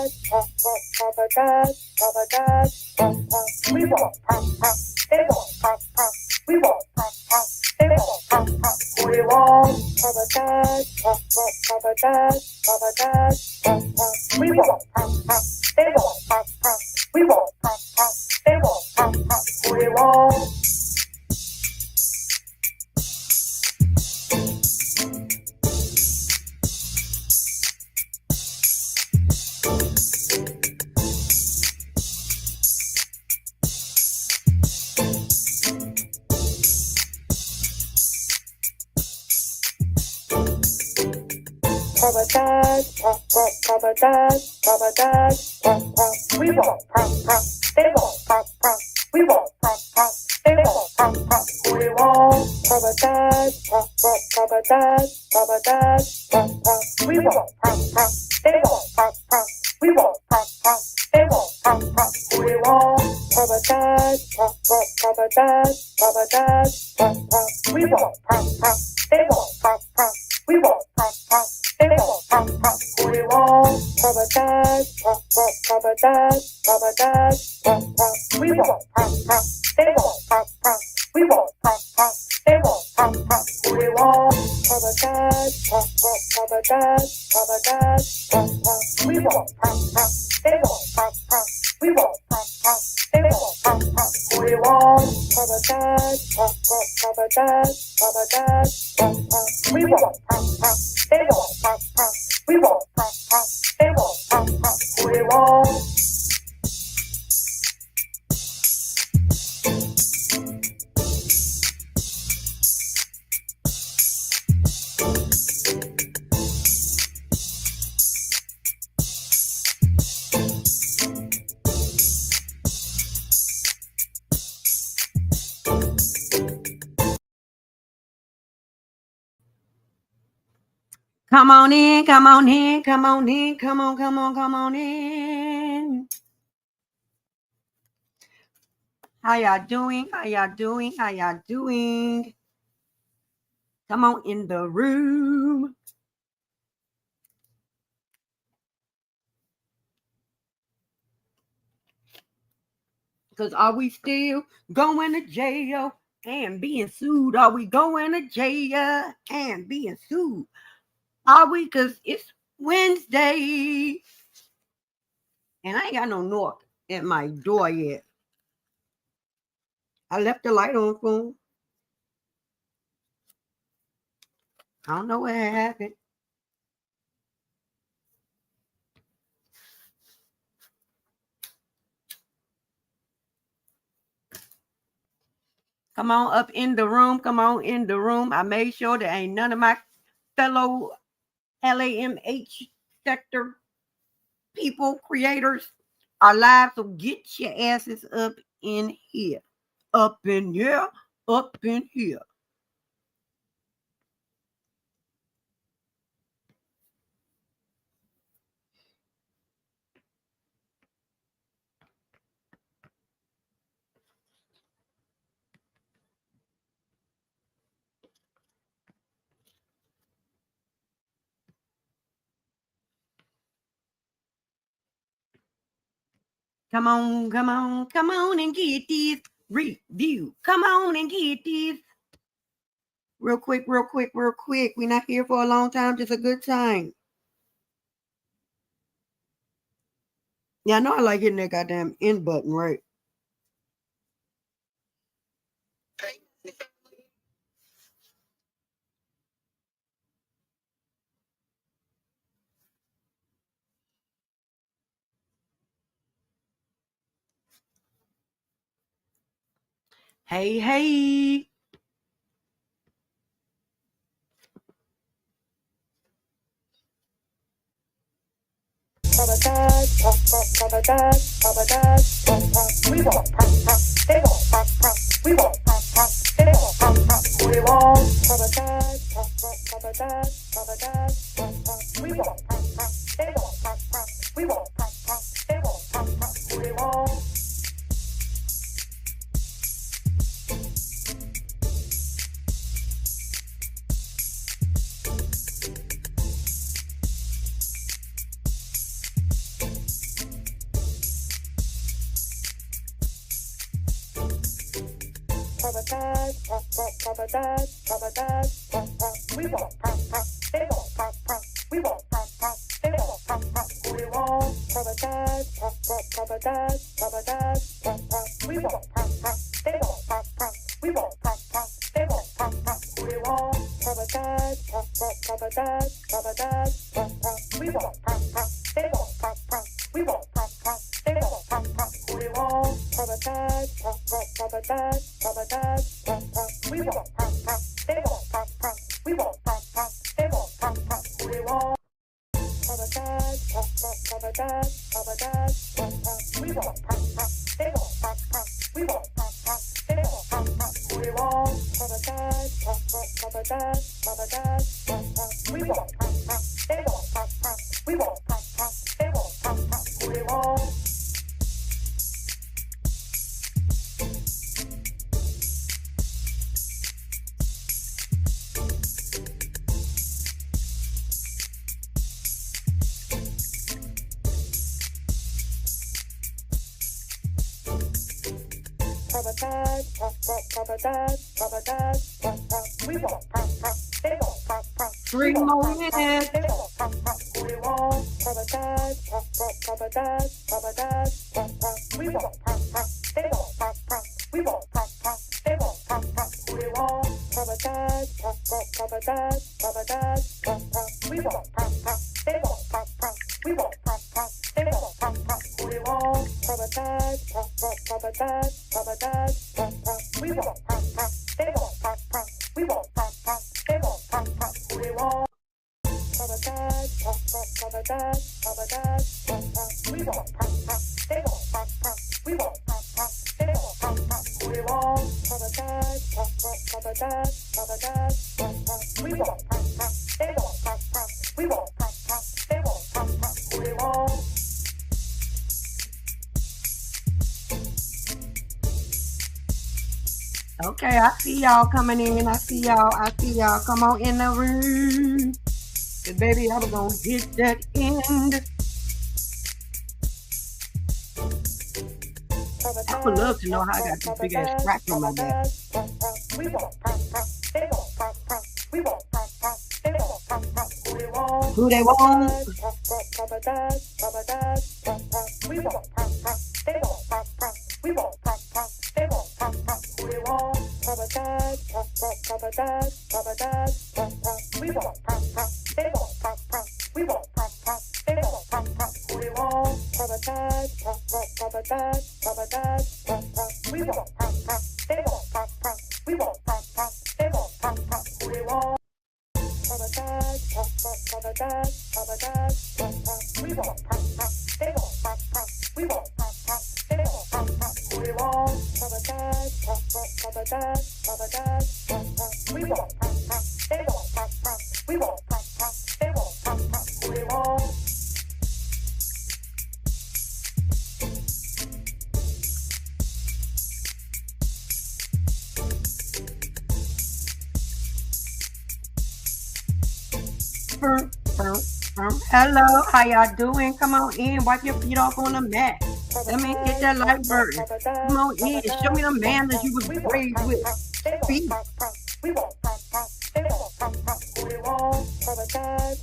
We won't they won't we won't they won't we won't we won't they won't we won't they won't we won't. We won't they won't we won't they won't we won't we won't they won't we won't they won't we won't we won't they won't we won't they won't we won't we won't they won't we won't they won't we won't we won't they won't we won't they won't we won't we won't they won't we won't they won't we won't. Come on in, come on in, come on in, come on in. How y'all doing? How y'all doing? How y'all doing? Come on in the room. Because are we still going to jail and being sued? Are we going to jail and being sued? Are we? Because it's Wednesday. And I ain't got no knock at my door yet. I left the light on for him. I don't know what happened. Come on up in the room. Come on in the room. I made sure there ain't none of my fellow LAMH sector people, creators are live. So get your asses up in here. Up in here. Up in here. Come on, come on, come on and get this review. Come on and get this. Real quick, real quick, real quick. We're not here for a long time, just a good time. Yeah, I know I like hitting that goddamn end button, right? Hey, hey. We won't they won't we won't they won't we won't we won't they won't we won't they won't we won't. sabotage, sabotage, sabotage, we won't, they won't, we won't, they won't, we won't, sabotage, sabotage, sabotage, we won't, they won't, we won't, they won't, we won't, sabotage, sabotage, sabotage, we won't, they won't, we won't, they won't, we won't, sabotage, sabotage, sabotage, we won't, they won't, we won't, they won't, we won't, sabotage, sabotage, sabotage, we won't, they won't, we won't, they won't, we won't, sabotage, sabotage, sabotage, we won't, they won't, we won't, they won't, we won't. Sabotage, sabotage, sabotage, we won't, they won't, 3 more minutes. they won't, we won't, sabotage, sabotage, sabotage, we won't, they won't, we won't, they won't, we won't, sabotage, sabotage, sabotage, we won't, they won't, we won't, they won't, we won't, sabotage, sabotage, sabotage, we won't, they won't, we won't, they won't, we won't, sabotage, sabotage, sabotage, we won't, they won't, we won't, they won't, we won't, sabotage, sabotage, sabotage, we won't, they won't, we won't, they won't, we won't. Okay, I see y'all coming in. I see y'all. Come on in the room. 'Cause baby, I was gonna hit that end. I would love to know how I got this big ass crack on my back. We won't, they won't, we won't, they won't, we won't. Who they want? Sabotage, sabotage, we won't, they won't, we won't, they won't, we won't. Sabotage, sabotage, sabotage, we won't, they won't, we won't, they won't, we won't. Sabotage, sabotage, sabotage, we won't, they won't, we won't, they won't, we won't. Sabotage, sabotage, sabotage, we won't, they won't, we won't, they won't, we won't. Sabotage, sabotage, sabotage, we won't, they won't, we won't, they won't, we won't. Hello, how y'all doing? Come on in, wipe your feet off on the mat. Let me get that light burn. Come on in, show me the manners you was raised with. Speak. We won't, they won't, we won't, sabotage,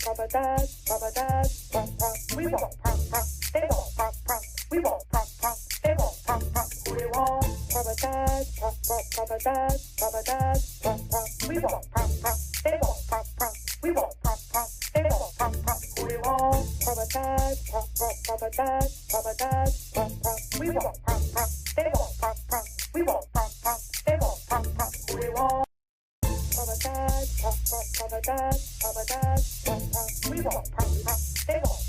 sabotage, sabotage, we won't, they won't, we won't, they won't, we won't, sabotage, sabotage, sabotage, we won't, they won't, we won't, they won't, we won't, sabotage, sabotage, sabotage, we won't, they won't, we won't, they won't, we won't. Sabotage, sabotage, sabotage, we won't, they won't,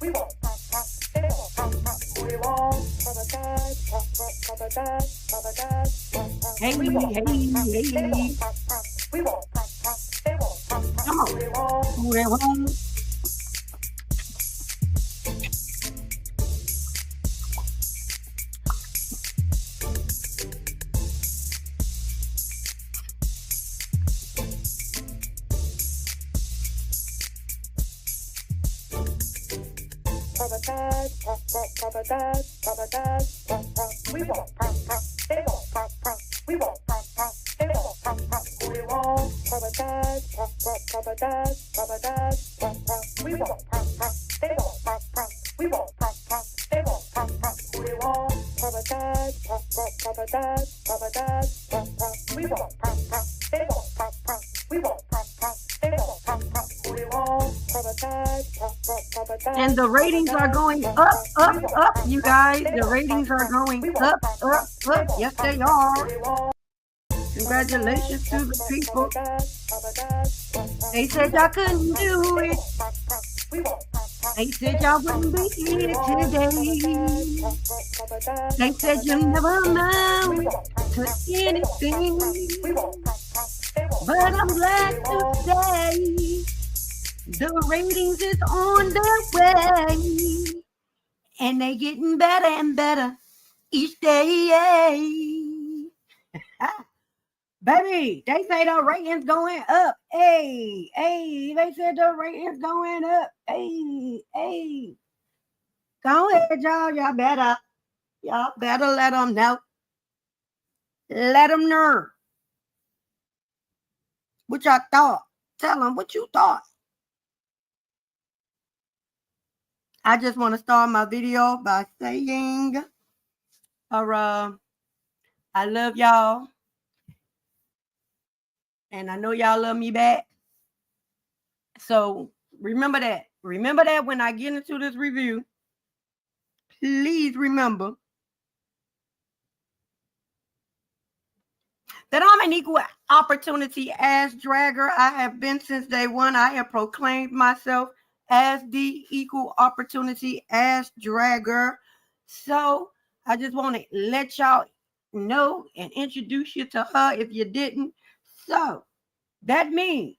we won't, they won't, we won't. Sabotage, sabotage, sabotage, Hey, we won't, hey, they hey. won't, we won't, they won't, Come on. we won't. Who they want? Sabotage, sabotage, sabotage, we won't, they won't, We won't they won't we won't sabotage, sabotage. We won't they won't we won't they won't we won't sabotage, sabotage. We won't they won't we won't they won't we won't sabotage. And the ratings are going up, you guys. The ratings are going up. Yes, they are. Congratulations to the people. They said y'all couldn't do it. They said y'all wouldn't be here today. They said you never amount to anything. But I'm glad to say the ratings is on their way. And they getting better and better each day. Baby, they say the ratings going up. Hey, they said the ratings going up. Hey. Go ahead, y'all. Y'all better let them know. Let them know what y'all thought. Tell them what you thought. I just want to start my video by saying, I love y'all. And I know y'all love me back. So remember that. Remember that when I get into this review. Please remember that I'm an equal opportunity ass dragger. I have been since day one. I have proclaimed myself as the equal opportunity ass dragger. So I just want to let y'all know and introduce you to her if you didn't. So that means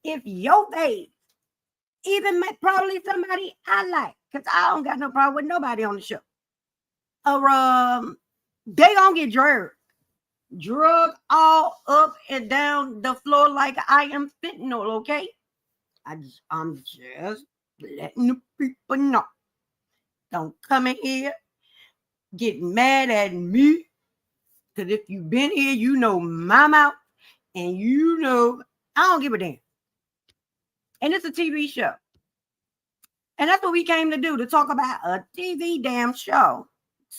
if your babe even met probably somebody I like, because I don't got no problem with nobody on the show, or they gonna get drugged all up and down the floor like I am fentanyl, okay? I'm just letting the people know. Don't come in here getting mad at me, because if you've been here, you know my mouth, and you know I don't give a damn. And it's a TV show. And that's what we came to do, to talk about a TV damn show.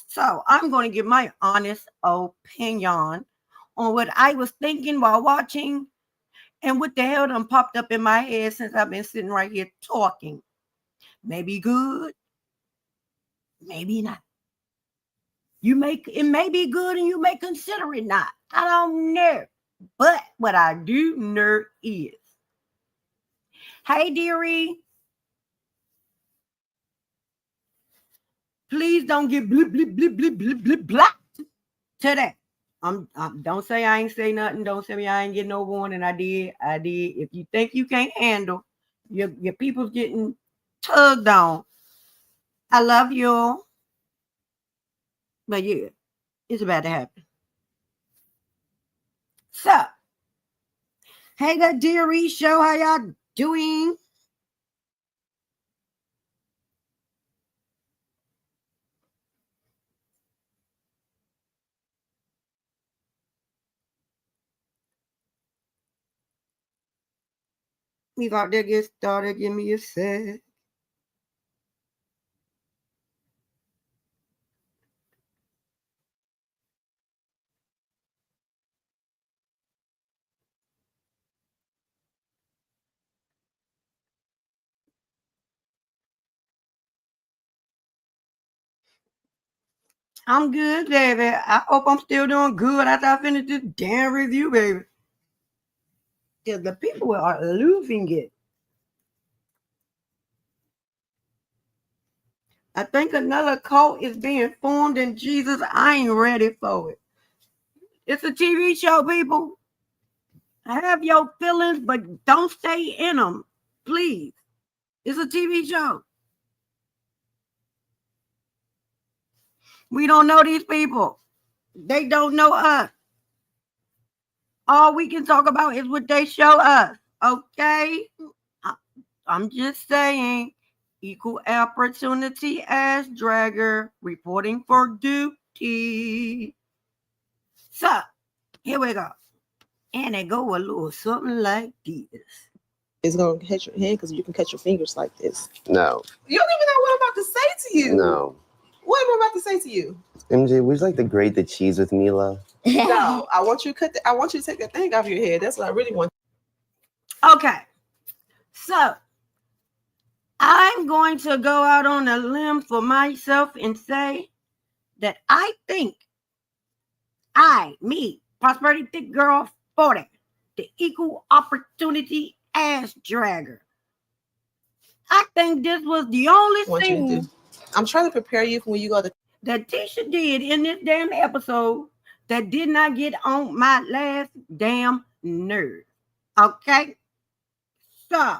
So I'm going to give my honest opinion on what I was thinking while watching and what the hell done popped up in my head since I've been sitting right here talking. Maybe good, maybe not. It may be good and you may consider it not. I don't know. But what I do know is, hey, dearie, please don't get blocked today. Don't say I ain't say nothing. Don't say I ain't get no warning. I did. If you think you can't handle, your people's getting tugged on. I love you. But yeah, it's about to happen. So, hey, the dearie show, how y'all doing? We about to get started. Give me a sec. I'm good, baby. I hope I'm still doing good after I finish this damn review, baby. Yeah, the people are losing it. I think another cult is being formed, and Jesus, I ain't ready for it. It's a TV show, people. Have your feelings, but don't stay in them, please. It's a TV show. We don't know these people. They don't know us. All we can talk about is what they show us, okay? I'm just saying, equal opportunity as dragger, reporting for duty. So, Here we go. And it go a little something like this. It's gonna hit your hand because you can cut your fingers like this. No. You don't even know what I'm about to say to you. No. What am I about to say to you? MJ, would you like to grate the cheese with Mila? No, I want you to I want you to take that thing off your head. That's what I really want. Okay. So I'm going to go out on a limb for myself and say that I think me, Prosperity Thick Girl 40, the equal opportunity ass dragger. I think this was the only thing I'm trying to prepare you for when you go to that Tisha did in this damn episode that did not get on my last damn nerve. Okay? So,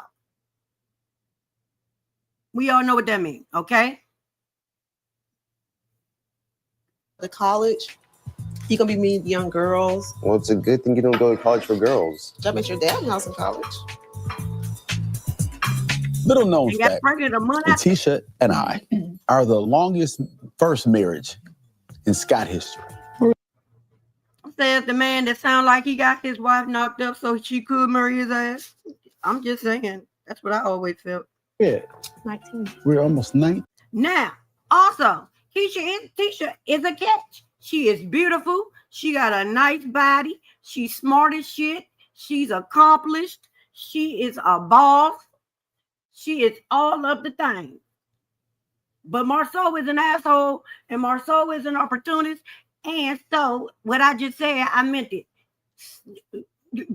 we all know what that means, okay? the college. You're gonna be meeting young girls. Well, it's a good thing you don't go to college for girls. Jump at your dad's house in college. Little known You got fact, pregnant a month after. Letitia and I are the longest first marriage in Scott history. Says the man that sound like he got his wife knocked up so she could marry his ass. I'm just saying. That's what I always felt. Yeah, 19. we're almost 9. Now, also, Tisha is a catch. She is beautiful. She got a nice body. She's smart as shit. She's accomplished. She is a boss. She is all of the things. But Marceau is an asshole, and Marceau is an opportunist. And so, what I just said, I meant it.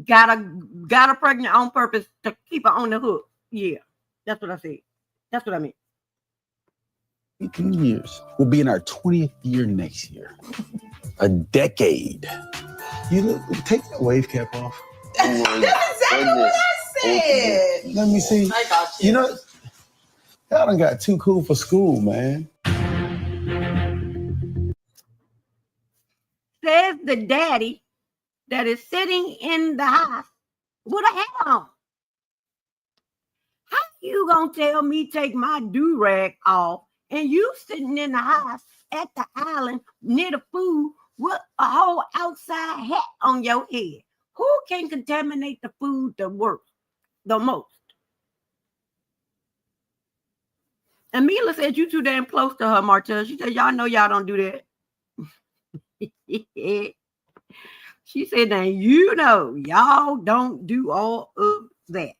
Got her pregnant on purpose to keep her on the hook. Yeah, that's what I said. That's what I meant. 18 years. We'll be in our 20th year next year. A decade. You look, take that wave cap off. Oh my That's exactly what I said. Let me see. I got you. You know, y'all done got too cool for school, man. Says the daddy that is sitting in the house with a hat on. How you gonna tell me take my do-rag off and you sitting in the house at the island near the food with a whole outside hat on your head? Who can contaminate the food the most? And Mila said you too damn close to her, Martell. She said, y'all know y'all don't do that. She said, now you know y'all don't do all of that.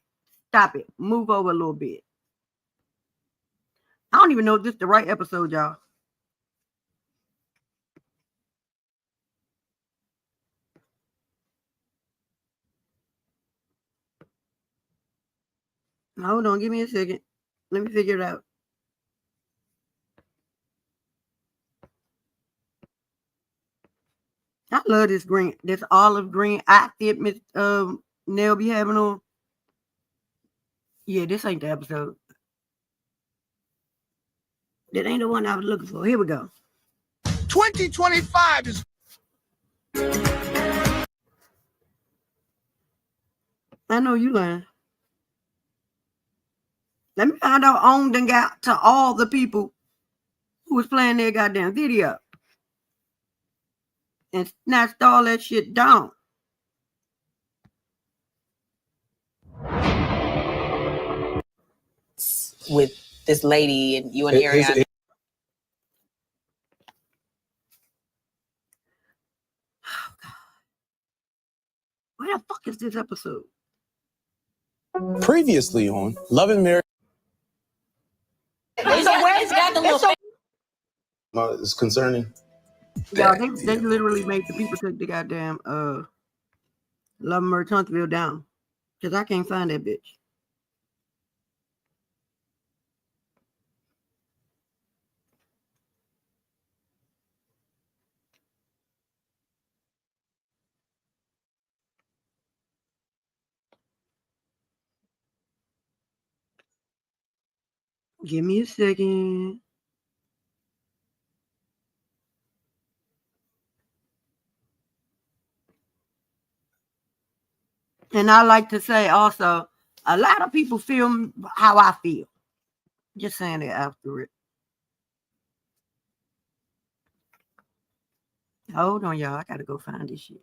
Stop it. Move over a little bit. I don't even know if this is the right episode, y'all. Hold on, give me a second. Let me figure it out. I love this green, this olive green outfit Miss Nell be having on. Yeah, this ain't the episode. That ain't the one I was looking for. Here we go. 2025 is. I know you lying. Let me find out on and got to all the people who was playing their goddamn video. And snatched all that shit down. With this lady and you and Ariana. Oh, God. Where the fuck is this episode? Previously on Love and Marriage. So where's got the little It's concerning. Yeah, they literally made the people take the goddamn Love and Marriage Huntsville down. Because I can't find that bitch. Give me a second. And I like to say also, a lot of people feel how I feel. Just saying it after it. Hold on, y'all. I gotta go find this shit.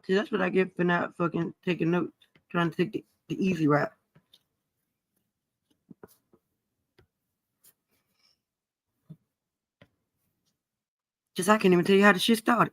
See, that's what I get for not fucking taking notes, trying to take the easy route. Just I can't even tell you how the shit started.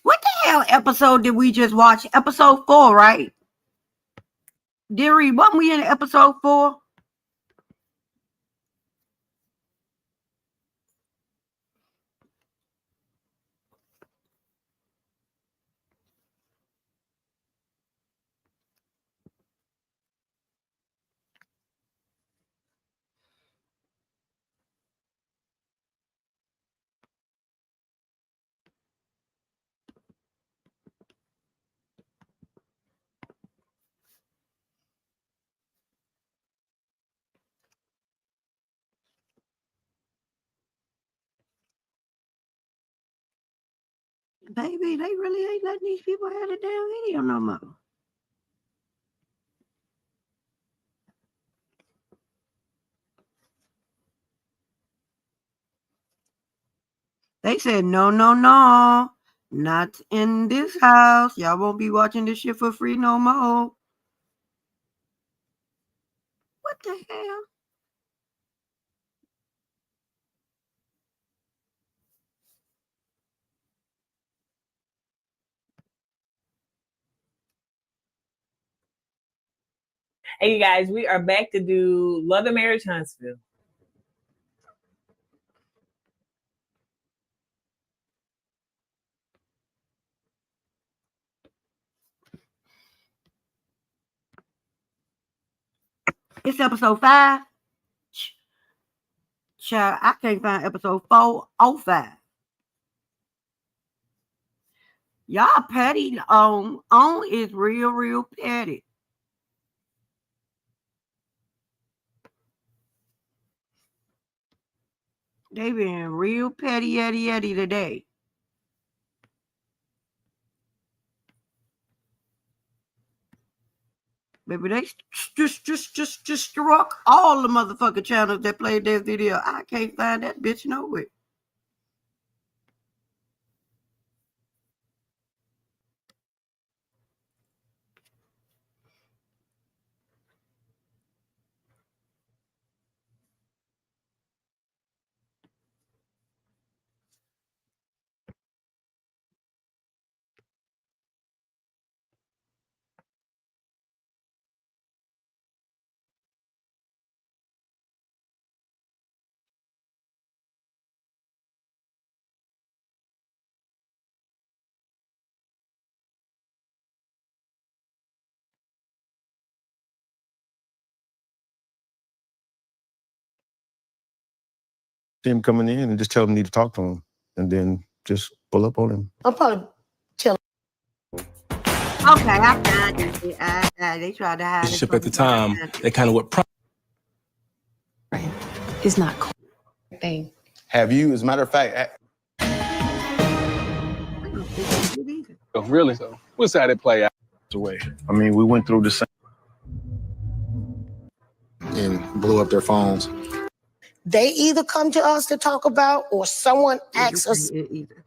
What the hell episode did we just watch? Episode 4, right? Deary, wasn't we in episode 4? Baby, they really ain't letting these people have the damn video no more. They said, no, not in this house. Y'all won't be watching this shit for free no more. What the hell? Hey, you guys, we are back to do Love and Marriage Huntsville. It's episode 5. Child, I can't find episode 4 or 5. Y'all petty on is real petty. They been real petty yeti today. Baby, they just struck all the motherfucking channels that played that video. I can't find that bitch nowhere. Him coming in and just tell him you need to talk to him, and then just pull up on him. I'm probably chilling. Okay, I found it. They tried to hide Relationship at the time. They kind of what. It's not cool thing. Have you, as a matter of fact, Oh, really? So, what's how they play out the way? I mean, we went through the same. And blew up their phones. They either come to us to talk about or someone asks us. Either.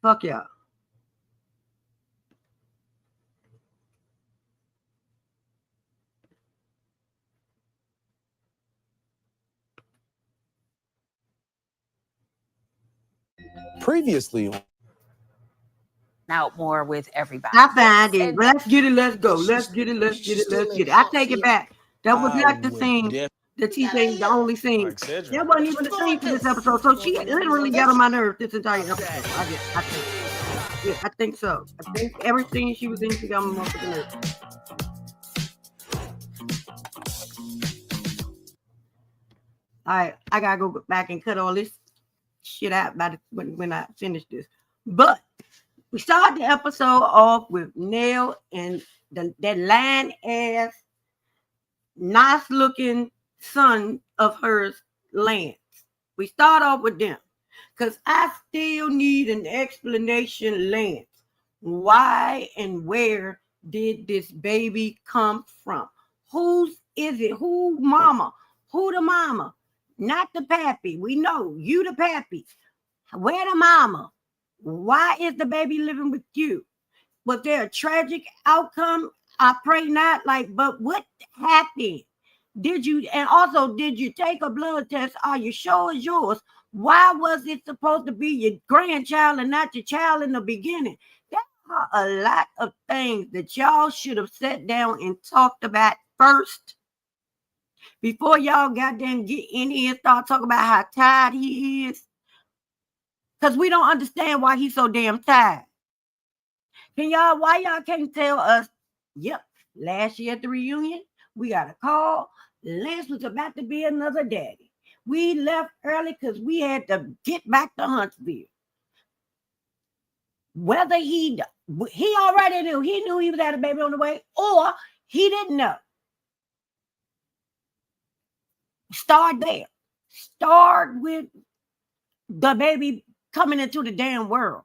Fuck y'all. Previously, out more with everybody. I find it. Let's get it. Let's go. Let's get it. I take it back. That was not the scene. The TJ, the only scene. That wasn't even the scene for this episode. So she literally got on my nerves this entire episode. I think so. I think everything she was in, she got on my motherfucking nerves. All right, I gotta go back and cut all this shit out by when I finish this. But we started the episode off with Nell and that lying ass, nice looking son of hers, Lance. We start off with them. Because I still need an explanation, Lance. Why and where did this baby come from? Whose is it? Who mama? Who the mama? Not the pappy. We know you the pappy. Where the mama? Why is the baby living with you? Was there a tragic outcome? I pray not. But what happened? Did you take a blood test? Are you sure it's yours? Why was it supposed to be your grandchild and not your child in the beginning? There are a lot of things that y'all should have sat down and talked about first before y'all goddamn get in here and start talking about how tired he is. Because we don't understand why he's so damn tired. Why y'all can't tell us, yep, last year at the reunion, we got a call. Lance was about to be another daddy. We left early because we had to get back to Huntsville. Whether he already knew. He knew he was had a baby on the way, or he didn't know. Start there. Start with the baby coming into the damn world.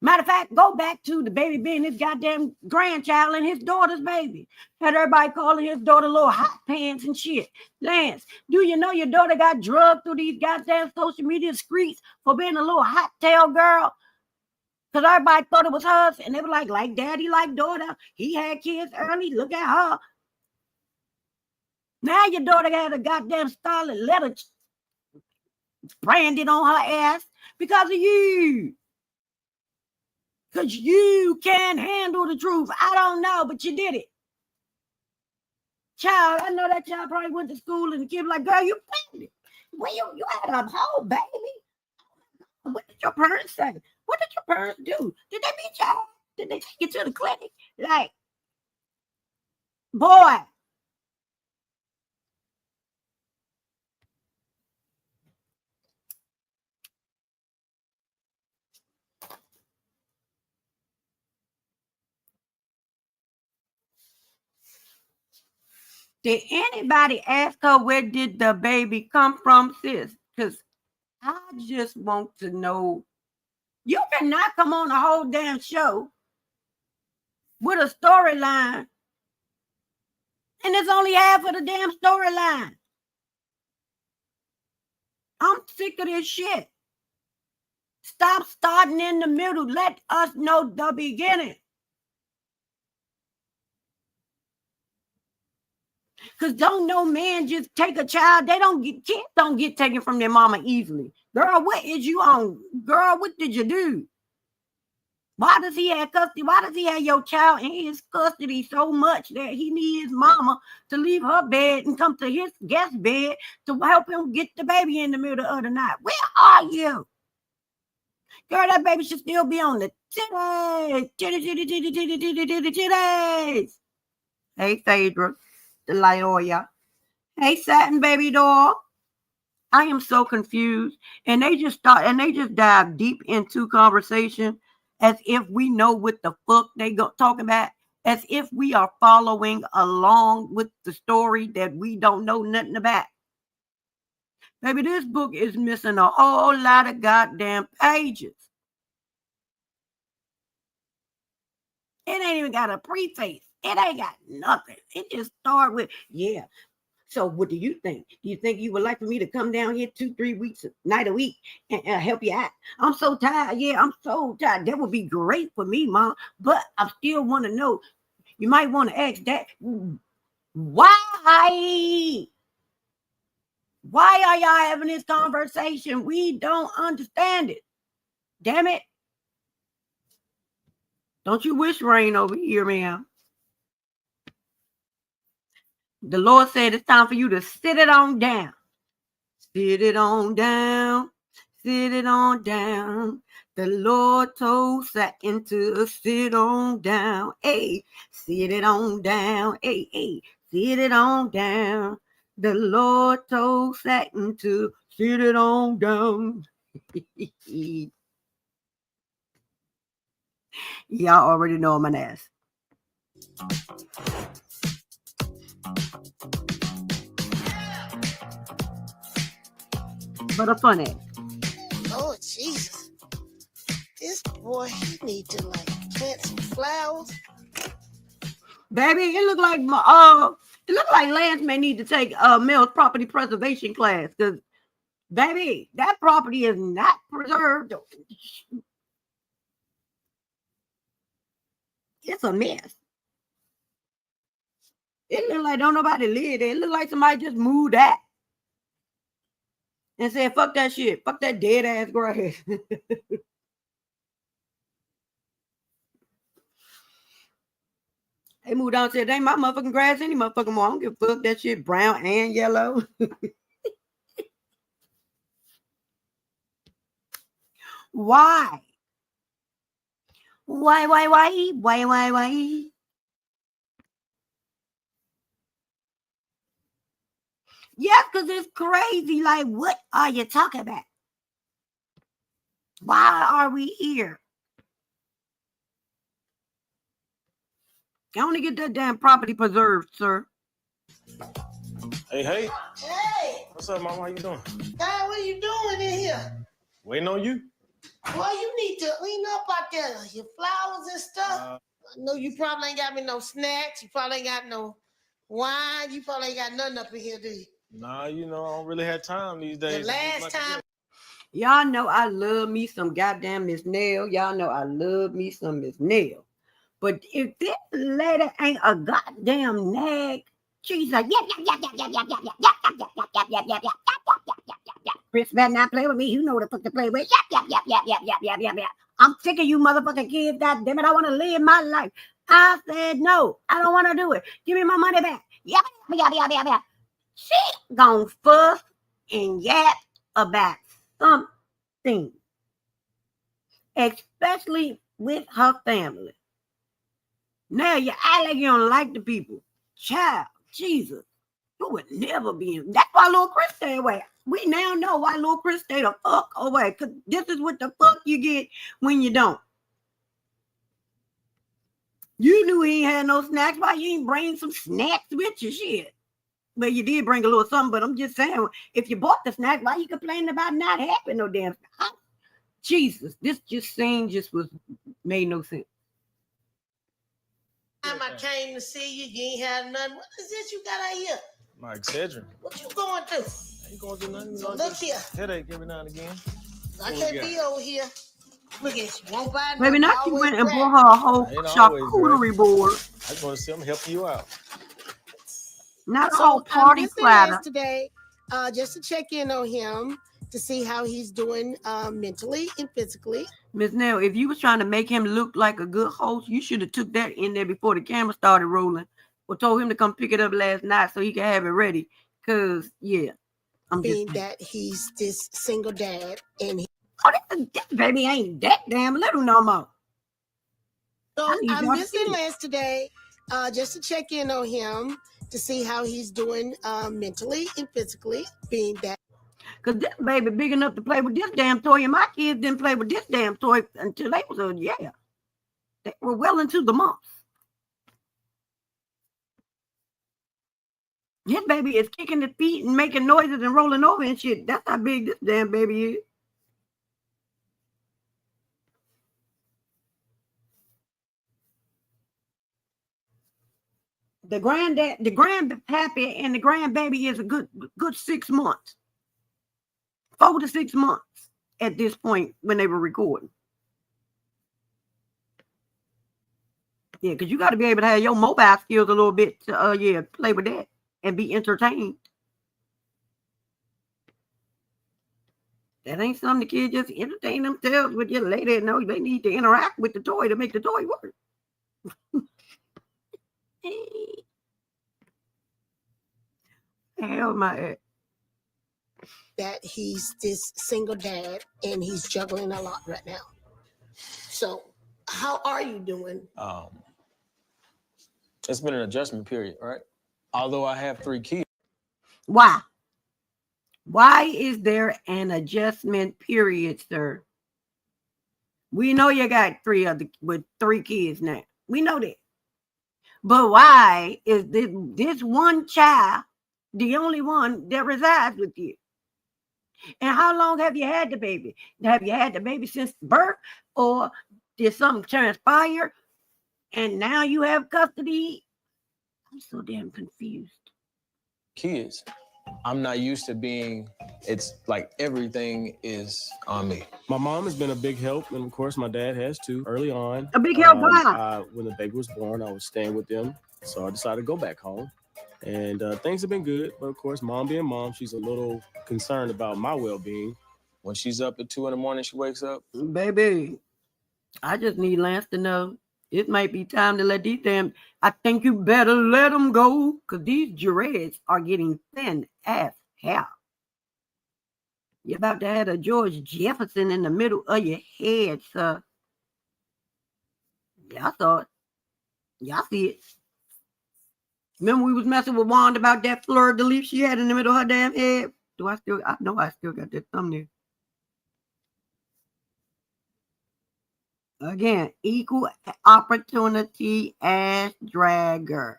Matter of fact, go back to the baby being his goddamn grandchild and his daughter's baby. Had everybody calling his daughter little hot pants and shit. Lance, do you know your daughter got drugged through these goddamn social media streets for being a little hot tail girl? Because everybody thought it was hers, and they were like daddy, like daughter. He had kids early. Look at her. Now your daughter got a goddamn scarlet letter branded on her ass because of you. Because you can't handle the truth. I don't know, but you did it. Child, I know that child probably went to school and the kid was like, girl, you pregnant. Well, you had a whole baby. What did your parents say? What did your parents do? Did they beat you? Did they take you to the clinic? Like, boy. Did anybody ask her where did the baby come from, sis? Because I just want to know. You cannot come on the whole damn show with a storyline, and it's only half of the damn storyline. I'm sick of this shit. Stop starting in the middle. Let us know the beginning. Because don't no man just take a child. Kids don't get taken from their mama easily. Girl, what is you on? Girl, what did you do? Why does he have custody? Why does he have your child in his custody so much that he needs his mama to leave her bed and come to his guest bed to help him get the baby in the middle of the night? Where are you? Girl, that baby should still be on the titties. Titties. Hey, Phaedra, the Lyoya. Hey, Satin Baby Doll. I am so confused. And they just dive deep into conversation as if we know what the fuck they go talking about, as if we are following along with the story that we don't know nothing about. Maybe this book is missing a whole lot of goddamn pages. It ain't even got a preface. It ain't got nothing. It just start with, yeah. So what do you think? Do you think you would like for me to come down here 2-3 weeks, night a week, and help you out? I'm so tired. Yeah, I'm so tired. That would be great for me, Mom. But I still want to know. You might want to ask that. Why? Why are y'all having this conversation? We don't understand it. Damn it. Don't you wish rain over here, ma'am? The Lord said it's time for you to sit it on down. Sit it on down. Sit it on down. The Lord told Satan to sit on down. Hey, sit it on down. Hey, hey, sit it on down. The Lord told Satan to sit it on down. Y'all already know I'm an ass. but a fun ass. Oh, Jesus. This boy, he need to like plant some flowers. Baby, it look like Lance may need to take Mel's property preservation class because, baby, that property is not preserved. It's a mess. It look like don't nobody live there. It look like somebody just moved that and said, "Fuck that shit. Fuck that dead ass grass." They moved down and said, "Ain't my motherfucking grass any motherfucking more. I don't give a fuck that shit brown and yellow." Why? Why? Yes, because it's crazy. Like, what are you talking about? Why are we here? I want to get that damn property preserved, sir. Hey, hey. Hey, What's up, Mama? How you doing? Dad, what you doing in here? Waiting on you. Boy, you need to clean up out there. Your flowers and stuff. I know you probably ain't got me no snacks. You probably ain't got no wine. You probably ain't got nothing up in here, do you? Nah, you know, I don't really have time these days. The last time. Y'all know I love me some goddamn Miss Nail. Y'all know I love me some Miss Nail. But if this lady ain't a goddamn nag, she's like, yep. Chris better not play with me. You know what the fuck to play with. Yep. I'm sick of you motherfucking kids. God damn it, I want to live my life. I said no. I don't want to do it. Give me my money back. Yep. She gon' fuss and yap about something, especially with her family. Now you act like you don't like the people. Child, Jesus, you would never be in. That's why little Chris stay away. We now know why little Chris stay the fuck away. Because this is what the fuck you get when you don't. You knew he ain't had no snacks. Why you ain't bring some snacks with you? Shit. But you did bring a little something. But I'm just saying, if you bought the snack, why you complaining about not having no damn snack? Jesus, this scene was made no sense. Time I came to see you, you ain't had nothing. What is this you got out here? My Excedrin. What you going through? I ain't going through nothing. So look here. Headache every now and again. I can't be over here. Look at you. Won't buy Maybe nothing, not you always went and back. bought her a whole Ain't always, charcuterie board. I just want to see I'm helping you out. Not a So whole party I'm platter. today, just to check in on him to see how he's doing mentally and physically. Miss Nell, if you was trying to make him look like a good host, you should have took that in there before the camera started rolling, or told him to come pick it up last night so he could have it ready. Cause yeah, I'm Being just that he's this single dad and he. oh, this baby ain't that damn little no more. So I need I'm y'all to see visiting it. Lance today, just to check in on him to see how he's doing mentally and physically. Being that. Cause this baby big enough to play with this damn toy, and my kids didn't play with this damn toy until they was they were well into the months. His baby is kicking his feet and making noises and rolling over and shit. That's how big this damn baby is. The grandpappy and the grandbaby is a good 6 months. 4 to 6 months at this point when they were recording. Yeah, because you got to be able to have your mobile skills a little bit to play with that and be entertained. That ain't something the kids just entertain themselves with. Just lay there. No, they need to interact with the toy to make the toy work. Hell my ass. That he's this single dad and he's juggling a lot right now. So how are you doing? It's been an adjustment period, right? Although I have 3 kids. Why? Why is there an adjustment period, sir? We know you got 3 kids now. We know that. But why is this one child the only one that resides with you? And how long have you had the baby? Have you had the baby since birth, or did something transpire and now you have custody? I'm so damn confused. Kids, I'm not used to being, it's like everything is on me. My mom has been a big help, and of course my dad has too. Early on, A big help, why? when the baby was born, I was staying with them, so I decided to go back home. And things have been good, but of course, mom being mom, she's a little concerned about my well-being. When she's up at 2 a.m, she wakes up. Baby, I just need Lance to know it might be time to let these damn. I think you better let them go, because these dreads are getting thin as hell. You're about to have a George Jefferson in the middle of your head, sir. Y'all saw it. Y'all see it. Remember we was messing with Wanda about that fleur-de-lis she had in the middle of her damn head? I know I still got that thumbnail. Again, equal opportunity ass dragger.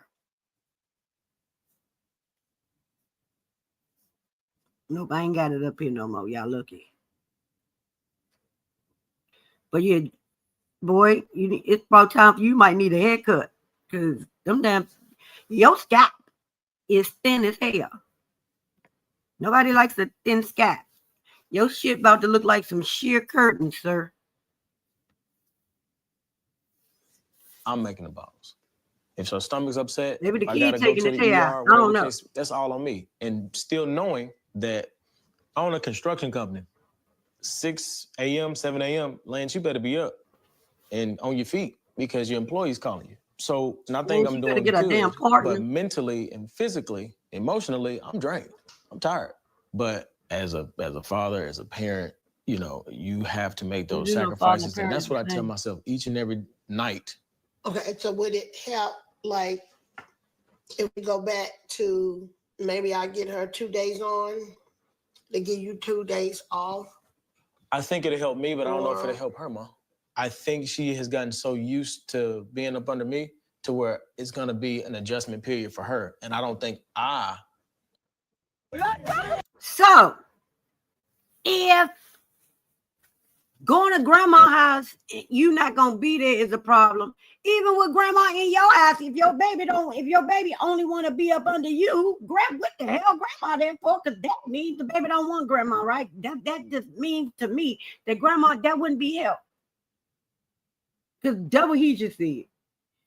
Nope, I ain't got it up here no more. Y'all lucky. But yeah, boy, it's about time for you might need a haircut. Because them damn, your scalp is thin as hell. Nobody likes a thin scalp. Your shit about to look like some sheer curtains, sir. I'm making the bottles. If her stomach's upset, Maybe the I kid gotta go taking to his the hair ER, out. I whatever don't the know. case, that's all on me. And still knowing that I own a construction company. 6 a.m., 7 a.m., Lance, you better be up and on your feet because your employee's calling you. So, and I think I'm doing get a damn good, partner. but mentally and physically, emotionally, I'm drained. I'm tired. But as a father, as a parent, you know, you have to make those sacrifices. And that's what I tell myself each and every night. Okay, so would it help, like, if we go back to maybe I get her 2 days on, to give you 2 days off? I think it'll help me, but I don't know if it'll help her, Ma. I think she has gotten so used to being up under me to where it's gonna be an adjustment period for her. And I don't think So, if going to grandma's house, you not gonna be there is a problem. Even with grandma in your house, if your baby only want to be up under you, what the hell grandma there for? Because that means the baby don't want grandma, right? That just means to me that grandma, that wouldn't be help. Because double he just said.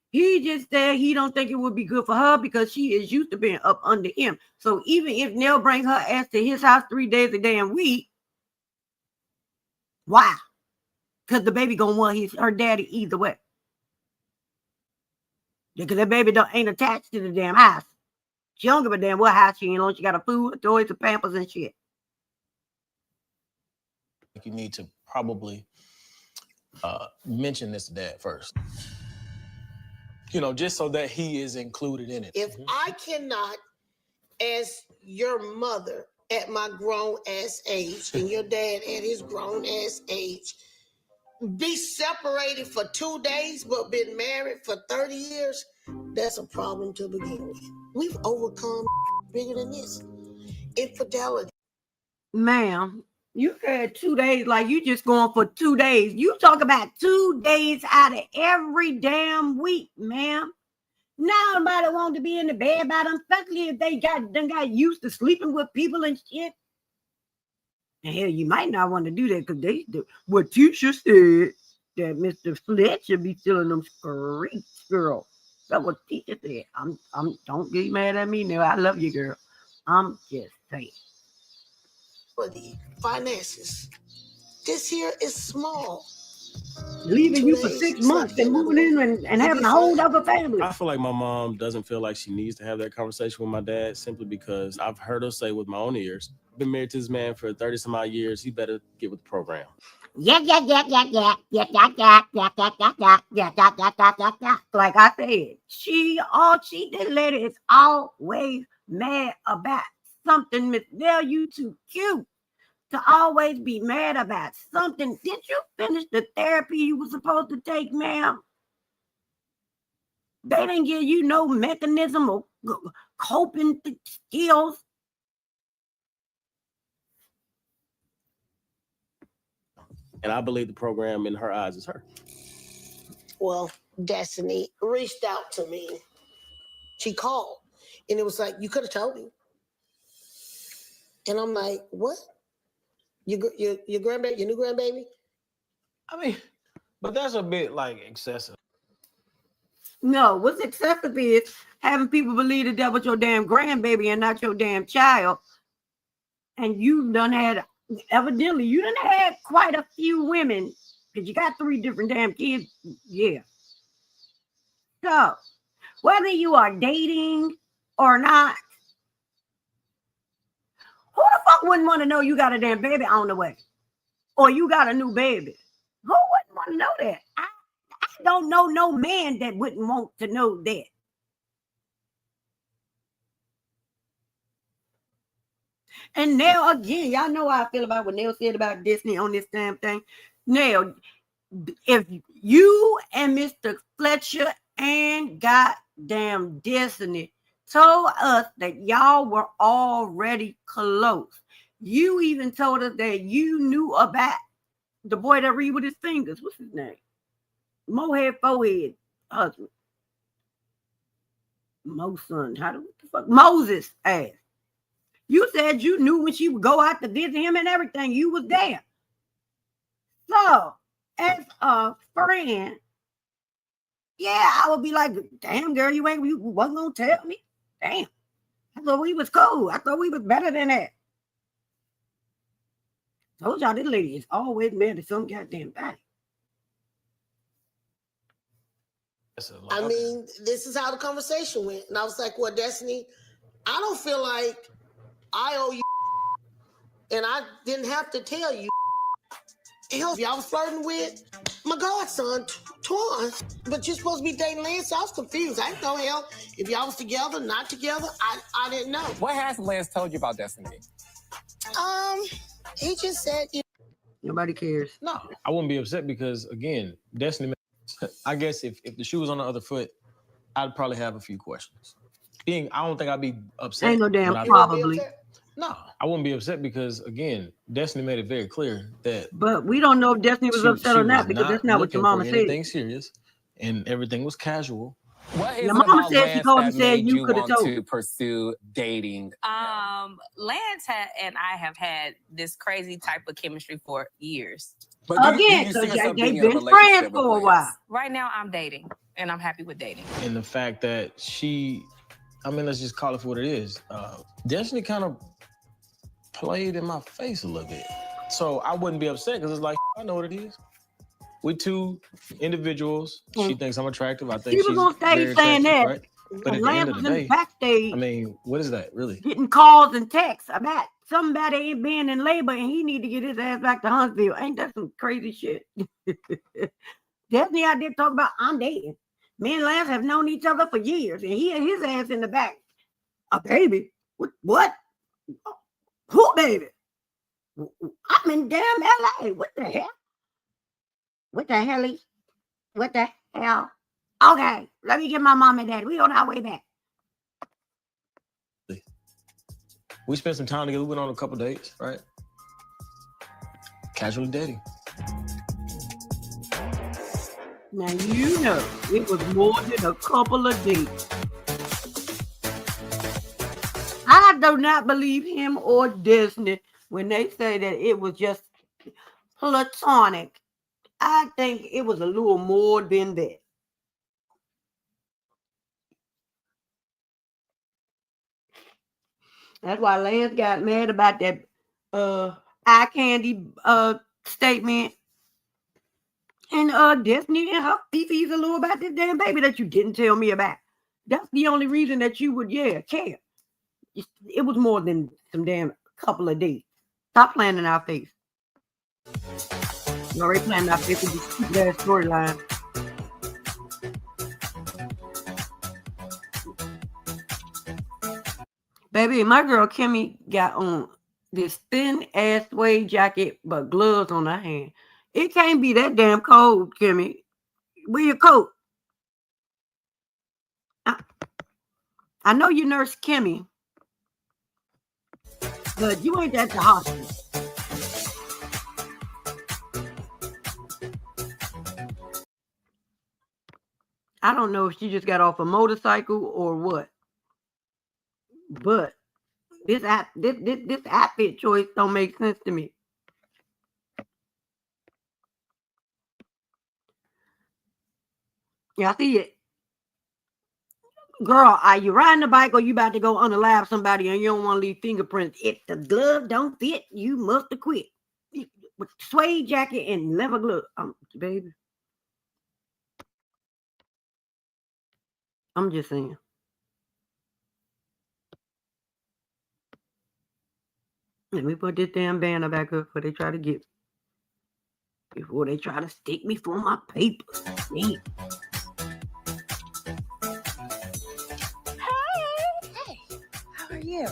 He just said he don't think it would be good for her because she is used to being up under him. So even if Nell brings her ass to his house 3 days a damn week, why? Because the baby gonna want her daddy either way. Because the baby ain't attached to the damn house. She don't give a damn what house she in on. She got a food, toys, and pampers and shit. you need to probably mention this to Dad first. You know, just so that he is included in it. If I cannot, as your mother at my grown ass age, and your dad at his grown ass age, be separated for 2 days but been married for 30 years, that's a problem to begin with. We've overcome bigger than this. Infidelity. Ma'am, you said 2 days like you just going for 2 days. You talk about 2 days out of every damn week, ma'am. Now nobody want to be in the bed by them, especially if they got used to sleeping with people and shit. And hell, you might not want to do that because they do. What teacher said that Mr. Fletcher be stealing them streets, girl. That's what teacher said. Don't get mad at me now. I love you, girl. I'm just saying. For the finances, this here is small. Leaving you for 6 months and moving in and having a whole other family. I feel like my mom doesn't feel like she needs to have that conversation with my dad simply because I've heard her say with my own ears, I've been married to this man for 30 some odd years. He better get with the program. Yeah. Like I said, all she did lady is always mad about something. Miss Nell, you too cute to always be mad about something. Did you finish the therapy you were supposed to take, ma'am? They didn't give you no mechanism or coping skills. And I believe the program in her eyes is her. Well, Destiny reached out to me. She called, and it was like, you could have told me. And I'm like, what? Your grandbaby, your new grandbaby? I mean, but that's a bit like excessive. No, what's excessive is having people believe that that was your damn grandbaby and not your damn child. And you done had, evidently, you done had quite a few women, because you got 3 different damn kids. Yeah. So, whether you are dating or not, who the fuck wouldn't want to know you got a damn baby on the way? Or you got a new baby? Who wouldn't want to know that? I don't know no man that wouldn't want to know that. And now again, y'all know how I feel about what Nell said about Disney on this damn thing. Now, if you and Mr. Fletcher and goddamn Disney told us that y'all were already close, you even told us that you knew about the boy that read with his fingers. What's his name? Mohead Forehead husband. What the fuck? Moses ass. You said you knew when she would go out to visit him and everything. You was there. So, as a friend, yeah, I would be like, damn, girl, you wasn't going to tell me? Damn. I thought we was cool. I thought we was better than that. Told y'all this lady is always mad at some goddamn body. I mean, this is how the conversation went. And I was like, well, Destiny, I don't feel like I owe you, and I didn't have to tell you. Hell, y'all was flirting with my godson, Twan, but you're supposed to be dating Lance, so I was confused. I didn't know, hell, if y'all was together, not together, I didn't know. What has Lance told you about Destiny? He just said, Nobody cares. No, I wouldn't be upset because, again, Destiny, I guess if the shoe was on the other foot, I'd probably have a few questions. I don't think I'd be upset. Ain't no damn probably. No, I wouldn't be upset because, again, Destiny made it very clear that. But we don't know if Destiny was upset or not because that's not what your mama said. Anything serious, and everything was casual. What is your it mama about said Lance she called that and said made you could have told to pursue dating? Lance and I have had this crazy type of chemistry for years. But again, because they've been friends for a while. Right now, I'm dating, and I'm happy with dating. And the fact that let's just call it for what it is. Destiny kind of played in my face a little bit. So I wouldn't be upset because it's like, I know what it is. We're 2 individuals. She thinks I'm attractive. I think she was on stage saying that. Right? But at the end of the day, backstage, I mean, what is that really? getting calls and texts about somebody ain't being in labor and he need to get his ass back to Huntsville. Ain't that some crazy shit? Definitely out there talking about I'm dating. Me and Lance have known each other for years, and he and his ass in the back. A baby? What? Who baby? I'm in damn LA. What the hell? What the hell? What the hell? Okay, let me get my mom and dad. We on our way back. We spent some time together. We went on a couple dates, right? Casually dating. Now, you know, it was more than a couple of dates. I do not believe him or Disney when they say that it was just platonic. I think it was a little more than that. That's why Lance got mad about that eye candy statement. And Destiny and her Fifi's a little about this damn baby that you didn't tell me about. That's the only reason that you would, care. It was more than some damn couple of days. Stop playing in our face. You already playing in our face with this stupid ass storyline. Baby, my girl Kimmy got on this thin ass suede jacket, but gloves on her hand. It can't be that damn cold, Kimmy. Wear your coat. I know you nurse Kimmy, but you ain't at the hospital. I don't know if she just got off a motorcycle or what, but this outfit choice don't make sense to me. Y'all see it? Girl, are you riding a bike or you about to go unalive somebody and you don't want to leave fingerprints? If the glove don't fit, you must have quit. With suede jacket and leather glove. Baby. I'm just saying. Let me put this damn banner back up before they try to stick me for my papers. Man. Hey, how are you?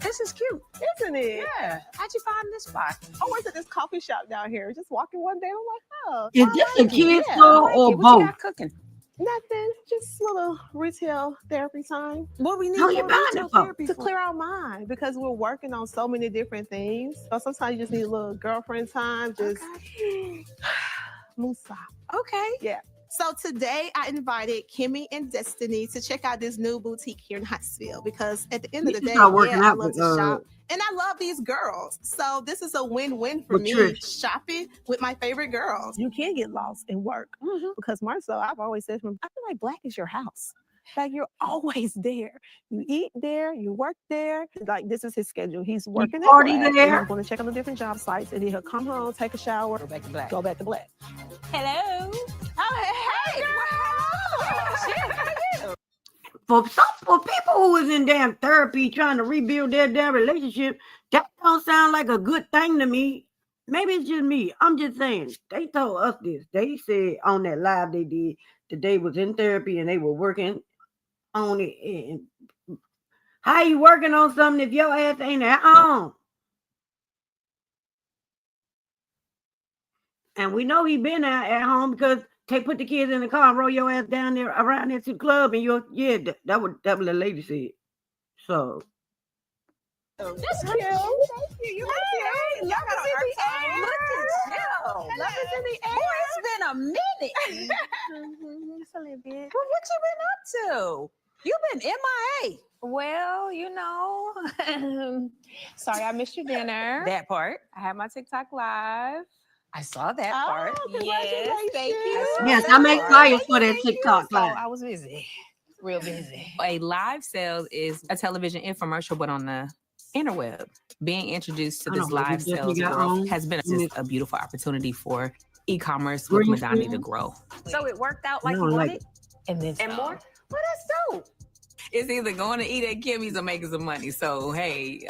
This is cute, isn't it? Yeah. How'd you find this spot? I went to this coffee shop down here. Just walking one day, I'm like, oh. Is this a kid's store or What both? you got cooking? Nothing. Just a little retail therapy time. What we need How you for buying retail it for? therapy to clear our mind because we're working on so many different things. So sometimes you just need a little girlfriend time. Just Musa. Okay. Yeah. So today I invited Kimmy and Destiny to check out this new boutique here in Huntsville because at the end of the day, I love to shop. And I love these girls. So this is a win-win for me, Trish. shopping with my favorite girls. You can get lost in work because Marcel, I've always said to him, I feel like Black is your house. Like you're always there. You eat there, you work there. Like this is his schedule. He's working at party Black, there. and he's going to check on the different job sites, and then he'll come home, take a shower, go back to Black. Hello. Oh, hey, girl. For people who is in damn therapy trying to rebuild their damn relationship, that don't sound like a good thing to me. Maybe it's just me. I'm just saying. They told us this. They said on that live they did that they was in therapy and they were working on it. And how you working on something if your ass ain't at home? And we know he been out at home because they put the kids in the car and roll your ass down there around there to the club and that what the lady said. So That's cute. Thank you. You look cute. Y'all got in the air. Look at you. Love is in the air. Boy, it's been a minute. It's a little bit. Well, what you been up to? You've been MIA. Well, you know, Sorry, I missed your dinner. that part. I had my TikTok live. I saw that part. Yes, thank you. yes, I'm excited for that TikTok So live. I was busy. Real busy. A live sales is a television infomercial, but on the interweb. Being introduced to I this know, but we live definitely sales got world on. has been just a beautiful opportunity for e-commerce with Green Madani to screen. grow. So it worked out like I you don't like wanted? And then And more. Well, that's dope. It's either going to eat at Kimmy's or making some money. So, hey,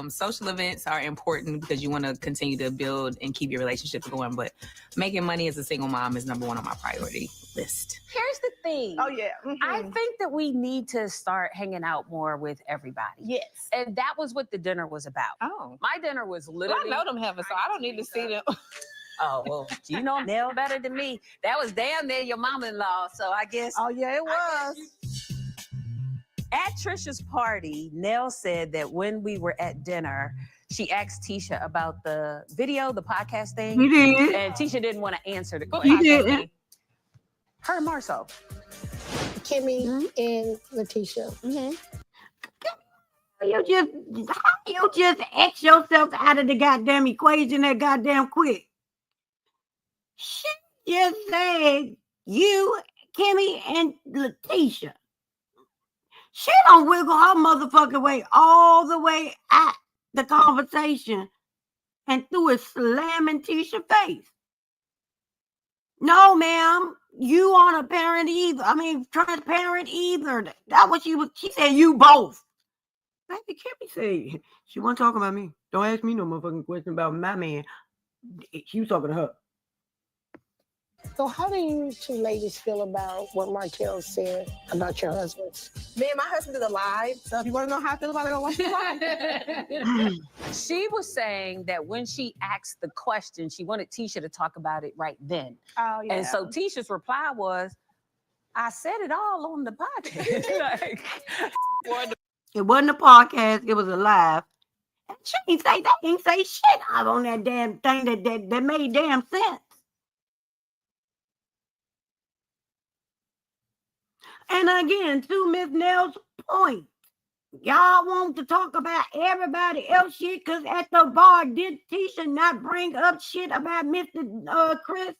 social events are important because you want to continue to build and keep your relationships going. But making money as a single mom is number one on my priority list. Here's the thing. Oh, yeah. I think that we need to start hanging out more with everybody. Yes. And that was what the dinner was about. Oh. My dinner was Well, literally. I know them heavens, so I don't need to see them. Oh, well, you know Nell better than me. That was damn near your mom-in-law. So I guess. Oh, yeah, it was. At Trisha's party, Nell said that when we were at dinner, she asked Tisha about the video, the podcast thing. He did. And Tisha didn't want to answer the He question. didn't. Her and Marceau. Kimmy and Letitia. You just X yourself out of the goddamn equation that goddamn quick. She just said you, Kimmy, and Letitia. She don't wiggle her motherfucking way all the way at the conversation and threw it slamming Tisha's face. No, ma'am, you aren't a parent either. I mean, transparent either. That's what she said, you both. Baby, Kimmy said, she wasn't talking about me. Don't ask me no motherfucking question about my man. She was talking to her. So how do you two ladies feel about what Markel said about your husbands? Me and my husband did a live. So if you want to know how I feel about it, go watch the live. She was saying that when she asked the question, she wanted Tisha to talk about it right then. Oh, yeah. And so Tisha's reply was, I said it all on the podcast. Like, It wasn't a podcast, it was a live. And she ain't say shit out on that damn thing that made damn sense. And again, to Miss Nell's point, y'all want to talk about everybody else shit because at the bar, did Tisha not bring up shit about Mr. Chris?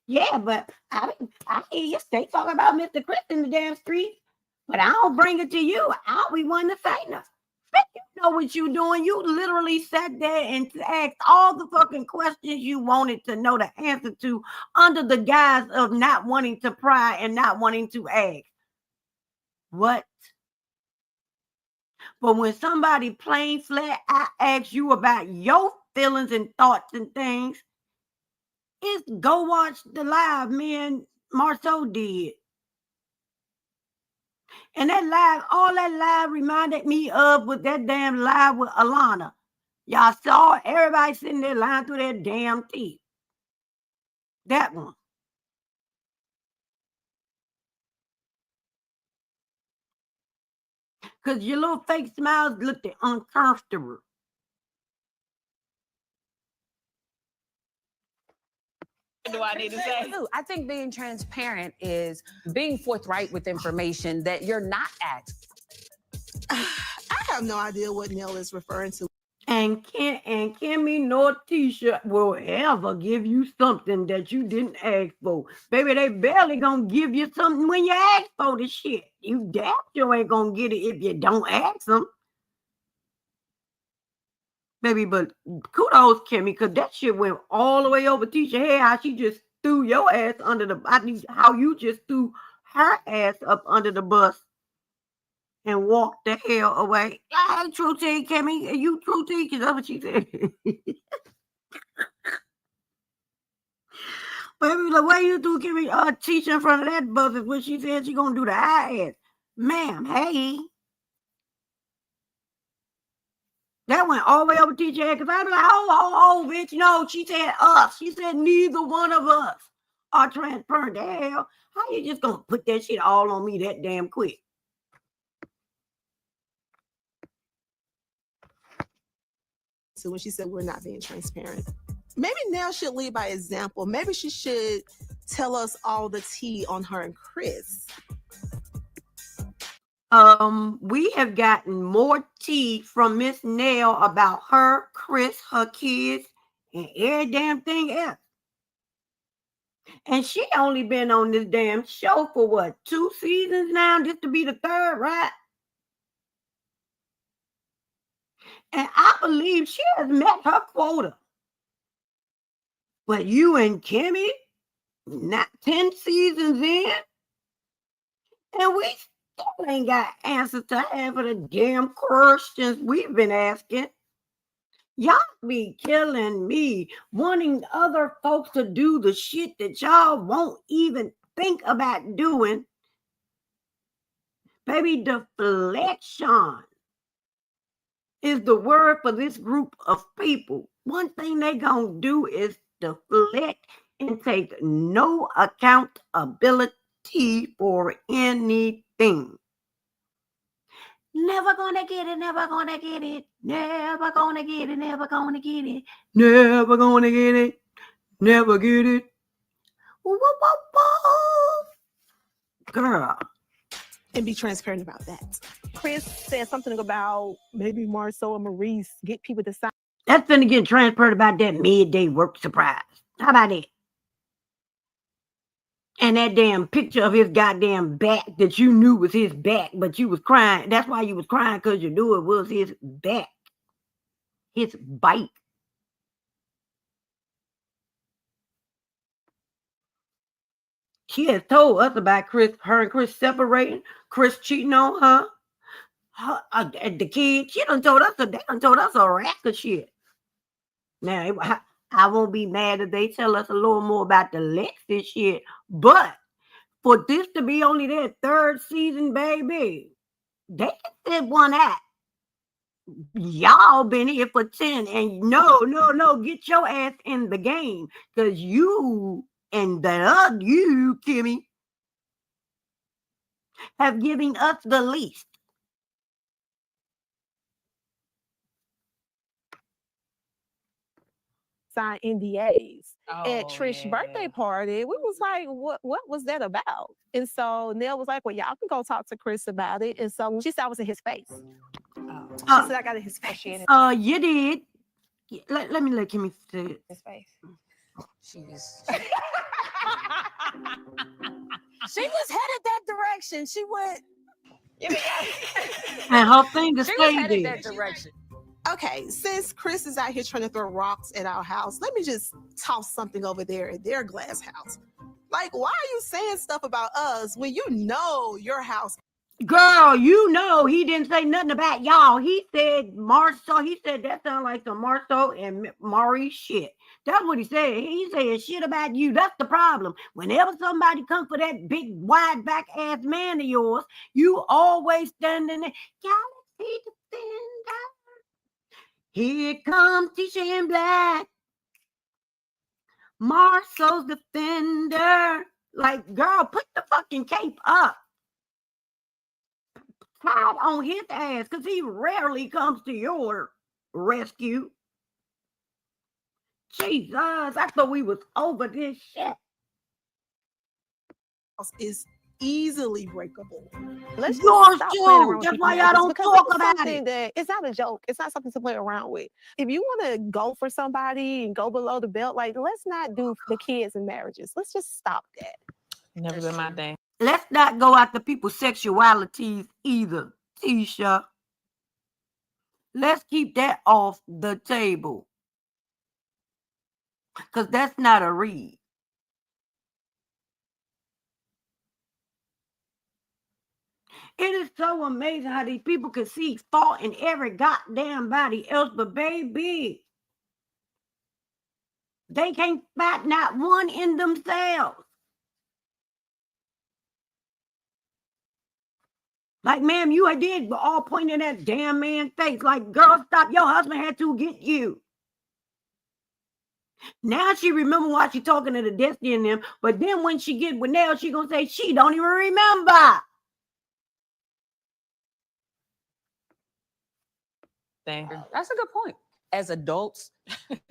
Yeah, but I hear you stay talking about Mr. Chris in the damn street, but I don't bring it to you. I'll be one to say nothing. You know what you doing. You literally sat there and asked all the fucking questions you wanted to know the answer to under the guise of not wanting to pry and not wanting to ask. What? But when somebody plain flat, I ask you about your feelings and thoughts and things, it's go watch the live me and Marceau did. And that live, all that live reminded me of was that damn live with Alana. Y'all saw everybody sitting there lying through their damn teeth. That one. Because your little fake smiles looked uncomfortable. Do I need to say? I think being transparent is being forthright with information that you're not asked. I have no idea what Nell is referring to. And Kimmy nor Tisha will ever give you something that you didn't ask for. Baby, they barely gonna give you something when you ask for the shit. You damn sure ain't gonna get it if you don't ask them. Baby, but kudos, Kimmy, because that shit went all the way over Tisha's head. How she just threw your ass under the, how you just threw her ass up under the bus and walked the hell away. I ain't true T, Kimmy. You true T, because that's what she said. Baby, the way you threw Kimmy teacher in front of that bus is when she said she gonna do the eye ass. Ma'am, hey. That went all the way over Tisha's head because I was like, oh, bitch, no. She said us. She said neither one of us are transparent. The hell, how you just gonna put that shit all on me that damn quick? So when she said we're not being transparent, maybe Nell should lead by example. Maybe she should tell us all the tea on her and Chris. We have gotten more tea from Miss Nell about her, Chris, her kids, and every damn thing else. And she only been on this damn show for what, 2 seasons now? Just to be the 3rd, right? And I believe she has met her quota. But you and Kimmy, not 10 seasons in, and we still ain't got answers to half of the damn questions we've been asking. Y'all be killing me, wanting other folks to do the shit that y'all won't even think about doing. Baby, deflection is the word for this group of people. One thing they gonna do is deflect and take no accountability for anything. Never gonna get it, never gonna get it, never gonna get it, never gonna get it, never gonna get it, never get it. Woo, woo, woo, woo. Girl. And be transparent about that. Chris said something about maybe Marceau and Maurice get people to sign. That's finna get transparent about that midday work surprise. How about that? And that damn picture of his goddamn back that you knew was his back, but you was crying. That's why you was crying, because you knew it was his back. His bite. She has told us about her and Chris separating, Chris cheating on her. The kids, they done told us a rack of shit. Now, I won't be mad if they tell us a little more about the Lexus shit, but for this to be only their 3rd season, baby, they did one act. Y'all been here for 10, and no, get your ass in the game, because you and you, Kimmy, have given us the least. sign NDAs at Oh, Trish's yeah. birthday party. We was like, what was that about? And so Nell was like, well, y'all can go talk to Chris about it. And so she said I was in his face. She said I got in his face. You did. Let me let Kimmy say it. His face. She was headed that direction. She went. And her finger She was stayed headed there. that direction. Okay, since Chris is out here trying to throw rocks at our house, let me just toss something over there at their glass house. Like, why are you saying stuff about us when you know your house? Girl, you know he didn't say nothing about y'all. He said Marceau. He said that sounds like some Marceau and Maury shit. That's what he said. He said shit about you. That's the problem. Whenever somebody comes for that big, wide back ass man of yours, you always standing there. Galaxy Defender. Here comes Tisha in black. Marceau's Defender. Like, girl, put the fucking cape up. Tied on his ass because he rarely comes to your rescue. Jesus, I thought we was over this shit. Is easily breakable. Let's Yours stop too. playing around with That's people why like y'all this, don't because talk it's about something it. that it's not a joke. It's not something to play around with. If you want to go for somebody and go below the belt, like, let's not do the kids and marriages. Let's just stop that. Never been my thing. Let's not go after people's sexualities either, Tisha. Let's keep that off the table. Because that's not a read. It is so amazing how these people can see fault in every goddamn body else, but baby, they can't find not one in themselves. Like, ma'am, you did all pointing at that damn man's face. Like, girl, stop. Your husband had to get you. Now she remember why she talking to the Destiny and them, but then when she get with Nell, she gonna say she don't even remember. That's a good point. As adults,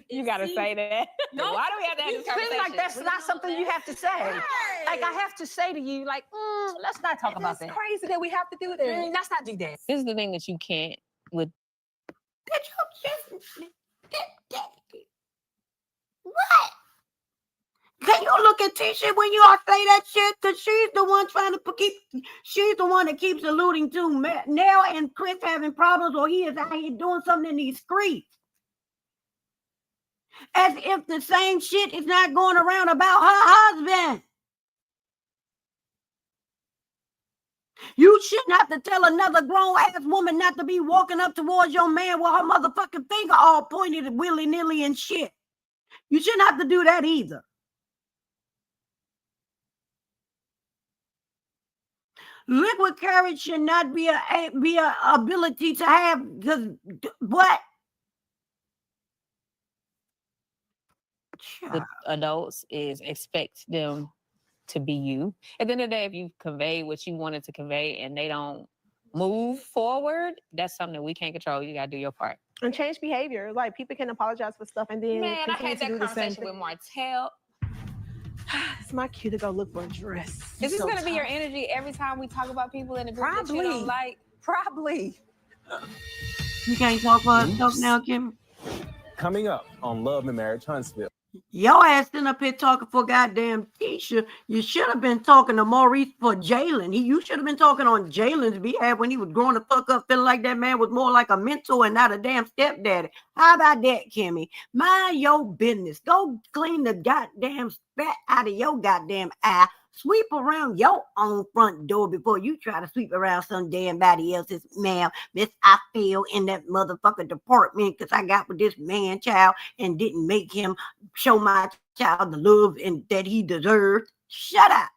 You gotta say that. No, Why do we have to have you this feel conversation? like that's not something you have to say. Right. Like I have to say to you, like, let's not talk about that. That's crazy that we have to do that. Let's not do that. This is the thing that you can't with. What? Can you look at Tisha when you all say that shit? Because she's the one trying to keep, she's the one that keeps alluding to Nell and Chris having problems, or he is out here doing something in these streets. As if the same shit is not going around about her husband. You shouldn't have to tell another grown-ass woman not to be walking up towards your man with her motherfucking finger all pointed willy-nilly and shit. You shouldn't have to do that either. Liquid courage should not be a ability to have, because what? The adults is expect them to be you. At the end of the day, if you convey what you wanted to convey and they don't move forward, that's something that we can't control. You gotta do your part. And change behavior. Like, people can apologize for stuff and then Man, I continue had to that do the same conversation thing. with Martell. It's my cue to go look for a dress. Is this So gonna be your tough. energy every time we talk about people in the group that you Probably. don't like? Probably. You can't talk for herself now, Kim? Coming up on Love and Marriage Huntsville. Your ass sitting up here talking for goddamn Tisha. You should have been talking to Maurice for Jalen. You should have been talking on Jalen's behalf when he was growing the fuck up, feeling like that man was more like a mentor and not a damn stepdaddy. How about that, Kimmy? Mind your business. Go clean the goddamn spat out of your goddamn eye. Sweep around your own front door before you try to sweep around some damn body else's. Ma'am, miss, I fail in that motherfucking department because I got with this man child and didn't make him show my child the love and that he deserved. Shut up.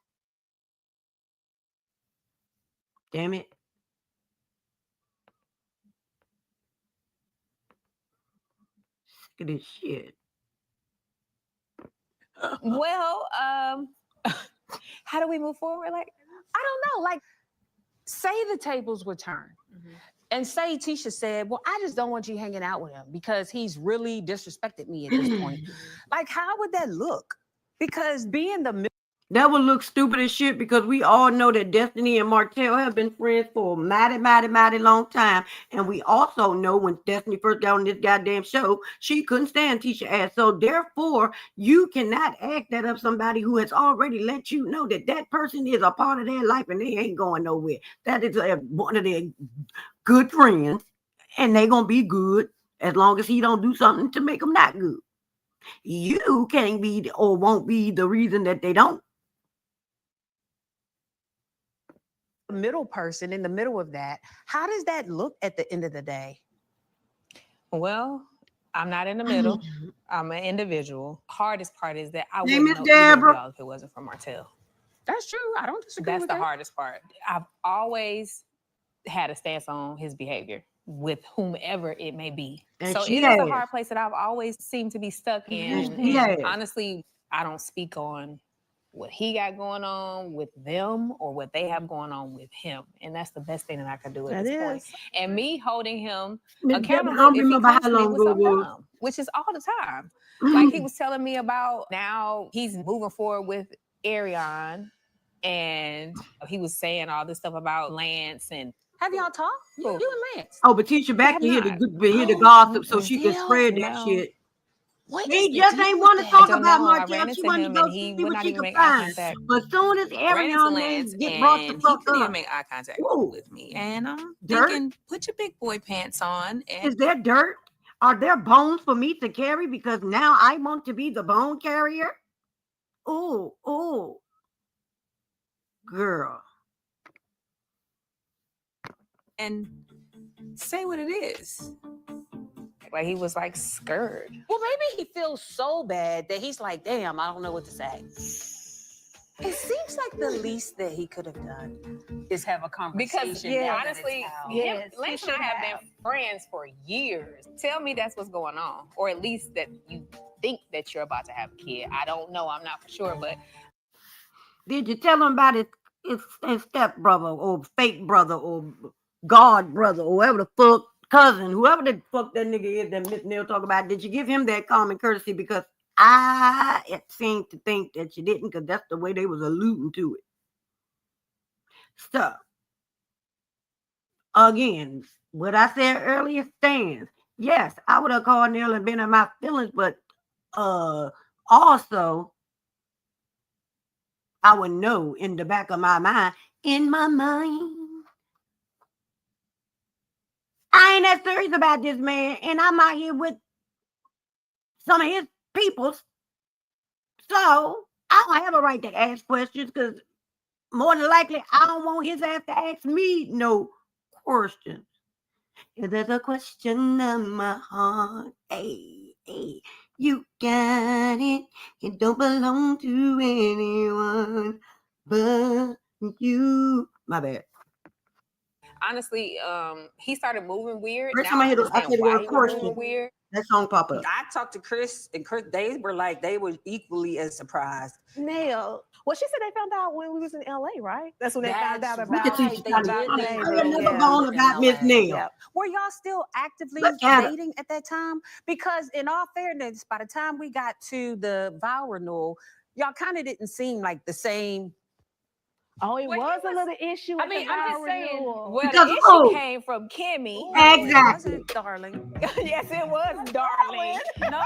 Damn it. Sick of this shit. Well, how do we move forward? Like, I don't know. Like, say the tables were turned. And say Tisha said, well, I just don't want you hanging out with him because he's really disrespected me at this point. Like, how would that look? Because being the That would look stupid as shit because we all know that Destiny and Martell have been friends for a mighty long time. And we also know when Destiny first got on this goddamn show, she couldn't stand Tisha ass. So therefore, you cannot act that of somebody who has already let you know that that person is a part of their life and they ain't going nowhere. That is one of their good friends and they gonna be good as long as he don't do something to make them not good. You can't be or won't be the reason that they don't. middle person in the middle of that, how does that look at the end of the day? Well, I'm not in the middle. I'm an individual. Hardest part is that I Hey, wouldn't Miss know either of Deborah. y'all if it wasn't for Martell. That's true. I don't disagree That's with the that. hardest part. I've always had a stance on his behavior with whomever it may be. And so she it is a has. hard place that I've always seemed to be stuck in. she And has. honestly, I don't speak on what he got going on with them or what they have going on with him. And that's the best thing that I can do at this point. And me holding him Miss Deborah, I accountable don't if he remember comes how to me long with ago it something was. dumb, which is all the time. Like he was telling me about now he's moving forward with Arion and he was saying all this stuff about Lance and have y'all talked? You and Lance. Oh, but Tisha back to hear not. the gossip so she can spread that No. shit. What He is the just deal ain't with want to that? talk I don't about know. I Martell. ran She into wanted to him go and he see would what not she even could make eye find. contact. But soon as Ran into Arion Lance name get brought the and fuck he couldn't up, make eye contact Ooh. with me. And I'm Dirt? thinking, put your big boy pants on. And Is there dirt? Are there bones for me to carry? Because now I want to be the bone carrier. Ooh, girl. and say what it is. Like he was like scared. Well, maybe he feels so bad that he's like, damn, I don't know what to say. It seems like the least that he could have done is have a conversation. Because now honestly, that it's out. Lance and I have been friends for years. Tell me that's what's going on. Or at least that you think that you're about to have a kid. I don't know. I'm not for sure, but Did you tell him about his stepbrother or fake brother or god brother or whatever the fuck cousin, whoever the fuck that nigga is that Miss Neal talk about? Did you give him that common courtesy? Because I seem to think that you didn't, because that's the way they was alluding to it. So again, what I said earlier stands. Yes, I would have called Neil and been in my feelings, but also I would know in the back of my mind, I ain't that serious about this man, and I'm out here with some of his peoples. So I don't have a right to ask questions, because more than likely I don't want his ass to ask me no questions. If there's a question in my heart, hey, you got it. It don't belong to anyone but you. My bad. honestly, he started moving weird. First Now time I I hit the understand why word he was moving question, weird. that song pop up. I talked to Chris, and Chris, they were like, they were equally as surprised. Nail. Well, she said they found out when we was in LA, right? That's when they found out That's about Look at right. you, They Johnny. did Johnny, think I that never they gone were in about Miss LA. Neal. Yep. Were y'all still actively Look at her. dating at that time? Because in all fairness, by the time we got to the vow renewal, y'all kind of didn't seem like the same. Oh, it was a little issue. I mean, I'm just saying, well, Because the issue who? came from Kimmy. Exactly. Was it, darling? Yes, it was, darling. No.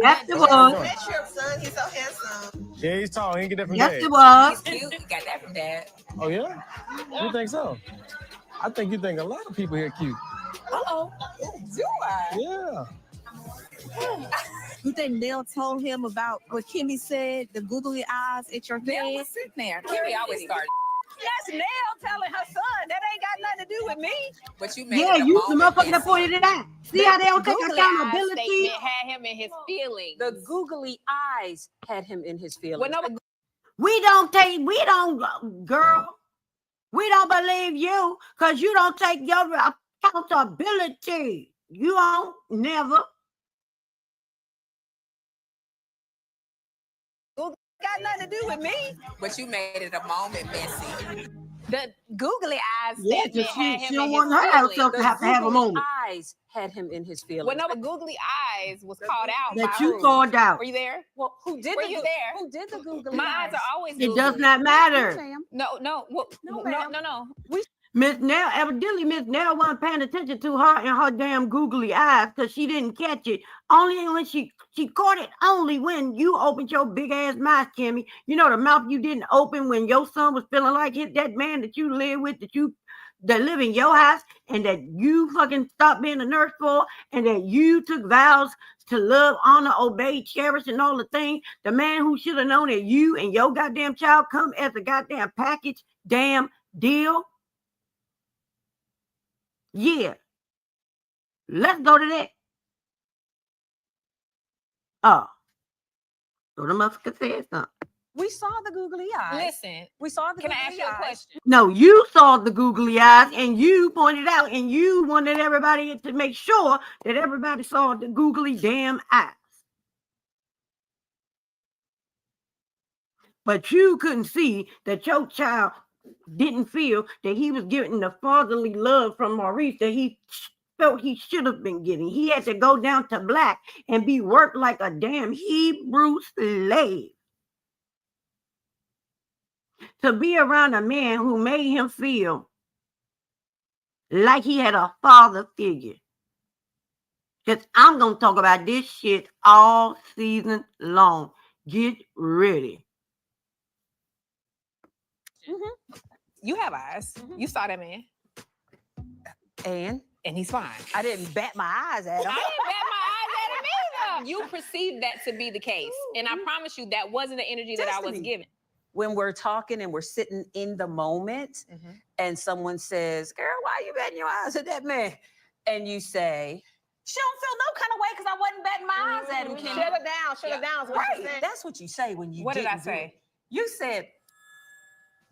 Yes, it was. Your son, he's so handsome. Yeah, he's tall. He ain't get that from Yes, dad. it was. He's cute. He got that from dad. Oh, yeah? You think so? I think you think a lot of people here cute. Uh-oh. Do I? Yeah. You think Nell told him about what Kimmy said, the googly eyes at your Nell head? was sitting there. Kimmy always started. That's Nell telling her son. That ain't got nothing to do with me. But you made Yeah, it a you the moment, motherfucker that Missy. pointed it out. See how they don't take Googly eyes accountability? statement had him in his feelings. The googly eyes had him in his feelings. Well, no, We don't, girl, we don't believe you because you don't take your accountability. You don't, never. got nothing to do with me. but you made it a moment, Missy. The googly eyes Yeah, statement she- had she him don't in want his her feelings. herself to have to have a googly moment. eyes had him in his feelings. Well, no, the googly eyes was called out That by you who? called out. Were you there? Well, who did Were the you goo- there? Who did the googly My eyes? eyes are always It does googly. not matter. Ma'am. No, no. Miss Nell, evidently Miss Nell wasn't paying attention to her and her damn googly eyes because she didn't catch it. Only when she caught it only when you opened your big ass mouth, Kimmy. You know the mouth you didn't open when your son was feeling like it, that man that you live with, that live in your house, and that you fucking stopped being a nurse for, and that you took vows to love, honor, obey, cherish, and all the things. The man who should have known that you and your goddamn child come as a goddamn package damn deal. Yeah. Let's go to that. Oh. So the motherfucker said something. We saw the googly eyes. Listen, we saw the can I googly ask you a eyes. question? No, you saw the googly eyes and you pointed out and you wanted everybody to make sure that everybody saw the googly damn eyes. But you couldn't see that your child didn't feel that he was getting the fatherly love from Maurice that he felt he should have been getting. He had to go down to black and be worked like a damn Hebrew slave to be around a man who made him feel like he had a father figure. Because I'm going to talk about this shit all season long. Get ready. You have eyes. You saw that man. And he's fine. I didn't bat my eyes at him. I didn't bat my eyes at him either. You perceived that to be the case. And I promise you that wasn't the energy that I was given. When we're talking and we're sitting in the moment and someone says, girl, why are you batting your eyes at that man? And you say, she don't feel no kind of way because I wasn't batting my eyes at him. Kim. Shut her down. Shut her down. Is what you Right. said. That's what you say when you What did I didn't do say? it. You said,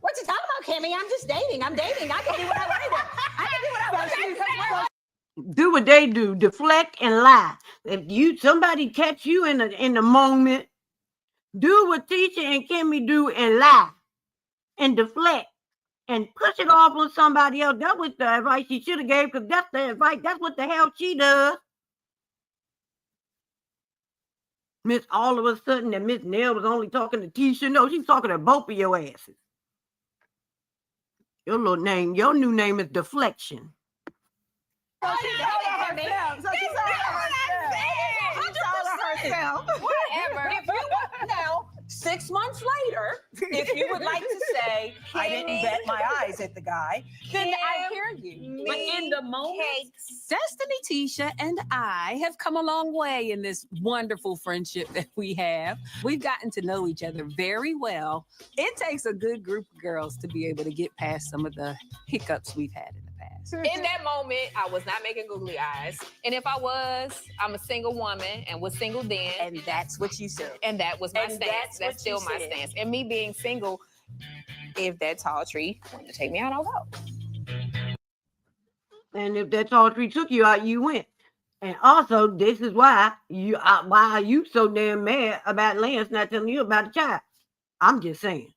What you talking about, Kimmy? I'm just dating. I'm dating. I can do what I want to do. I can do what I want to do. Do what they do, deflect and lie. If somebody catch you in the moment, do what Tisha and Kimmy do and lie and deflect and push it off on somebody else. That was the advice she should have gave because that's the advice. That's what the hell she does. Miss all of a sudden that Miss Nell was only talking to Tisha. No, she's talking to both of your asses. Your new name is Deflection. Whatever. if you now 6 months later, if you would like to say, I didn't bet my eyes at the guy, then I hear you. But in the moment, Destiny, Tisha, and I have come a long way in this wonderful friendship that we have. We've gotten to know each other very well. It takes a good group of girls to be able to get past some of the hiccups we've had in the past. In that moment, I was not making googly eyes. And if I was, I'm a single woman and was single then. And that's what you said. And that was my And stance. That's still my said. stance. And me being single, if that tall tree wanted to take me out, I'll go. And if that tall tree took you out, you went. And also, this is why are you so damn mad about Lance not telling you about the child? I'm just saying.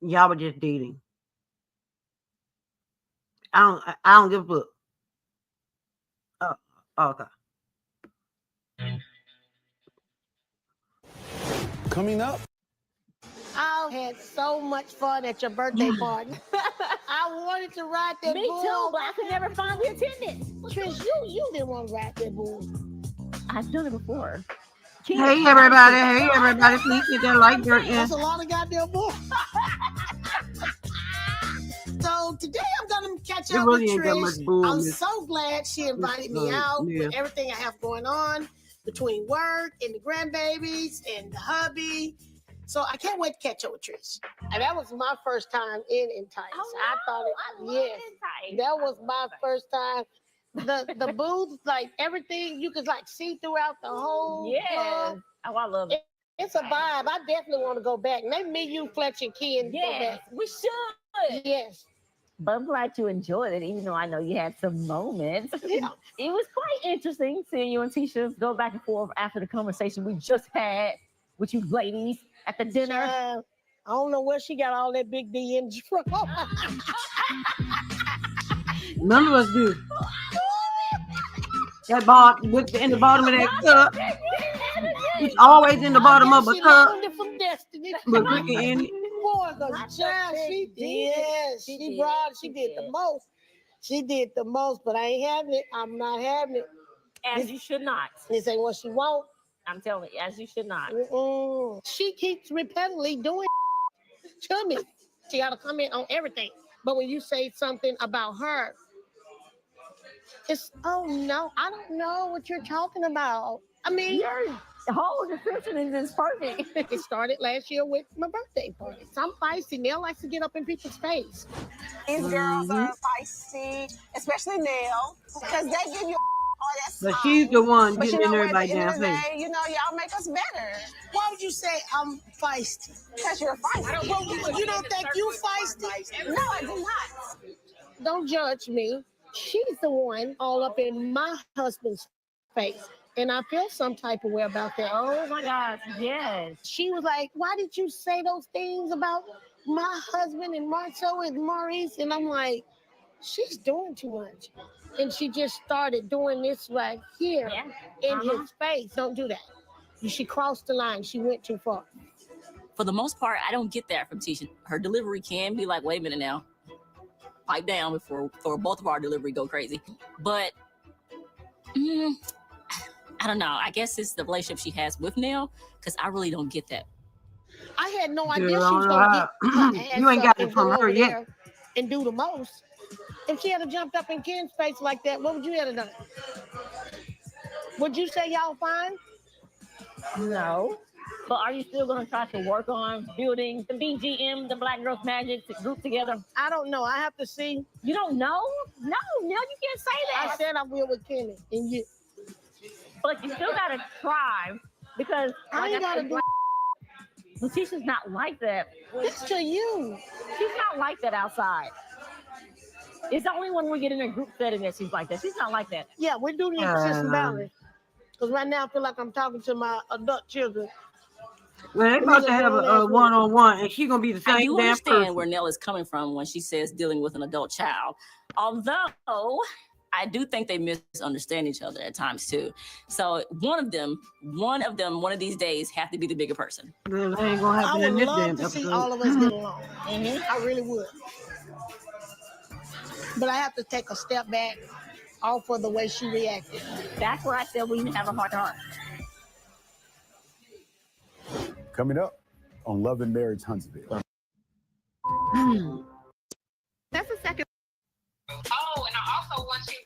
Y'all were just dating. I don't give a fuck. Oh, okay. Coming up. I had so much fun at your birthday party. I wanted to ride that Me bull. too, but I could never find the attendant. Trish, you didn't want to ride that bull. I've done it before. Hey everybody, please hit that like button. That's a lot of goddamn bull. So today I'm gonna catch It up really with ain't that Trish. much bull, I'm Miss- so glad she invited me out yeah. with everything I have going on between work and the grandbabies and the hubby. So I can't wait to catch up with Trish. And that was my first time in Titus. I thought that was my first time. The booth, like everything, you could like see throughout the whole club. Oh, I love it. It's a vibe. I definitely want to go back. Maybe me, you, Fletcher, and Ken go Yes, back. we should. Yes. But I'm glad you enjoyed it, even though I know you had some moments. Yeah. It was quite interesting seeing you and Tisha go back and forth after the conversation we just had with you ladies at the dinner. I don't know where she got all that big D energy from. None of us do. That bar in the bottom of that cup. It's always in the bottom of a cup. She learned it from Destiny. But look in it. Boy, the child, she did. She did the most. She did the most, but I ain't having it. I'm not having it. As you should not. This ain't what she want. I'm telling you, as you should not. She keeps repeatedly doing to me. She got to comment on everything. But when you say something about her, it's, oh no, I don't know what you're talking about. I mean, your whole description is perfect. It started last year with my birthday party. So I'm feisty. Nell likes to get up in people's face. These girls are feisty, especially Nell, because they give you all that But stuff. she's the one But getting you know what, everybody at the end down of the face. day, you know, y'all make us better. Why would you say I'm feisty? Because you're feisty. Well, you don't think you feisty? No, I do not. Don't judge me. She's the one all up in my husband's face. And I feel some type of way about that. Oh my gosh, yes. She was like, why did you say those things about my husband and Marceau and Maurice? And I'm like, she's doing too much. And she just started doing this right here in his face. Don't do that. She crossed the line. She went too far. For the most part, I don't get that from Tisha. Her delivery can be like, wait a minute now. Pipe down before both of our delivery go crazy. But I don't know. I guess it's the relationship she has with Nell, because I really don't get that. I had no idea Girl, she was going to get her ass you ain't up got it and from go her over yet. there and do the most. If she had jumped up in Ken's face like that, what would you have done? Would you say y'all fine? No. But are you still going to try to work on building the BGM, the Black Girls Magic group together? I don't know. I have to see. You don't know? No, Neil, you can't say that. I said I will with Kenny and you. But you still got to try, because I ain't got to do. Letitia's not like that. It's to you. She's not like that outside. It's only when we get in a group setting that she's like that. She's not like that. Yeah, we do need to set some boundaries. Because right now I feel like I'm talking to my adult children. Well, they about to have a one-on-one, and she's gonna be the same I do damn understand person. where Nell is coming from when she says dealing with an adult child. Although I do think they misunderstand each other at times too. So one of them, one of these days have to be the bigger person. Well, that ain't gonna happen I in would this love damn to see episode. all of us get along. I really would. But I have to take a step back off of the way she reacted. That's where I said we need to have a heart to heart. Coming up on Love and Marriage Huntsville. That's the second. Oh, and I also want you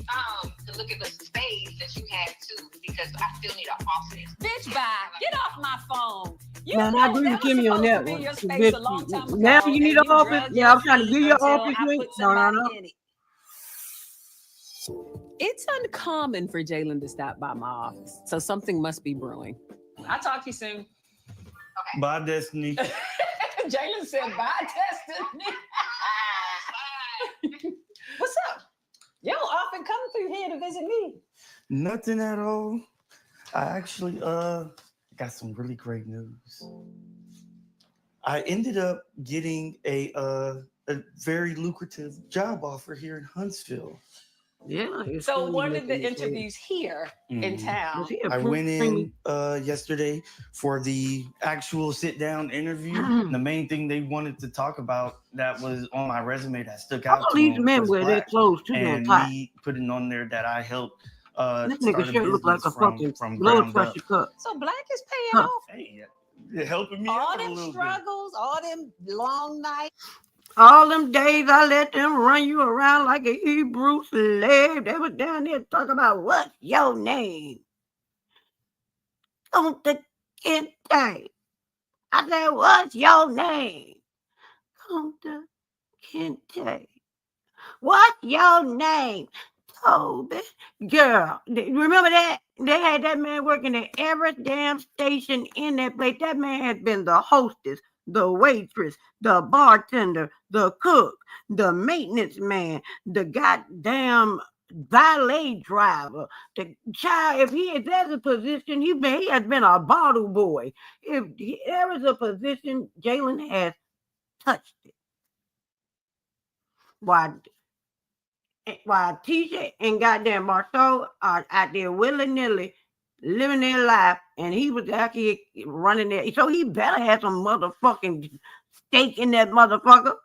to look at the space that you have too, because I still need an office. Bitch, bye. Get off my phone. You Now, know I agree that with was Kimmy on supposed that to be one. your It's space good. a long time ago, Now you need and an office. drug Yeah, I'm your trying to feet give you an until office. I You put ain't. No. somebody in it. It's uncommon for Jalen to stop by my office, so something must be brewing. I'll talk to you soon. Bye, Destiny. Jalen said, bye, Destiny. What's up? You don't often come through here to visit me. Nothing at all. I actually got some really great news. I ended up getting a very lucrative job offer here in Huntsville. Yeah. So one of the interviews here in town. I went in yesterday for the actual sit-down interview. The main thing they wanted to talk about that was on my resume that stuck out All to these them men was wear their black. clothes too damn And tight. me putting on there that I helped This start nigga a shirt look like a business fucking from blood ground up. pressure cup. So Black is paying off Hey, you're helping me all out a them little bit. struggles, all them long nights. All them days I let them run you around like a Hebrew slave. They was down there talking about what's your name. On the Kente. I said, what's your name? On the Kente. What's your name? Toby. Girl, remember that? They had that man working at every damn station in that place. That man has been the hostess, the waitress, the bartender, the cook, the maintenance man, the goddamn valet driver, the child. If there's a position, he has been a bottle boy. If there is a position, Jalen has touched it. While Tisha and goddamn Marceau are out there willy-nilly living their life, and he was out here running there. So he better have some motherfucking stake in that motherfucker.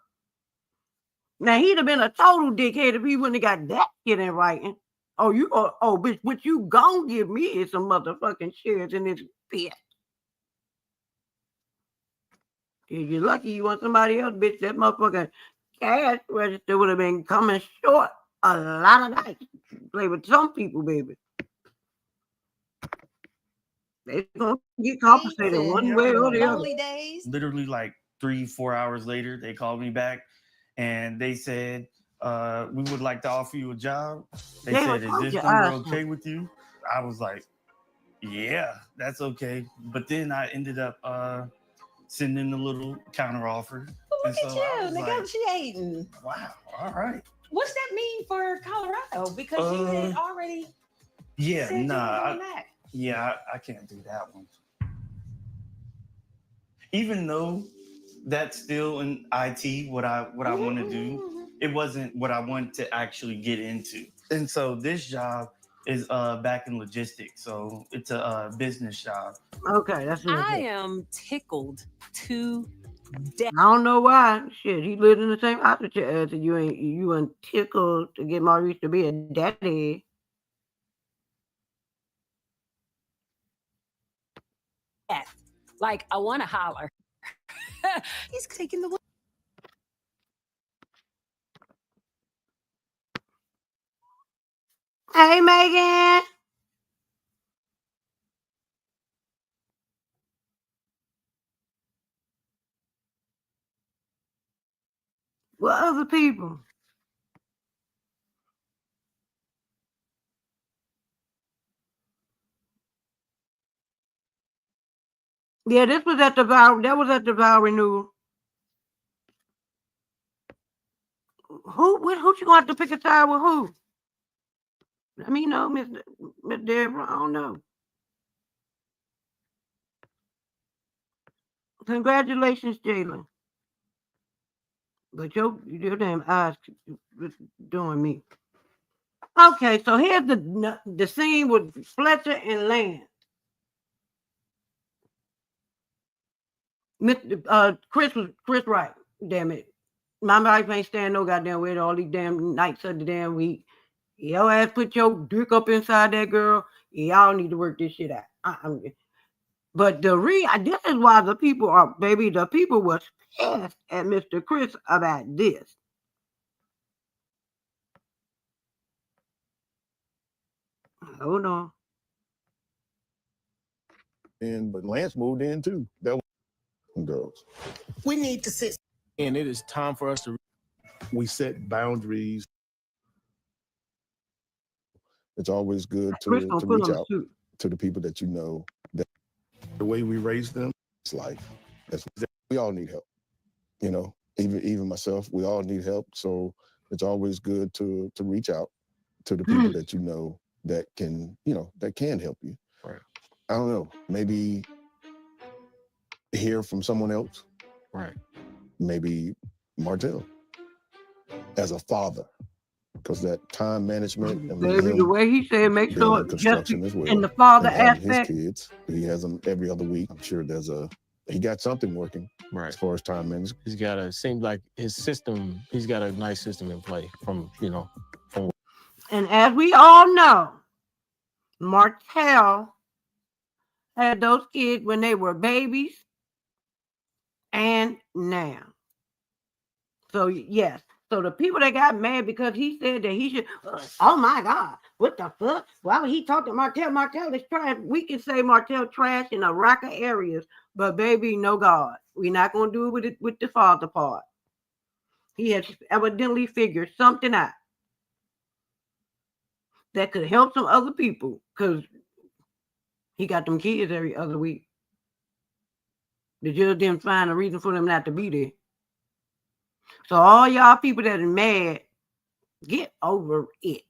Now, he'd have been a total dickhead if he wouldn't have got that shit in writing. Oh, bitch, what you gon' give me is some motherfucking shares in this bitch. If you're lucky you want somebody else, bitch, that motherfucking cash register would have been coming short a lot of nights. Play with some people, baby. They gonna get compensated one way or the other. Days. Literally like 3-4 hours later, they called me back and they said, we would like to offer you a job. They said, is this number okay with you? I was like, yeah, that's okay. But then I ended up sending a little counter offer. Look at you negotiating. Wow, all right. What's that mean for Colorado? Because you had already said you were going back. Yeah, I can't do that one. Even though that's still in IT, what I want to do, it wasn't what I want to actually get into. And so this job is back in logistics. So it's a business job. Okay, that's what I am tickled to death. I don't know why. Shit, he lived in the same house with your ass, and you ain't tickled to get Maurice to be a daddy. Like, I want to holler. He's taking the. Hey, Megan. What other people? Yeah, this was at the vow. That was at the vow renewal. Who you gonna have to pick a side with who? Let me know, Miss Deborah. I don't know. Congratulations, Jalen. But your damn eyes doing me. Okay, so here's the scene with Fletcher and Lance. Chris Wright. Damn it. My wife ain't staying no goddamn way all these damn nights of the damn week. Your ass put your dick up inside that girl. Y'all need to work this shit out. But this is why the people was pissed at Mr. Chris about this. Hold on. But Lance moved in too. That was girls. We need to sit. And it is time for us to. We set boundaries. It's always good to reach out to the people that you know. That the way we raise them, it's life. We all need help. You know, even myself, we all need help. So it's always good to reach out to the people that you know that can help you. Right. I don't know. Maybe hear from someone else. Right. Maybe Martell as a father, because that time management. Baby, the way he said, make sure just as well, in the father and aspect. His kids, he has them every other week. I'm sure he got something working as far as time management. He's got seems like his system. He's got a nice system in play from. And as we all know, Martell had those kids when they were babies and now. So yes. So the people that got mad because he said that he should, oh my God, what the fuck? Why would he talk to Martell? Martell is trash. We can say Martell trash in a rack of areas, but baby, no God. We're not going to do it with the father part. He has evidently figured something out that could help some other people because he got them kids every other week. The judge didn't find a reason for them not to be there. So all y'all people that are mad, get over it.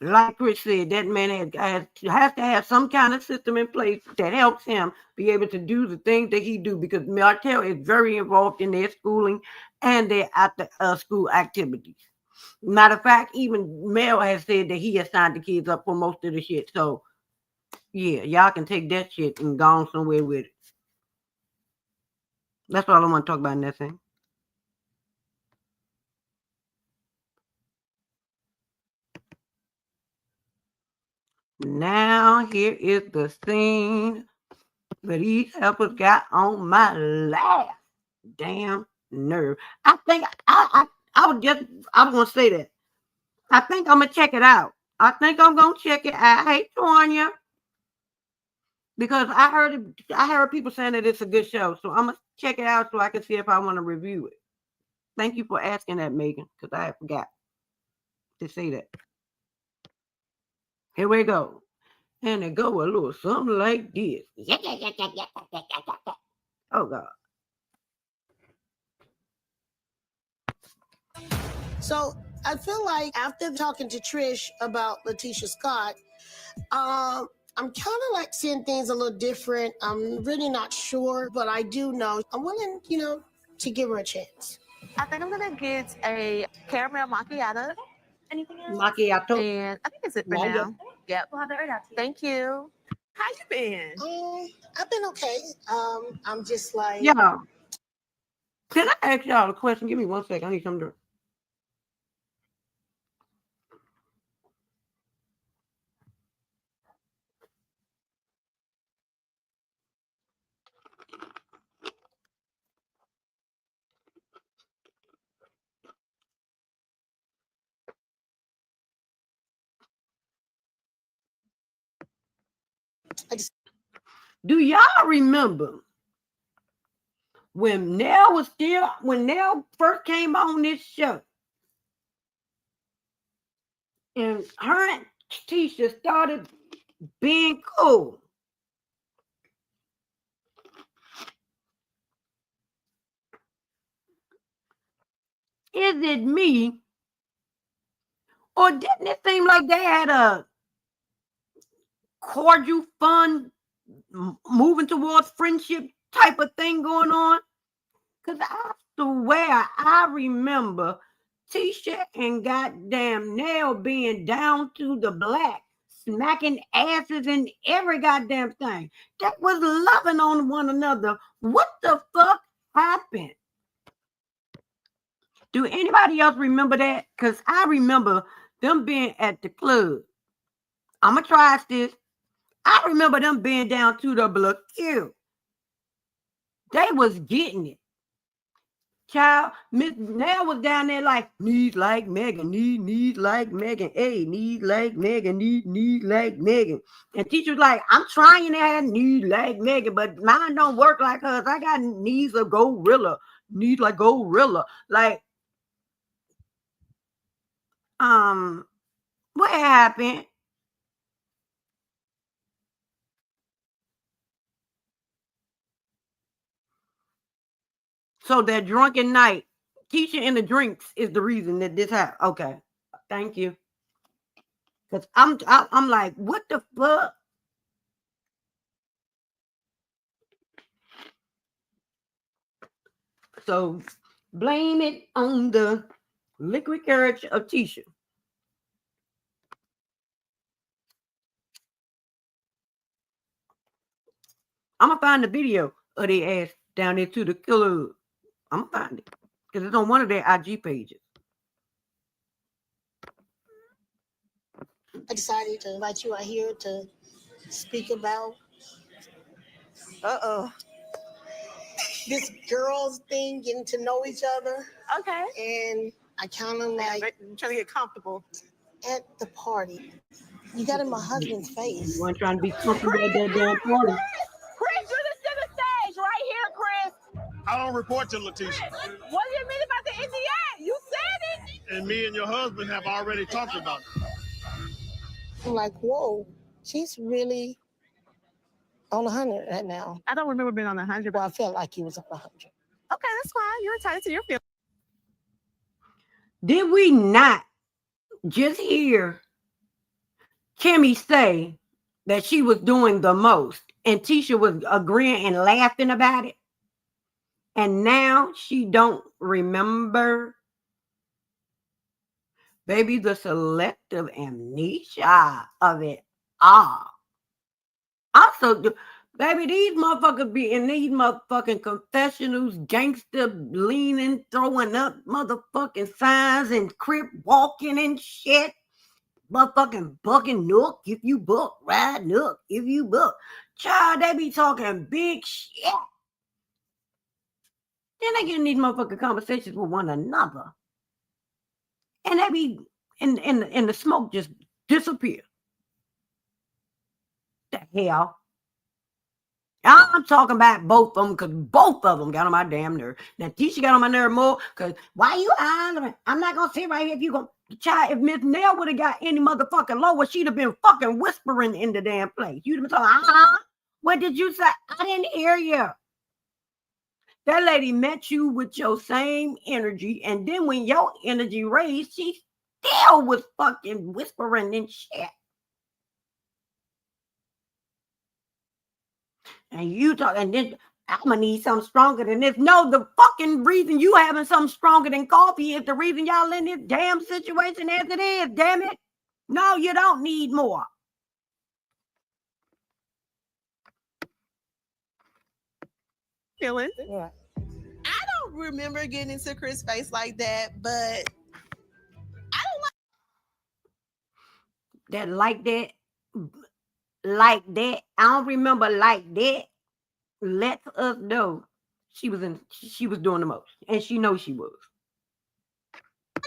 like Chris said, that man has to have some kind of system in place that helps him be able to do the things that he do, because Martell is very involved in their schooling and their after school activities. Matter of fact, even Mel has said that he has signed the kids up for most of the shit. So yeah, y'all can take that shit and go on somewhere with it. That's all I want to talk about in that thing. Now here is the scene that these helpers got on my last damn nerve. I think I was gonna say that. I think I'm gonna check it out. I think I'm gonna check it out. Hey Tonya, because I heard people saying that it's a good show, so I'm gonna check it out so I can see if I want to review it. Thank you for asking that, Megan, because I forgot to say that. Here we go. And it go a little something like this. Oh, God. So I feel like after talking to Trish about Letitia Scott, I'm kind of like seeing things a little different. I'm really not sure, but I do know I'm willing, to give her a chance. I think I'm gonna get a caramel macchiato. Anything else? Macchiato. And I think that's it for now. Yep. We'll have that right out. Thank you. How you been? I've been okay. I'm just like, Yeah. Can I ask y'all a question? Give me 1 second. I need something to. Do y'all remember when Nell first came on this show and her and Tisha started being cool? Is it me, or didn't it seem like they had a cordial, fun, moving towards friendship type of thing going on? Because I swear I remember Tisha and goddamn Nell being down to the black, smacking asses and every goddamn thing. That was loving on one another. What the fuck happened? Do anybody else remember that? Because I remember them being at the club. I'm going to try this. I remember them being down to the block queue. They was getting it. Child, Miss Nell was down there like, need like Megan, need like Megan, hey, need like Megan, need like Megan. And teacher was like, I'm trying to have need like Megan, but mine don't work like hers. I got needs of gorilla, need like gorilla. Like, what happened? So that drunken night, Keisha and the drinks is the reason that this happened. Okay, thank you. Cause I'm like, what the fuck? So blame it on the liquid courage of Tisha. I'm gonna find the video of their ass down there to the killer. I'm gonna find it because it's on one of their IG pages. I decided to invite you out here to speak about this girls thing, getting to know each other. Okay. And I kind of like trying to get comfortable at the party. You got in my husband's face. You weren't trying to be comfortable at that damn party. Chris, you're the center stage right here, Chris. I don't report to Letitia. What do you mean about the NDA? You said it. And me and your husband have already talked about it. I'm like, whoa, she's really on 100 right now. I don't remember being on 100. Well, I felt like he was on 100. Okay, that's fine. You're entitled to your feelings. Did we not just hear Kimmy say that she was doing the most, and Tisha was agreeing and laughing about it, and now she don't remember. Baby, the selective amnesia of it all. Also, baby, these motherfuckers be in these motherfucking confessionals, gangster leaning, throwing up motherfucking signs and crip walking and shit. Motherfucking bucking nook if you book, ride nook if you book. Child, they be talking big shit. Then they get in these motherfucking conversations with one another. And they be, and the smoke just disappear. The hell? I'm talking about both of them because both of them got on my damn nerve. Now, Tisha got on my nerve more because why you hollering? I'm not going to sit right here if you going to try. If Miss Nell would have got any motherfucking lower, she'd have been fucking whispering in the damn place. You'd have been talking, what did you say? I didn't hear you. That lady met you with your same energy, and then when your energy raised, she still was fucking whispering and shit. And you talk, and then I'm gonna need something stronger than this. No, the fucking reason you having something stronger than coffee is the reason y'all in this damn situation as it is, damn it. No, you don't need more. Feeling. Yeah. I don't remember getting into Chris' face like that, but I don't like that. Like that. I don't remember like that. Lets us know she was doing the most, and she knows she was.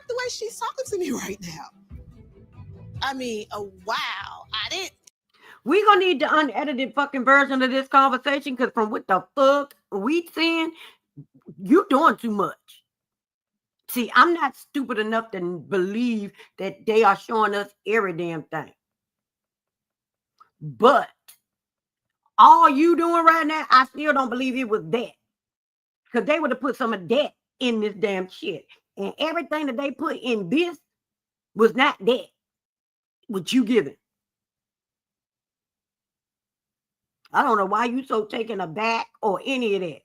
like the way she's talking to me right now. I mean, wow. I didn't. We gonna need the unedited fucking version of this conversation because from what the fuck we seeing, you doing too much. See, I'm not stupid enough to believe that they are showing us every damn thing. But all you doing right now, I still don't believe it was that. Because they would have put some of that in this damn shit. And everything that they put in this was not that. What you giving. I don't know why you so taken aback or any of that.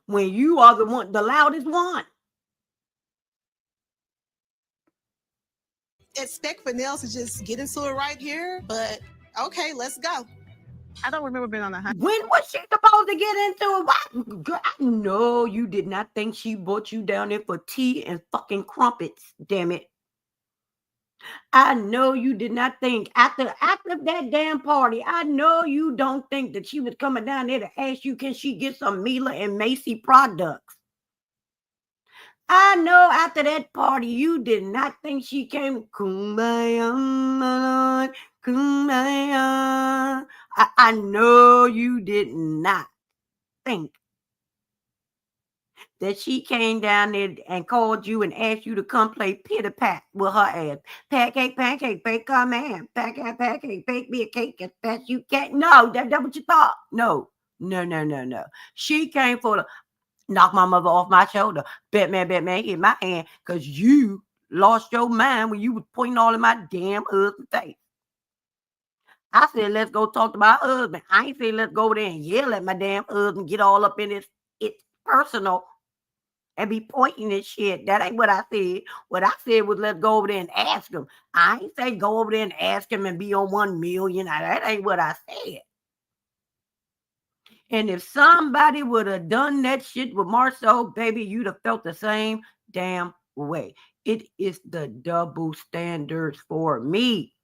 When you are the one, the loudest one. Expect for Nell to just get into it right here, but okay, let's go. I don't remember being on the hunt. When was she supposed to get into it? Why? Girl, I know you did not think she brought you down there for tea and fucking crumpets, damn it. I know you did not think after that damn party, I know you don't think that she was coming down there to ask you, can she get some Mila and Macy products? I know after that party, you did not think she came, kumbaya, kumbaya. I know you did not think that she came down there and called you and asked you to come play pitter pat with her ass. Pancake, bake a man. Pancake, bake me a cake as fast you can. No, that's what you thought. No. She came for the knock my mother off my shoulder. Batman, hit my hand because you lost your mind when you was pointing all in my damn husband's face. I said, let's go talk to my husband. I ain't say let's go over there and yell at my damn husband, get all up in it's personal and be pointing and shit. That ain't what I said. What I said was let's go over there and ask him. I ain't say go over there and ask him and be on 1 million. That ain't what I said. And if somebody would have done that shit with Marcel, baby, you'd have felt the same damn way. It is the double standards for me.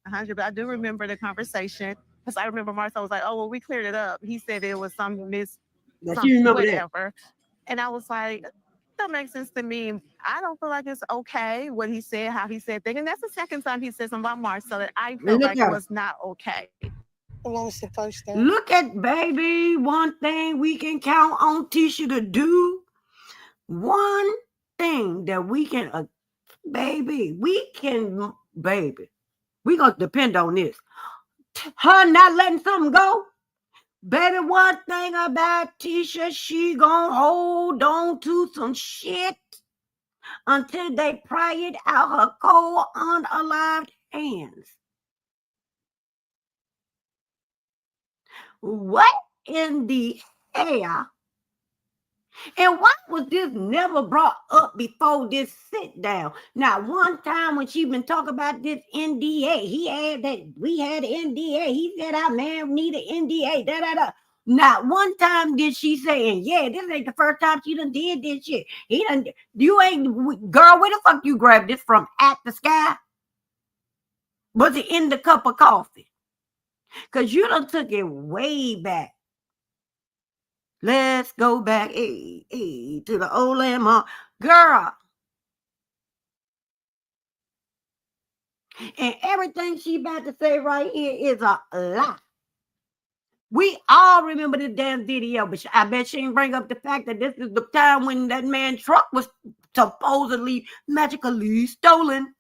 100, but I do remember the conversation because I remember Marcel was like, "Oh, well, we cleared it up." He said it was some whatever, and I was like, "That makes sense to me." I don't feel like it's okay what he said, how he said things, and that's the second time he said something about Marcel that I felt like it was not okay. What was the first thing? Look at baby. One thing we can count on Tisha to do. One thing that we can, baby, we gonna depend on this. Her not letting something go. Baby, one thing about Tisha, she gonna hold on to some shit until they pry it out her cold, unalived hands. What in the hell? And why was this never brought up before this sit down? Now, one time when she been talking about this NDA, we had NDA. He said our man need an NDA. Not one time did she say, and yeah, this ain't the first time she done did this shit. Girl, where the fuck you grabbed this from? At the sky? Was it in the cup of coffee? Because you done took it way back. Let's go back to the old landmark. Girl. And everything she about to say right here is a lie. We all remember the damn video, but I bet she didn't bring up the fact that this is the time when that man's truck was supposedly magically stolen.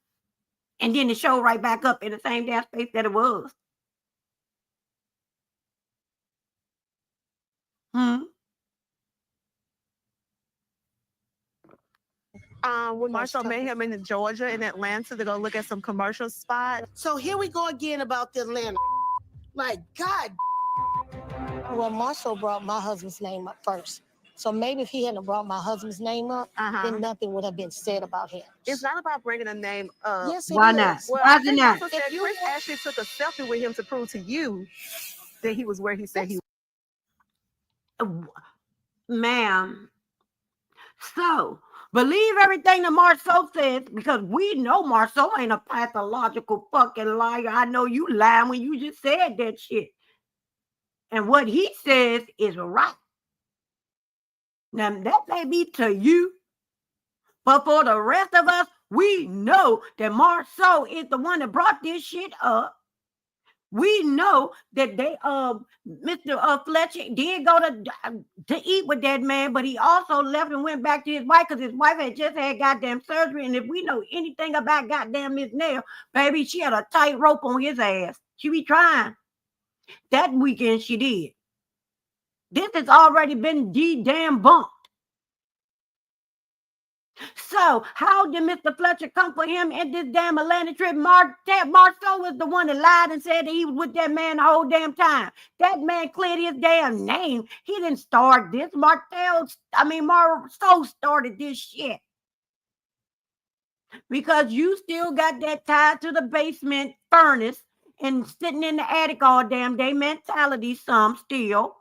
And then it showed right back up in the same damn space that it was. When Marshall met him in Georgia and Atlanta to go look at some commercial spots. So here we go again about the Atlanta. Like, God. Well, Marshall brought my husband's name up first. So maybe if he hadn't brought my husband's name up, then nothing would have been said about him. It's not about bringing a name up. Yes, Why not? Well, Why is it not? Chris actually took a selfie with him to prove to you that he was where he said he was. Ma'am. So, believe everything that Marceau says, because we know Marceau ain't a pathological fucking liar. I know you lying when you just said that shit. And what he says is right. Now, that may be to you, but for the rest of us, we know that Marceau is the one that brought this shit up. We know that Mr. Fletcher did go to eat with that man, but he also left and went back to his wife because his wife had just had goddamn surgery. And if we know anything about goddamn Miss Nell, baby, she had a tight rope on his ass. She be trying. That weekend she did. This has already been damn bumped. So, how did Mr. Fletcher come for him at this damn Atlanta trip? Marceau was the one that lied and said that he was with that man the whole damn time. That man cleared his damn name. He didn't start this. Marceau started this shit. Because you still got that tied to the basement furnace and sitting in the attic all damn day mentality some still.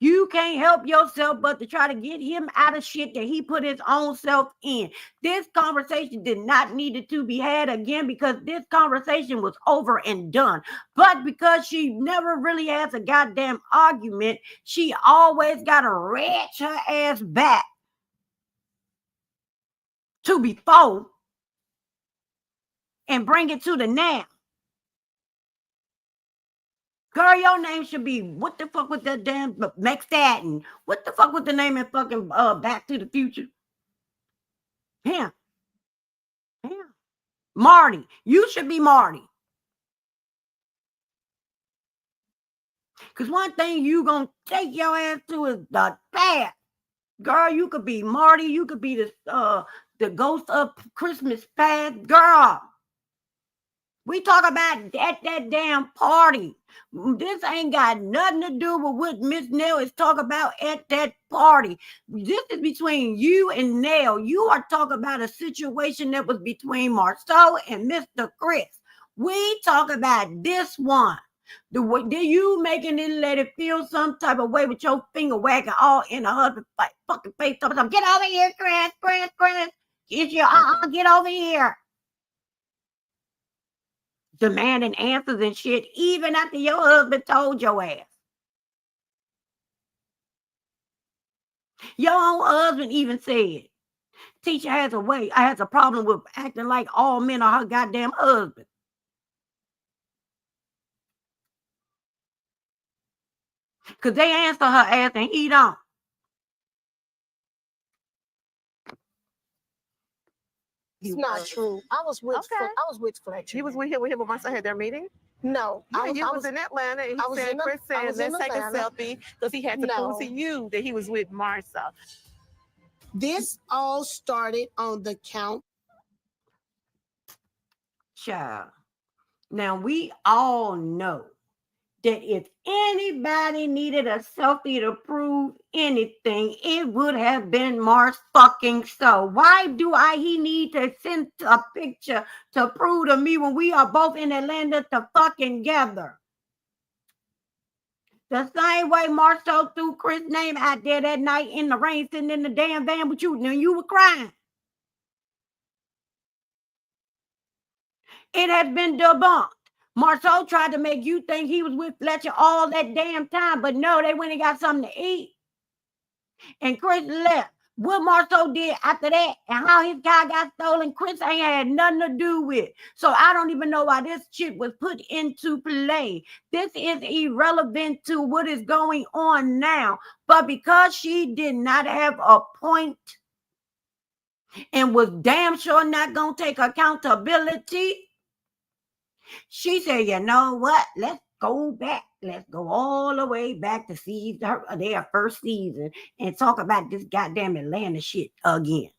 You can't help yourself but to try to get him out of shit that he put his own self in. This conversation did not need to be had again because this conversation was over and done. But because she never really has a goddamn argument, she always got to retch her ass back to before and bring it to the now. Girl, your name should be, what the fuck with that damn McStatton? What the fuck with the name in fucking Back to the Future? Him. Marty. You should be Marty. Because one thing you gonna take your ass to is the path. Girl, you could be Marty. You could be the ghost of Christmas past. Girl. We talk about at that damn party. This ain't got nothing to do with what Miss Nell is talking about at that party. This is between you and Nell. You are talking about a situation that was between Marceau and Mr. Chris. We talk about this one. Did you making it let it feel some type of way with your finger wagging all in a husband fucking face? Get over here, Chris. Get your get over here. Demanding answers and shit, even after your husband told your ass. Your own husband even said, Teacher has a problem with acting like all men are her goddamn husband. Because they answer her ass and he don't. It's not true. I was with Fletcher. You was with him when Marceau had their meeting? No. I was in Atlanta and he said, Chris said, let's take a selfie because he had to prove to you that he was with Marceau. This all started on the count. Child. Now we all know that if anybody needed a selfie to prove anything, it would have been Mars fucking so. Why do he need to send a picture to prove to me when we are both in Atlanta to fucking gather? The same way Marceau threw Chris' name out there that night in the rain, sitting in the damn van with you, and you were crying. It has been debunked. Marceau tried to make you think he was with Fletcher all that damn time, but no, they went and got something to eat. And Chris left. What Marceau did after that and how his car got stolen, Chris ain't had nothing to do with. So I don't even know why this shit was put into play. This is irrelevant to what is going on now. But because she did not have a point and was damn sure not going to take accountability, she said, you know what? Let's go back. Let's go all the way back to their first season and talk about this goddamn Atlanta shit again.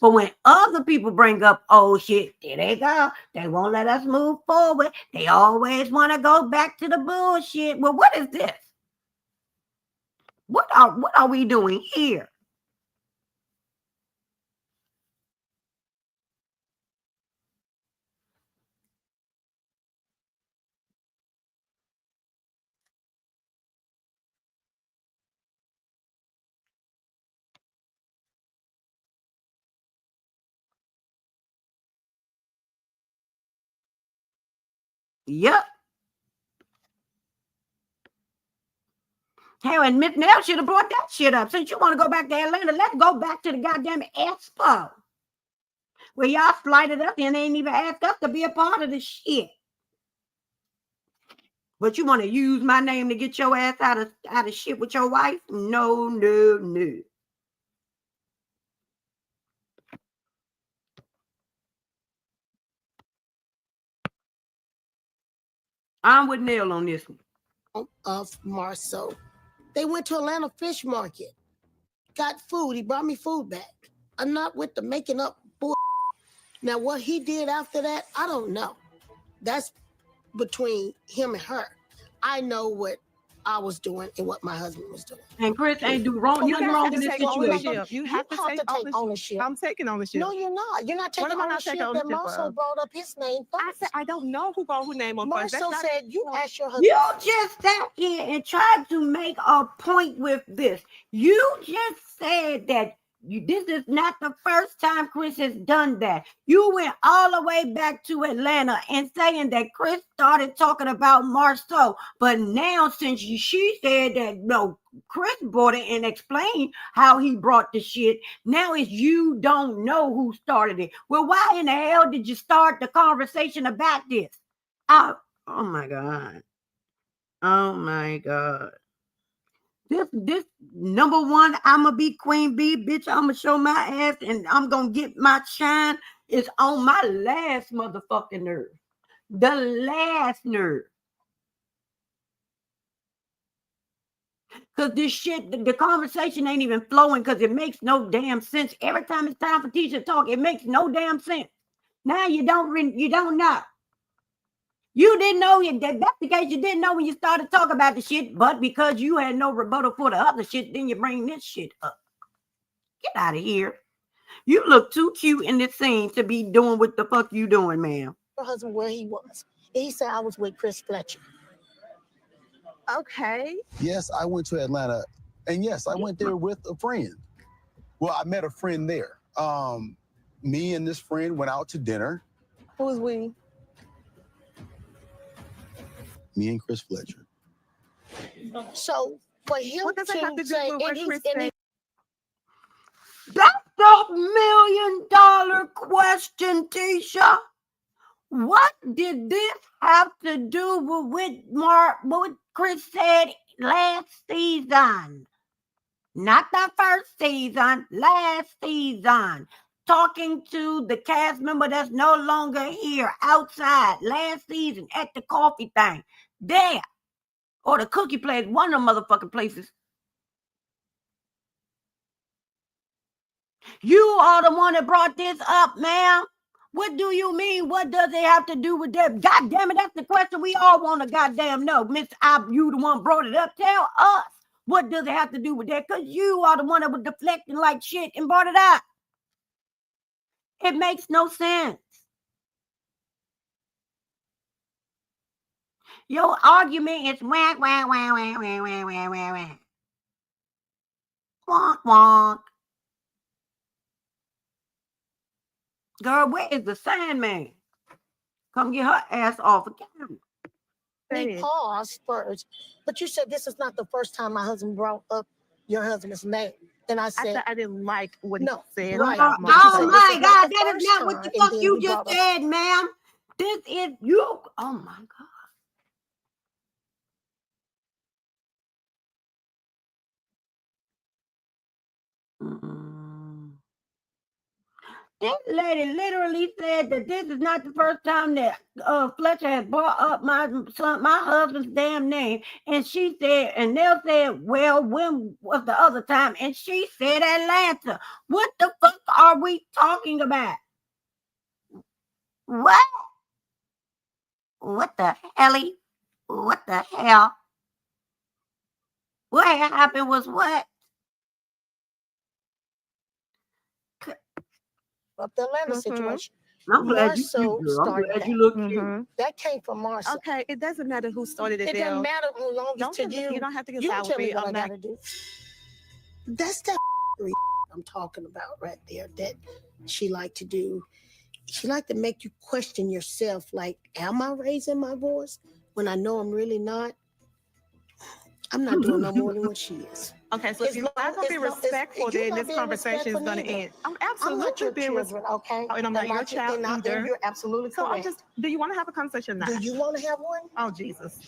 But when other people bring up old shit, there they go. They won't let us move forward. They always want to go back to the bullshit. Well, what is this? What are we doing here? Yep. Hell, and Miss Nell should have brought that shit up. Since you want to go back to Atlanta, let's go back to the goddamn expo. Where y'all flighted up and ain't even asked us to be a part of the shit. But you want to use my name to get your ass out of shit with your wife? No, no, no. I'm with Neil on this one. Of Marceau. They went to Atlanta Fish Market. Got food. He brought me food back. I'm not with the making up bull. Now, what he did after that, I don't know. That's between him and her. I know what I was doing and what my husband was doing. And Chris ain't do wrong. Nothing wrong in this situation. You have to take ownership. I'm taking ownership. No, you're not. You're not taking ownership. That Marceau brought up his name first. I said I don't know who brought whose name on first. Marceau said you asked your husband. You just sat here and tried to make a point with this. You just said that this is not the first time Chris has done that. You went all the way back to Atlanta and saying that Chris started talking about Marceau. But now, since she said that no, Chris brought it and explained how he brought the shit, now it's you don't know who started it. Well, why in the hell did you start the conversation about this? Oh my God. Oh my God. This number one, I'ma be queen bee, bitch. I'ma show my ass and I'm gonna get my shine. Is on my last motherfucking nerve. The last nerve. Because this shit, the conversation ain't even flowing because it makes no damn sense. Every time it's time for Tisha to talk, it makes no damn sense. Now you don't know. You didn't know that's the case. You didn't know when you started talking about the shit, but because you had no rebuttal for the other shit, then you bring this shit up. Get out of here. You look too cute in this scene to be doing what the fuck you doing, ma'am. Her husband where he was. He said I was with Chris Fletcher. Okay. Yes, I went to Atlanta, and yes, I went there with a friend. Well, I met a friend there. Me and this friend went out to dinner. Who was we? Me and Chris Fletcher. So for him what does that have to do with what Chris said? That's the $1 million question, Tisha. What did this have to do with what Chris said last season? Not the first season, last season. Talking to the cast member that's no longer here outside last season at the coffee thing. There. Or the cookie place, one of them motherfucking places. You are the one that brought this up, ma'am. What do you mean? What does it have to do with that? God damn it, that's the question we all want to goddamn know. Miss, you the one brought it up. Tell us. What does it have to do with that? Because you are the one that was deflecting like shit and brought it up. It makes no sense. Your argument is whack, whack, whack, whack, whack, whack, whack, whack, whack. Wonk, wonk. Girl, where is the Sandman? Come get her ass off of camera. They paused first, but you said this is not the first time my husband brought up your husband's name. And I said I didn't like what he said. Right. Oh my God, that is not what the fuck you just said, ma'am. This is you. Oh my God. This lady literally said that this is not the first time that Fletcher has brought up my husband's damn name. And she said, and Nell said, well, when was the other time? And she said Atlanta. What the fuck are we talking about? What? What the helly? What the hell? What happened was what? Of the Atlanta situation. I'm glad you look cute. That came from Marcel. Okay, it doesn't matter who started it. It doesn't matter as long as to you. You don't have to get you sour tell me with what I me. gotta do. That's that I'm talking about right there. That she like to do. She like to make you question yourself. Like, am I raising my voice when I know I'm really not? I'm not doing no more than what she is. Okay, so if you're not going to be respectful, then this conversation is going to end. I'm absolutely being respectful. Okay? And I'm not your child either. You're absolutely correct. So do you want to have a conversation now? Do you want to have one? Oh, Jesus.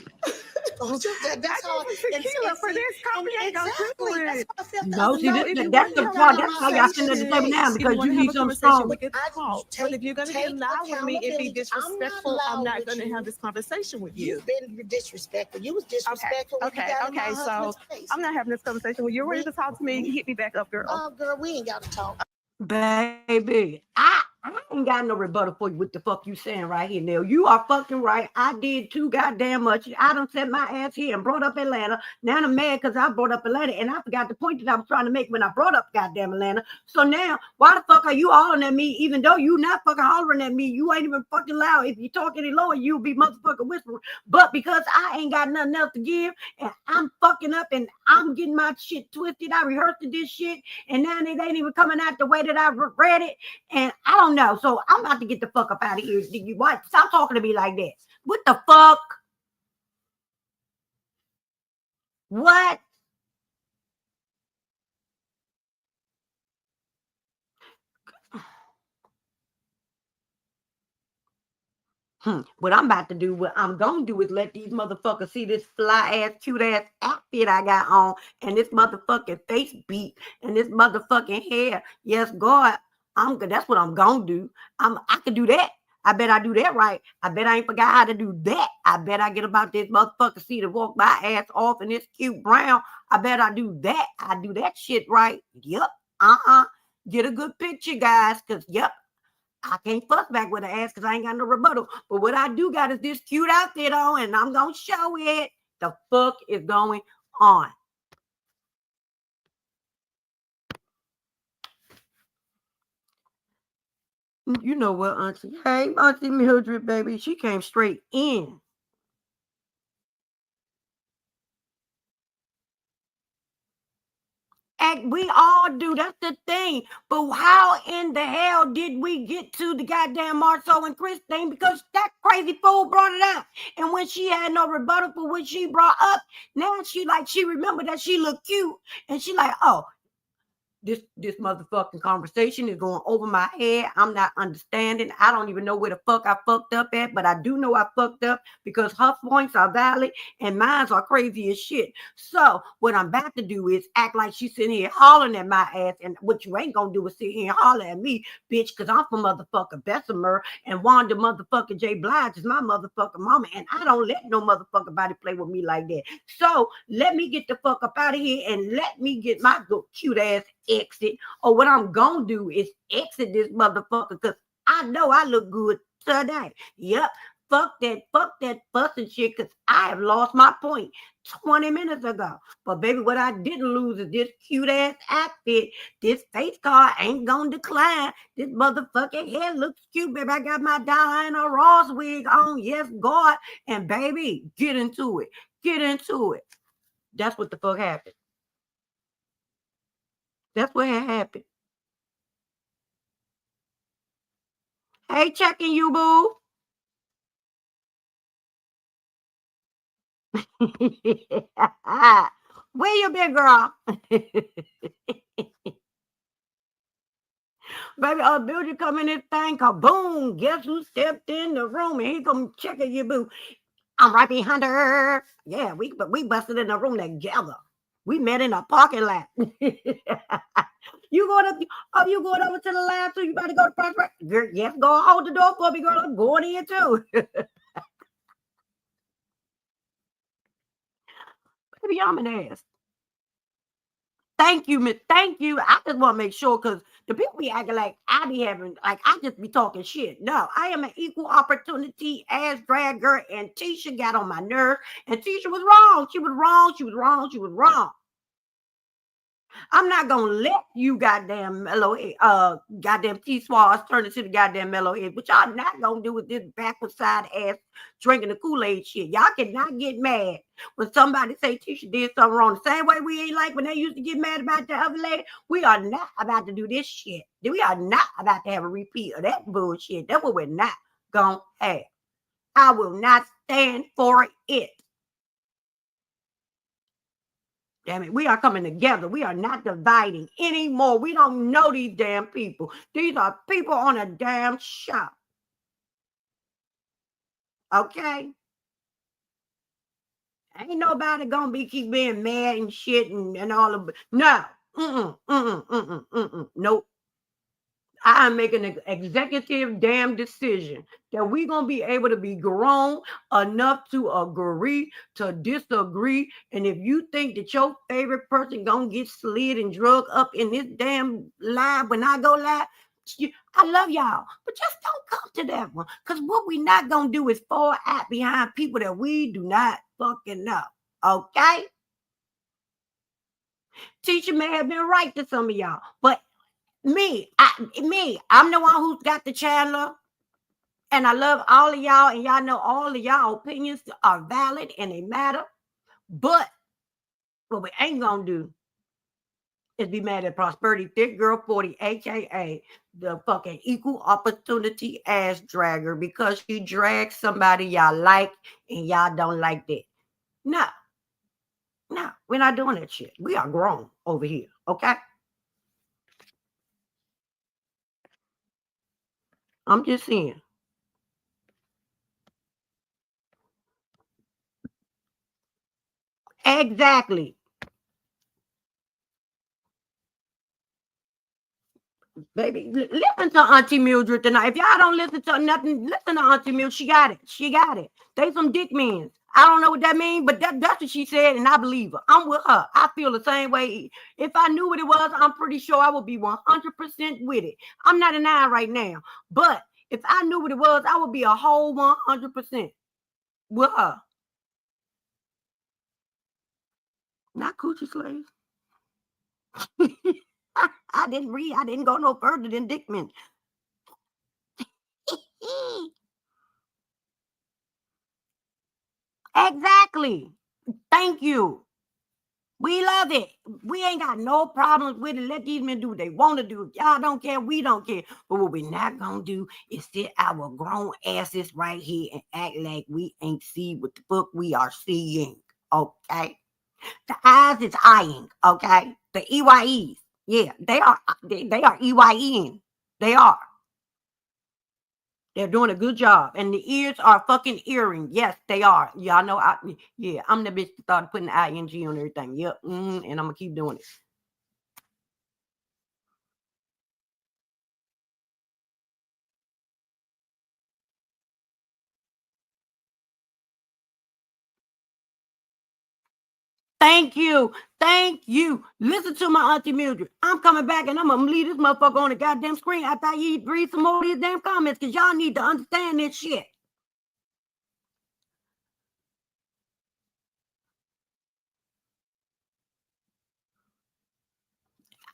That's how tequila for this coffee ain't gonna do it. No, see, that's the part. That's how y'all sitting at the table now because you need something strong. But if you're gonna get loud with me and be disrespectful, I'm not gonna have this conversation with you. You've been disrespectful. You was disrespectful. Okay. So I'm not having this conversation. When you're ready to talk to me, hit me back up, girl. Oh, girl, we ain't got to talk. Baby, I ain't got no rebuttal for you. What the fuck you saying right here, Neil? You are fucking right. I did too goddamn much. I done set my ass here and brought up Atlanta. Now I'm mad because I brought up Atlanta and I forgot the point that I was trying to make when I brought up goddamn Atlanta. So now, why the fuck are you hollering at me even though you not fucking hollering at me? You ain't even fucking loud. If you talk any lower, you'll be motherfucking whispering. But because I ain't got nothing else to give and I'm fucking up and I'm getting my shit twisted, I rehearsed this shit and now it ain't even coming out the way that I read it. And I don't know. So I'm about to get the fuck up out of here. Stop talking to me like that. What the fuck? What? What I'm about to do, what I'm gonna do is let these motherfuckers see this fly ass, cute ass outfit I got on, and this motherfucking face beat, and this motherfucking hair. Yes, God, that's what I'm gonna do. I can do that. I bet I do that right. I bet I ain't forgot how to do that. I bet I get about this motherfucker see to walk my ass off in this cute brown. I bet I do that. I do that shit right. Yep. Get a good picture, guys, because yep. I can't fuss back with her ass because I ain't got no rebuttal. But what I do got is this cute outfit on, and I'm going to show it. The fuck is going on? You know what, Auntie? Hey, Auntie Mildred, baby. She came straight in. And we all do. That's the thing. But how in the hell did we get to the goddamn Marceau and Chris thing? Because that crazy fool brought it up. And when she had no rebuttal for what she brought up, now she remembered that she looked cute. And she like, oh, this motherfucking conversation is going over my head. I'm not understanding. I don't even know where the fuck I fucked up at, but I do know I fucked up because her points are valid and mine are crazy as shit. So what I'm about to do is act like she's sitting here hollering at my ass, and what you ain't gonna do is sit here and holler at me, bitch, because I'm from motherfucking Bessemer and Wanda motherfucking J. Blige is my motherfucking mama, and I don't let no motherfucking body play with me like that. So let me get the fuck up out of here and let me get my good cute ass exit, or what I'm gonna do is exit this motherfucker because I know I look good today. Yep. Fuck that fussing shit, because I have lost my point 20 minutes ago. But baby, what I didn't lose is this cute ass outfit. This face card ain't gonna decline. This motherfucking hair looks cute, baby. I got my Diana Ross wig on. Yes, God. And baby, get into it. Get into it. That's what the fuck happened. That's what had happened. Hey, checking you, boo. Where you been, girl? Baby, a builder come in this thing, kaboom. Guess who stepped in the room? And he come checking you, boo. I'm right behind her. Yeah, we busted in the room together. We met in a parking lot. You going up? Oh, you going over to the lab too? You about to go to front? Girl, yes, go hold the door for me, girl. I'm going in too. Baby, I'm an ass. Thank you, Miss. Thank you. I just want to make sure because the people be acting like I be having, like I just be talking shit. No, I am an equal opportunity ass drag girl, and Tisha got on my nerve, and Tisha was wrong. She was wrong. She was wrong. She was wrong. I'm not gonna let you goddamn goddamn T-Swalls turn into the goddamn mellow head. What y'all not gonna do with this backward side ass drinking the Kool-Aid shit. Y'all cannot get mad when somebody say Tisha did something wrong. The same way we ain't like when they used to get mad about the other lady. We are not about to do this shit. We are not about to have a repeat of that bullshit. That's what we're not gonna have. I will not stand for it. Damn it, we are coming together. We are not dividing anymore. We don't know these damn people. These are people on a damn show. Okay? Ain't nobody gonna keep being mad and shit and all of it. No. Nope. I'm making an executive damn decision that we're going to be able to be grown enough to agree to disagree. And if you think that your favorite person going to get slid and drug up in this damn live when I go live, I love y'all, but just don't come to that one. Because what we not going to do is fall out behind people that we do not fucking know. Okay? Teacher may have been right to some of y'all, but I'm the one who's got the channel, and I love all of y'all, and y'all know all of y'all opinions are valid and they matter. But what we ain't gonna do is be mad at Prosperity Thick Girl 40, aka the fucking equal opportunity ass dragger, because she drags somebody y'all like and y'all don't like that. No, we're not doing that shit. We are grown over here, okay? I'm just saying. Exactly. Baby, listen to Auntie Mildred tonight. If y'all don't listen to nothing, listen to Auntie Mildred. She got it. She got it. They some dick men. I don't know what that means, but that's what she said, and I believe her. I'm with her. I feel the same way. If I knew what it was, I'm pretty sure I would be 100% with it. I'm not a 9 right now, but if I knew what it was, I would be a whole 100% with her. Not coochie slaves. I didn't read. I didn't go no further than dick men. Exactly. Thank you. We love it. We ain't got no problems with it. Let these men do what they want to do. If y'all don't care, we don't care. But what we're not gonna do is sit our grown asses right here and act like we ain't see what the fuck we are seeing. Okay? The eyes is eyeing, okay? The EYEs. Yeah, they are EYEing. They are. They're doing a good job. And the ears are fucking earring. Yes, they are. Y'all know, I'm the bitch that started putting ING on everything. Yep. And I'm going to keep doing it. Thank you. Thank you. Listen to my auntie Mildred. I'm coming back and I'm going to leave this motherfucker on the goddamn screen after I read some more of these damn comments because y'all need to understand this shit.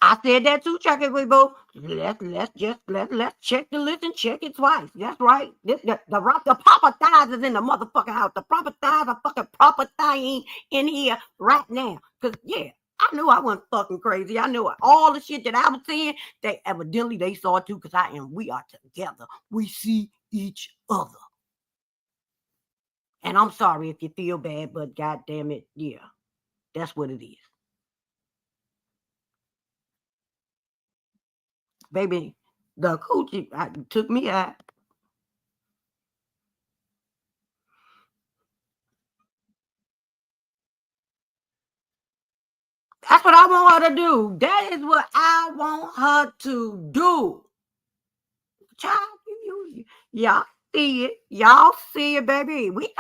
I said that too, check it, boo. Let's check the list and check it twice. That's right. The proper thighs is in the motherfucking house. The proper thighs are fucking proper thigh in here right now. Cause yeah, I knew I wasn't fucking crazy. I knew all the shit that I was saying, they evidently saw it too, because we are together. We see each other. And I'm sorry if you feel bad, but goddamn it, yeah, that's what it is. Baby, the coochie took me out. That's what I want her to do. That is what I want her to do. Child, y'all see it. Y'all see it, baby. We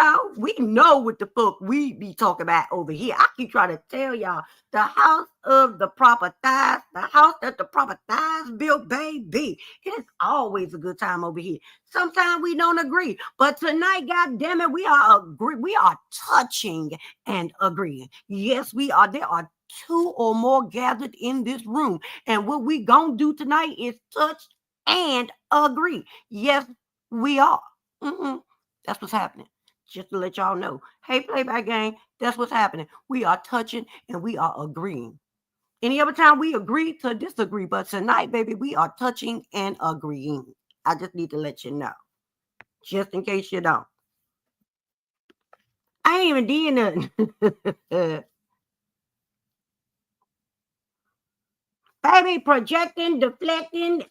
know what the fuck we be talking about over here. I keep trying to tell y'all, the house of the proper thighs, the house that the proper thighs built, baby. It is always a good time over here. Sometimes we don't agree, but tonight, God damn it, we are touching and agreeing. Yes, we are. There are 2 or more gathered in this room, and what we gonna do tonight is touch and agree. Yes, we are. That's what's happening. Just to let y'all know. Hey, Playback Gang, that's what's happening. We are touching and we are agreeing. Any other time we agree to disagree, but tonight, baby, we are touching and agreeing. I just need to let you know. Just in case you don't. I ain't even did nothing. Baby, projecting, deflecting,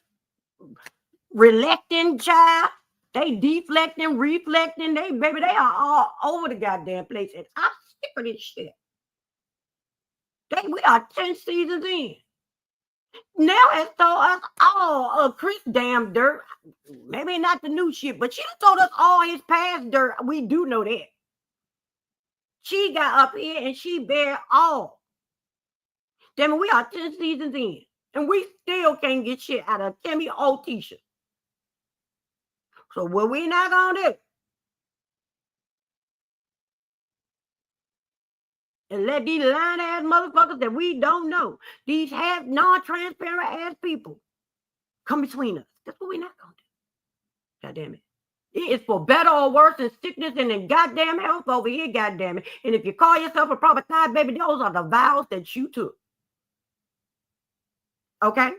relecting, child. They deflecting, reflecting. They are all over the goddamn place. And I'm sick of this shit. We are 10 seasons in. Now it's told us all Chris damn dirt. Maybe not the new shit, but she told us all his past dirt. We do know that. She got up here and she bare all. Damn it, we are 10 seasons in. And we still can't get shit out of Kimmy or Tisha. So what we not gonna do? And let these lying ass motherfuckers that we don't know, these half non-transparent ass people, come between us. That's what we're not gonna do. God damn it. It is for better or worse in sickness and in goddamn health over here, goddamn it. And if you call yourself a proper thigh, baby, those are the vows that you took. Okay?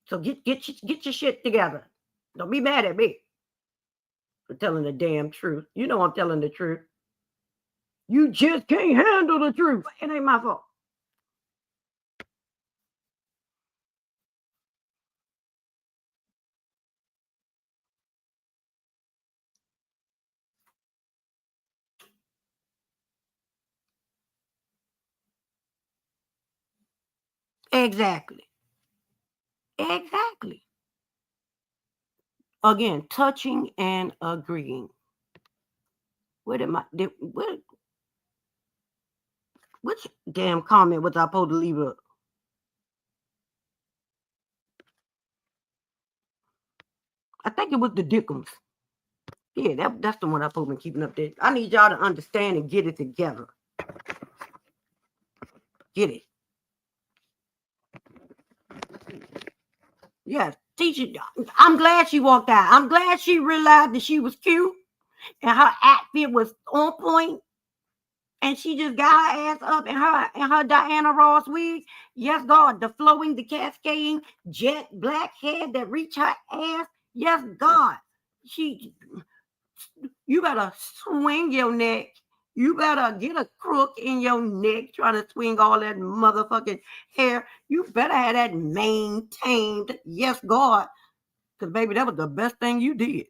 So get your shit together. Don't be mad at me for telling the damn truth. You know I'm telling the truth. You just can't handle the truth. It ain't my fault. Exactly. Exactly. Again, touching and agreeing. What am I? Which damn comment was I supposed to leave up? I think it was the Dickens. Yeah, that's the one I supposed to be keeping up there. I need y'all to understand and get it together. Get it. Yeah, teacher. I'm glad she walked out. I'm glad she realized that she was cute and her outfit was on point. And she just got her ass up in her Diana Ross wig. Yes, God, the flowing, the cascading, jet black hair that reach her ass. Yes, God. You better swing your neck. You better get a crook in your neck trying to swing all that motherfucking hair. You better have that maintained. Yes, God. Because, baby, that was the best thing you did.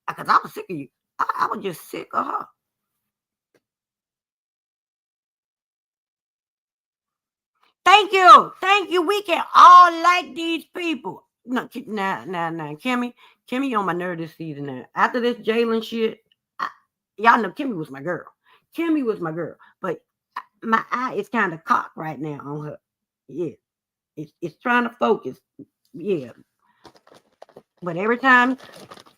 Because I was sick of you. I was just sick of her. Thank you. Thank you. We can all like these people. No, Kimmy on my nerve this season now. After this Jalen shit, y'all know Kimmy was my girl. Kimmy was my girl. But my eye is kind of cocked right now on her. Yeah, it's trying to focus. Yeah, but every time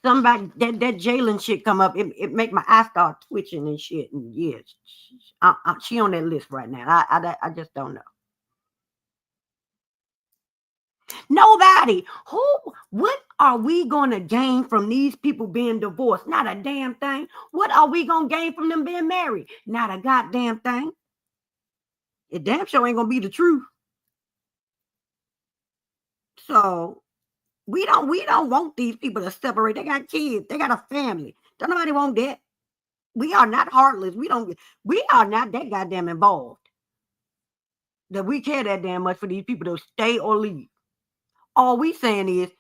somebody that Jalen shit come up, it make my eye start twitching and shit. And yeah, she on that list right now. I just don't know. Nobody. What are we going to gain from these people being divorced? Not a damn thing. What are we going to gain from them being married? Not a goddamn thing. It damn sure ain't going to be the truth. So we don't want these people to separate. They got kids. They got a family. Don't nobody want that. We are not heartless. We are not that goddamn involved that we care that damn much for these people to stay or leave. All we saying is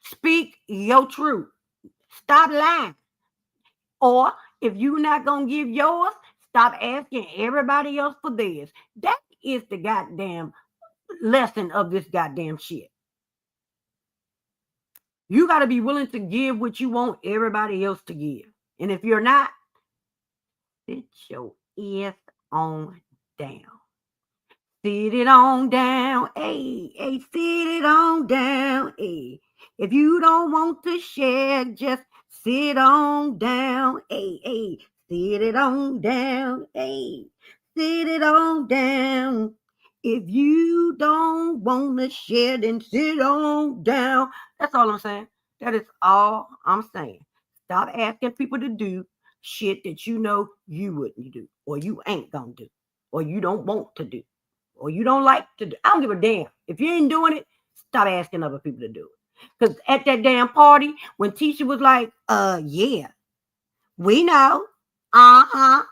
speak your truth. Stop lying. Or if you're not going to give yours, stop asking everybody else for theirs. That is the goddamn lesson of this goddamn shit. You got to be willing to give what you want everybody else to give. And if you're not, sit your ass on down. Sit it on down, hey, sit it on down, hey. If you don't want to share, just sit on down, hey, sit it on down, hey, sit it on down. If you don't want to share, then sit on down. That's all I'm saying. That is all I'm saying. Stop asking people to do shit that you know you wouldn't do, or you ain't gonna do, or you don't want to do, or you don't like to do. I don't give a damn. If you ain't doing it, stop asking other people to do it. Because at that damn party, when Tisha was like, yeah, we know. Uh-huh.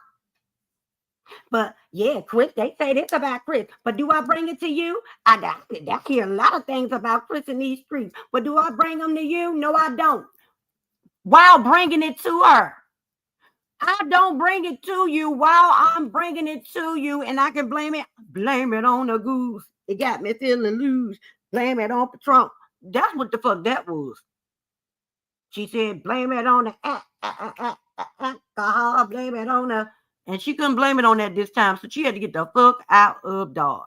But yeah, Chris, they say this about Chris. But do I bring it to you? I hear a lot of things about Chris in these streets. But do I bring them to you? No, I don't. While bringing it to her. I don't bring it to you while I'm bringing it to you, and I can blame it on the goose. It got me feeling loose. Blame it on Trump. That's what the fuck that was. She said, blame it on the alcohol, blame it on the, and she couldn't blame it on that this time, so she had to get the fuck out of Dodge.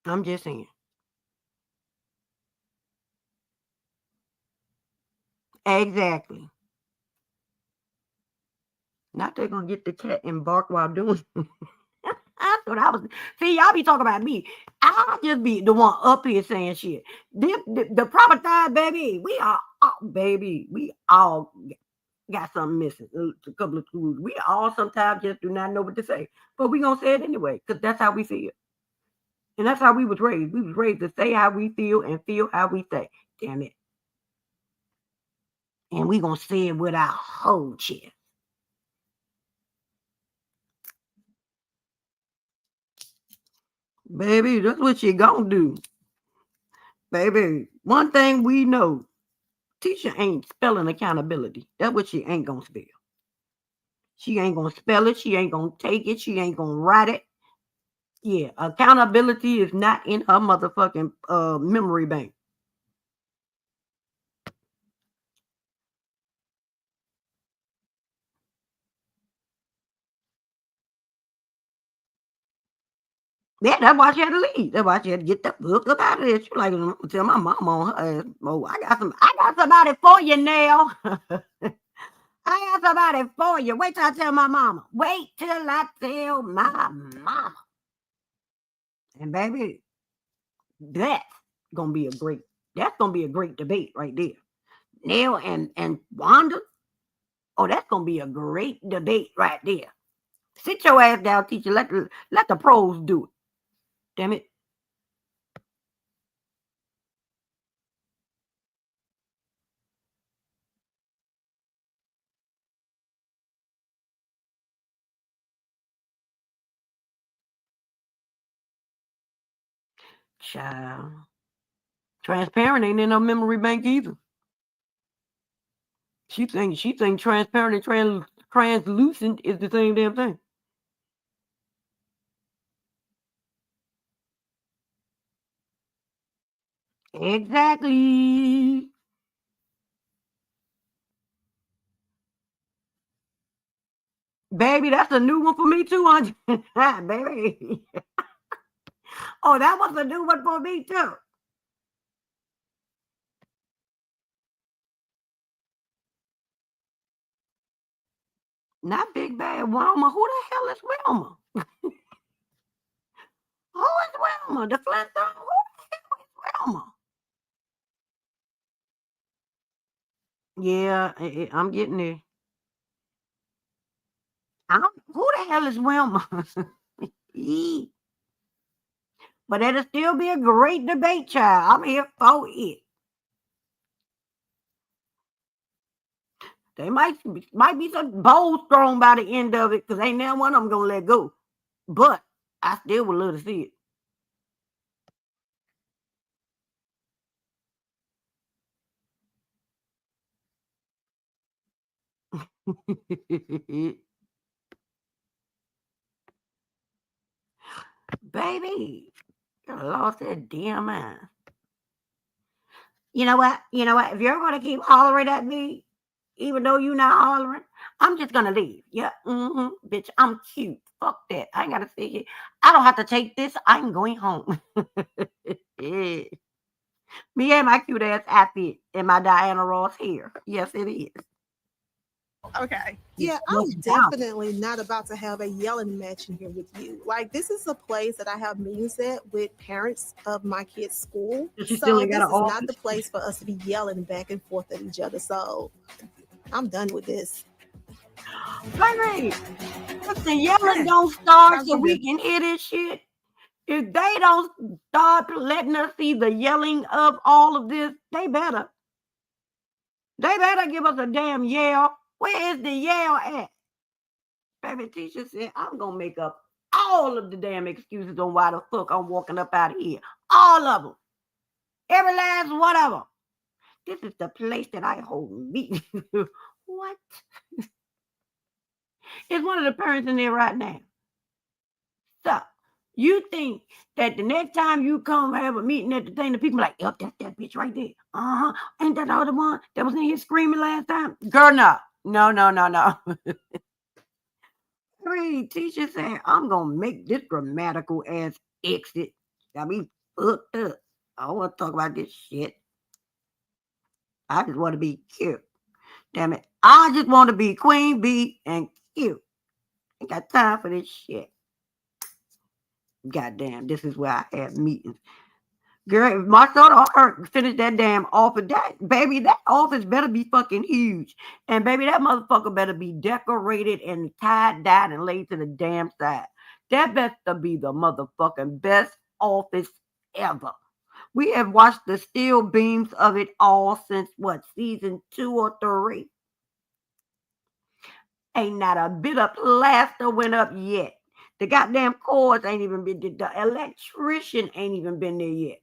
I'm just saying. Exactly. Not they're gonna get the cat and bark while doing it. That's what I was. See, y'all be talking about me. I'll just be the one up here saying shit. The proper time, baby. We all got something missing. A couple of screws. We all sometimes just do not know what to say, but we gonna say it anyway because that's how we feel, and that's how we was raised. We was raised to say how we feel and feel how we say. Damn it, and we gonna say it with our whole chest. Baby, that's what you gonna do. Baby, one thing we know, Tisha ain't spelling accountability. That's what she ain't gonna spell. She ain't gonna spell it. She ain't gonna take it. She ain't gonna write it. Yeah, accountability is not in her motherfucking memory bank. Yeah, that's why she had to leave. That's why she had to get the fuck up out of there. She like, tell my mom on her ass. Oh, I got somebody for you now. I got somebody for you. Wait till I tell my mama. Wait till I tell my mama. And baby, that's gonna be a great debate right there. Neil and Wanda. Oh, that's gonna be a great debate right there. Sit your ass down, teacher. Let the pros do it. Damn it. Child. Transparent ain't in no memory bank either. She think transparent and translucent is the same damn thing. Exactly. Baby, that's a new one for me too, baby. Oh, that was a new one for me too. Not Big Bad Wilma. Who the hell is Wilma? Who is Wilma? The Flintstone? Who the hell is Wilma? Yeah, I'm getting there. Who the hell is Wilma? But it'll still be a great debate, child. I'm here for it. There might be some bows thrown by the end of it, because ain't now one of them gonna let go. But I still would love to see it. Baby, you lost that damn mind. You know what? You know what? If you're gonna keep hollering at me, even though you're not hollering, I'm just gonna leave. Yeah, bitch, I'm cute. Fuck that. I ain't gotta sit here. I don't have to take this. I'm going home. Yeah. Me and my cute ass outfit and my Diana Ross hair. Yes, it is. Okay. Yeah, I'm definitely not about to have a yelling match in here with you. Like, this is a place that I have meetings at with parents of my kids' school. So this is not the place for us to be yelling back and forth at each other. So I'm done with this. Baby, if the yelling don't start so we can hear this shit, if they don't start letting us see the yelling of all of this, they better. They better give us a damn yell. Where is the yell at? Baby, teacher said, I'm going to make up all of the damn excuses on why the fuck I'm walking up out of here. All of them. Every last one of them. This is the place that I hold meetings. What? It's one of the parents in there right now. So, you think that the next time you come have a meeting at the thing, the people are like, yep, that's that bitch right there. Uh-huh. Ain't that the other one that was in here screaming last time? Girl, no. No. Hey, teacher said, I'm going to make this grammatical ass exit. Got me fucked up. I don't want to talk about this shit. I just want to be cute. Damn it. I just want to be queen bee and cute. Ain't got time for this shit. Goddamn, this is where I have meetings. Girl, if my daughter finish that damn office, baby, that office better be fucking huge. And baby, that motherfucker better be decorated and tied down and laid to the damn side. That better be the motherfucking best office ever. We have watched the steel beams of it all since what, season 2 or 3? Ain't not a bit of plaster went up yet. The goddamn cords ain't even been, the electrician ain't even been there yet.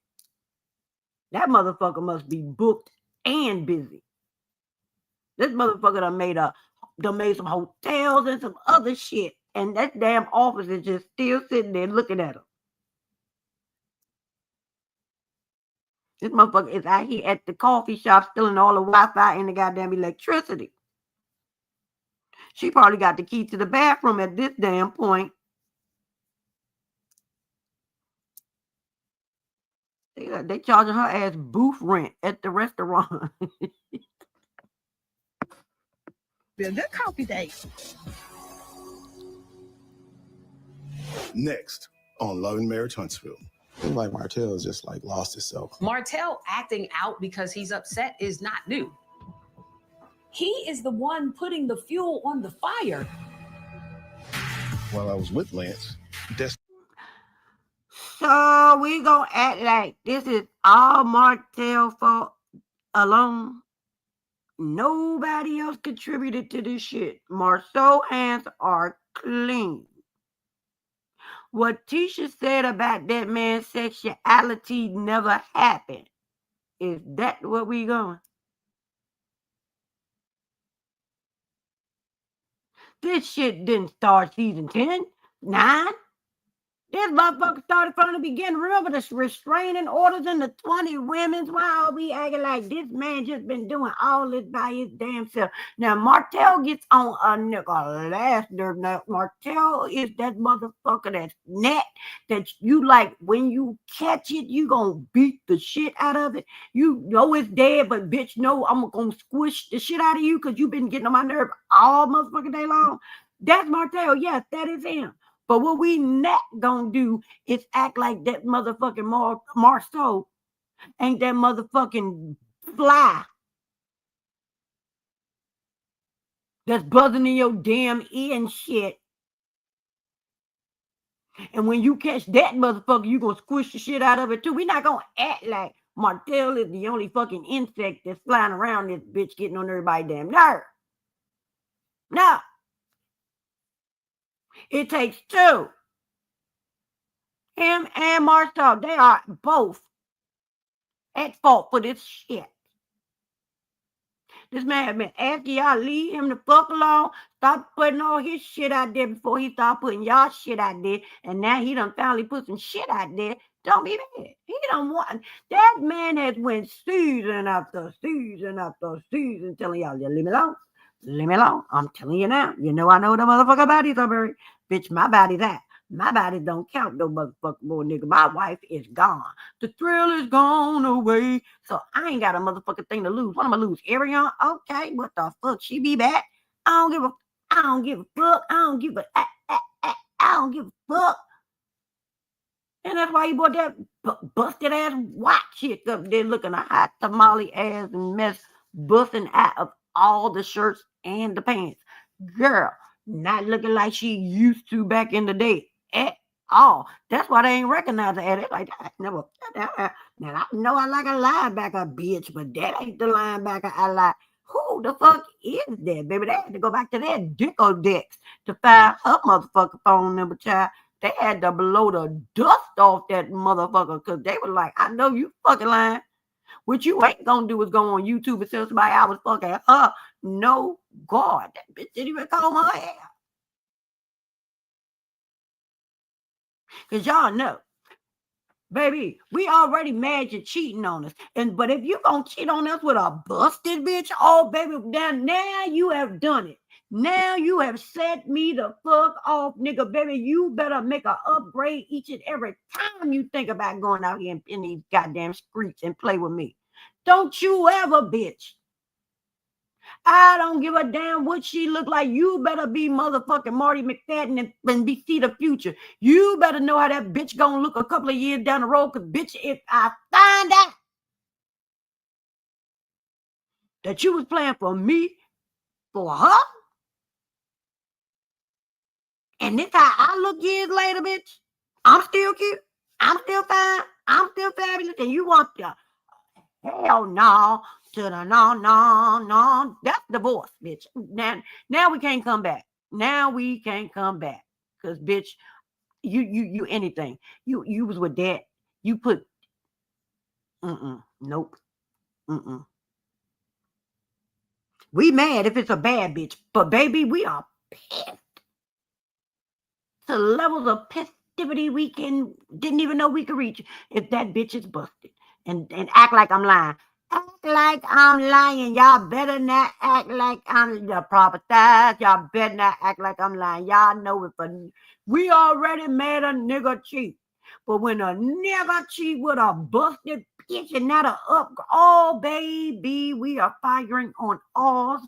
That motherfucker must be booked and busy. This motherfucker done made some hotels and some other shit. And that damn office is just still sitting there looking at him. This motherfucker is out here at the coffee shop stealing all the Wi-Fi and the goddamn electricity. She probably got the key to the bathroom at this damn point. They charging her ass booth rent at the restaurant. Be a good coffee date. Next on Love and Marriage Huntsville. Seems like Martell's just like lost itself. Martell acting out because he's upset is not new. He is the one putting the fuel on the fire. While I was with Lance, So we gonna act like this is all Martell fault alone. Nobody else contributed to this shit. Marceau's hands are clean. What Tisha said about that man's sexuality never happened. Is that what we going? This shit didn't start season 10, 9. This motherfucker started from the beginning. Remember the restraining orders and the 20 women's? Why are we acting like this man just been doing all this by his damn self? Now, Martell gets on a nigga last nerve. Now, Martell is that motherfucker that's net that you like when you catch it, you gonna beat the shit out of it. You know it's dead, but bitch, no, I'm gonna squish the shit out of you because you've been getting on my nerve all motherfucking day long. That's Martell. Yes, that is him. But what we not gonna do is act like that motherfucking Marceau ain't that motherfucking fly that's buzzing in your damn ear and shit. And when you catch that motherfucker, you gonna squish the shit out of it too. We not gonna act like Martell is the only fucking insect that's flying around this bitch getting on everybody's damn nerve. No. It takes two. Him and Marceau, they are both at fault for this shit. This man has been asking y'all leave him the fuck alone. Stop putting all his shit out there before he start putting y'all shit out there. And now he done finally put some shit out there. Don't be mad. He don't want. That man has went season after season after season telling y'all, leave me alone. Leave me alone. I'm telling you now. You know I know the motherfucker bodies are buried. Bitch, my body's that. My body don't count no motherfucking more, nigga. My wife is gone. The thrill is gone away. So I ain't got a motherfucking thing to lose. What am I lose? Ariana? Okay, what the fuck? She be back. I don't give a fuck. I don't give a fuck. And that's why you bought that busted ass white chick up there looking a hot tamale ass and mess busting out of all the shirts and the pants. Girl, not looking like she used to back in the day at all. That's why they ain't recognize her at it like that. Never. Now I know I like a linebacker, bitch, but that ain't the linebacker I like. Who the fuck is that, baby? They had to go back to their Dickodex to find her motherfucking phone number, child. They had to blow the dust off that motherfucker because they were like, I know you fucking lying. What you ain't gonna do is go on YouTube and tell somebody I was fucking her. No, God, that bitch didn't even comb her hair. Because y'all know, baby, we already mad you cheating on us. But if you gonna cheat on us with a busted bitch, oh, baby, now you have done it. Now you have set me the fuck off, nigga, baby. You better make an upgrade each and every time you think about going out here in these goddamn streets and play with me. Don't you ever, bitch. I don't give a damn what she look like. You better be motherfucking Marty McFadden and see the future. You better know how that bitch gonna look a couple of years down the road. Because, bitch, if I find out that you was playing for me, for her, and this how I look years later, bitch, I'm still cute. I'm still fine. I'm still fabulous. And you want the hell no to the no. That's divorce, bitch. Now we can't come back. Now we can't come back. Because, bitch, you anything. You was with that. You put nope. We mad if it's a bad bitch. But baby, we are pissed. To levels of festivity we didn't even know we could reach if that bitch is busted. And act like I'm lying. Act like I'm lying. Y'all better not act like I'm the proper size. Y'all better not act like I'm lying. Y'all know it, but we already made a nigga cheat. But when a nigga cheat with a busted bitch and not a up, oh baby, we are firing on all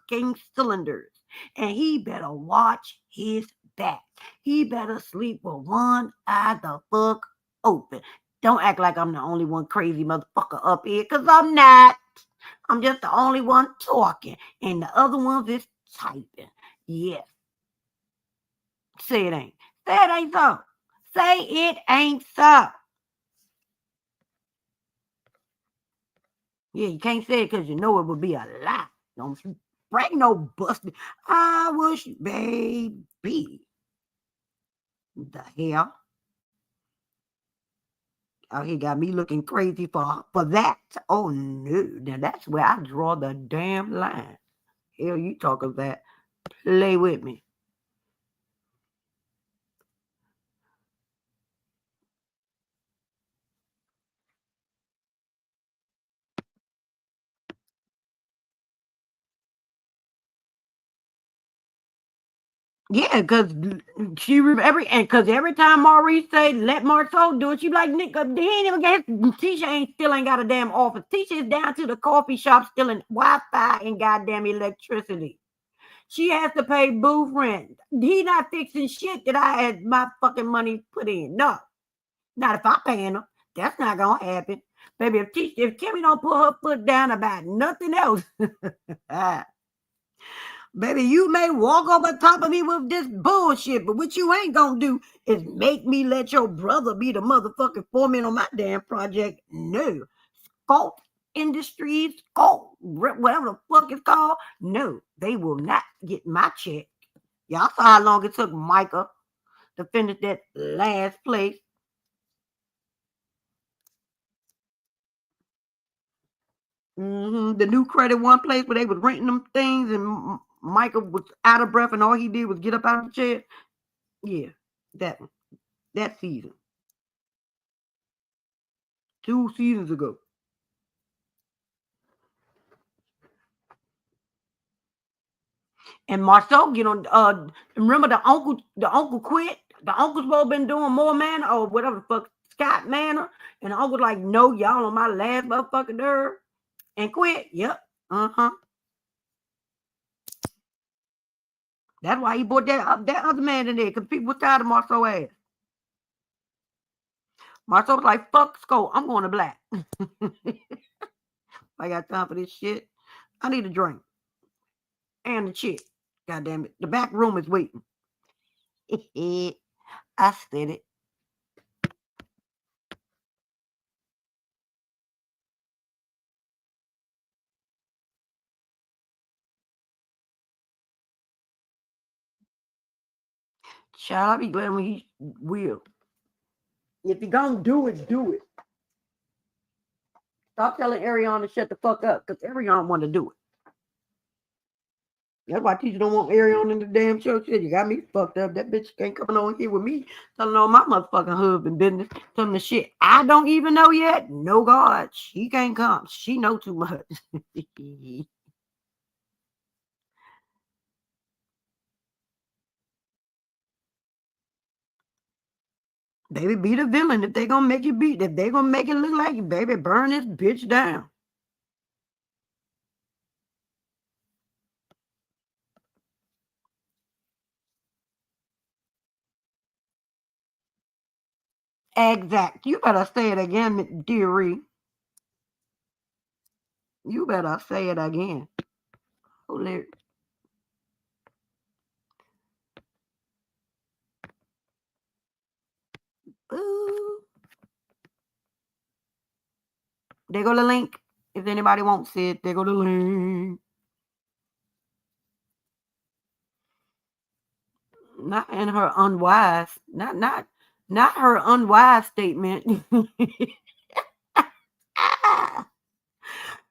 fucking cylinders. And he better watch his back. He better sleep with one eye the fuck open. Don't act like I'm the only one crazy motherfucker up here, because I'm not. I'm just the only one talking, and the other ones is typing. Yes. Say it ain't. Say it ain't so. Say it ain't so. Yeah, you can't say it because you know it would be a lie. Don't bring no busted. I wish, baby. The hell? Oh, he got me looking crazy for that. Oh, no. Now, that's where I draw the damn line. Hell, you talk of that. Play with me. Yeah, because every time Maurice say let Marceau do it, she be like, nigga, he ain't even got Tisha still ain't got a damn office. Tisha is down to the coffee shop stealing Wi-Fi and goddamn electricity. She has to pay booth rent. He not fixing shit that I had my fucking money put in. No, not if I'm paying her. That's not gonna happen, baby. If Kimmy don't put her foot down about nothing else. Baby, you may walk over top of me with this bullshit, but what you ain't gonna do is make me let your brother be the motherfucking foreman on my damn project. No. Sculpt Industries, Sculpt, whatever the fuck it's called. No, they will not get my check. Y'all saw how long it took Micah to finish that last place. The new Credit One place where they was renting them things and Michael was out of breath and all he did was get up out of the chair. Yeah, that one. That season. 2 seasons ago. And Marcel get on remember the uncle quit. The uncle's supposed been doing more manner or whatever the fuck Scott Manor. And the uncle like, no, y'all on my last motherfucking nerve and quit. Yep. That's why he brought that other man in there, because people were tired of Marceau ass. Marceau was like, fuck Skull, I'm going to black. I got time for this shit. I need a drink. And the chick. God damn it. The back room is waiting. I said it. Child, I'll be glad when he will. If you gonna do it, do it. Stop telling Ariana to shut the fuck up, because Ariana want to do it. That's why teachers don't want Ariana in the damn show. Shit, you got me fucked up. That bitch ain't coming on here with me telling all my motherfucking husband business, telling the shit I don't even know yet. No God, she can't come. She know too much. Baby, be the villain. If they gonna make you beat, if they gonna make it look like you, baby, burn this bitch down. Exact. You better say it again, dearie. You better say it again. Hilarious. Ooh. There go the link. If anybody wants it, there go the link. Not in her unwise. Not her unwise statement.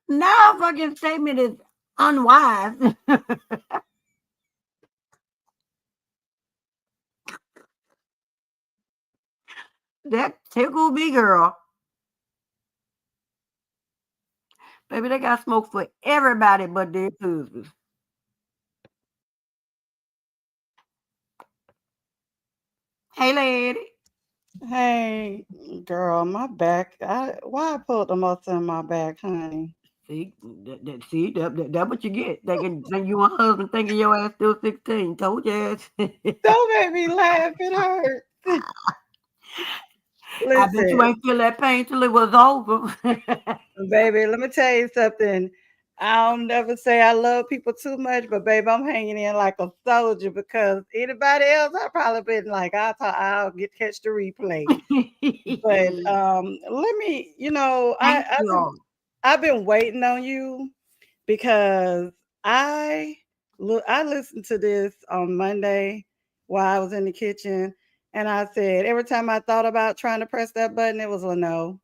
No fucking statement is unwise. That tickled me, girl. Baby, they got smoke for everybody but their husbands. Hey, lady. Hey, girl, my back. Why I pulled the muscle in my back, honey? See, that's what you get. Thinking you and husband thinking your ass still 16. Told you ass. Don't make me laugh. It hurts. I bet you ain't feel that pain till it was over. Baby, let me tell you something. I don't never say I love people too much, but baby, I'm hanging in like a soldier because anybody else, I probably been like, I'll catch the replay. But let me, I've been waiting on you because I listened to this on Monday while I was in the kitchen, and I said every time I thought about trying to press that button, it was a no.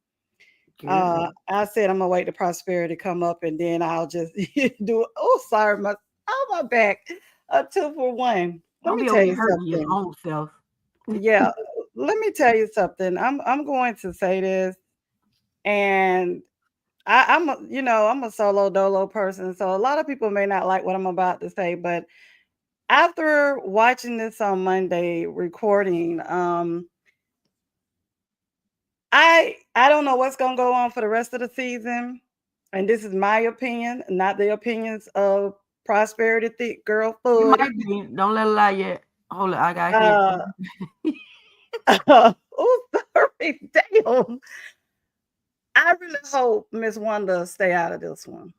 I said I'm gonna wait to prosperity come up, and then I'll just do it. Oh, sorry, my back. A 2 for 1. Let me tell you something. Your own self. Yeah, let me tell you something. I'm going to say this, and I'm a solo dolo person, so a lot of people may not like what I'm about to say, but after watching this on Monday recording, I don't know what's gonna go on for the rest of the season, and this is my opinion, not the opinions of Prosperity Thick Girl You Food. might be. Don't let her lie yet. Hold it, I got here. Oh, sorry, damn. I really hope Miss Wanda stay out of this one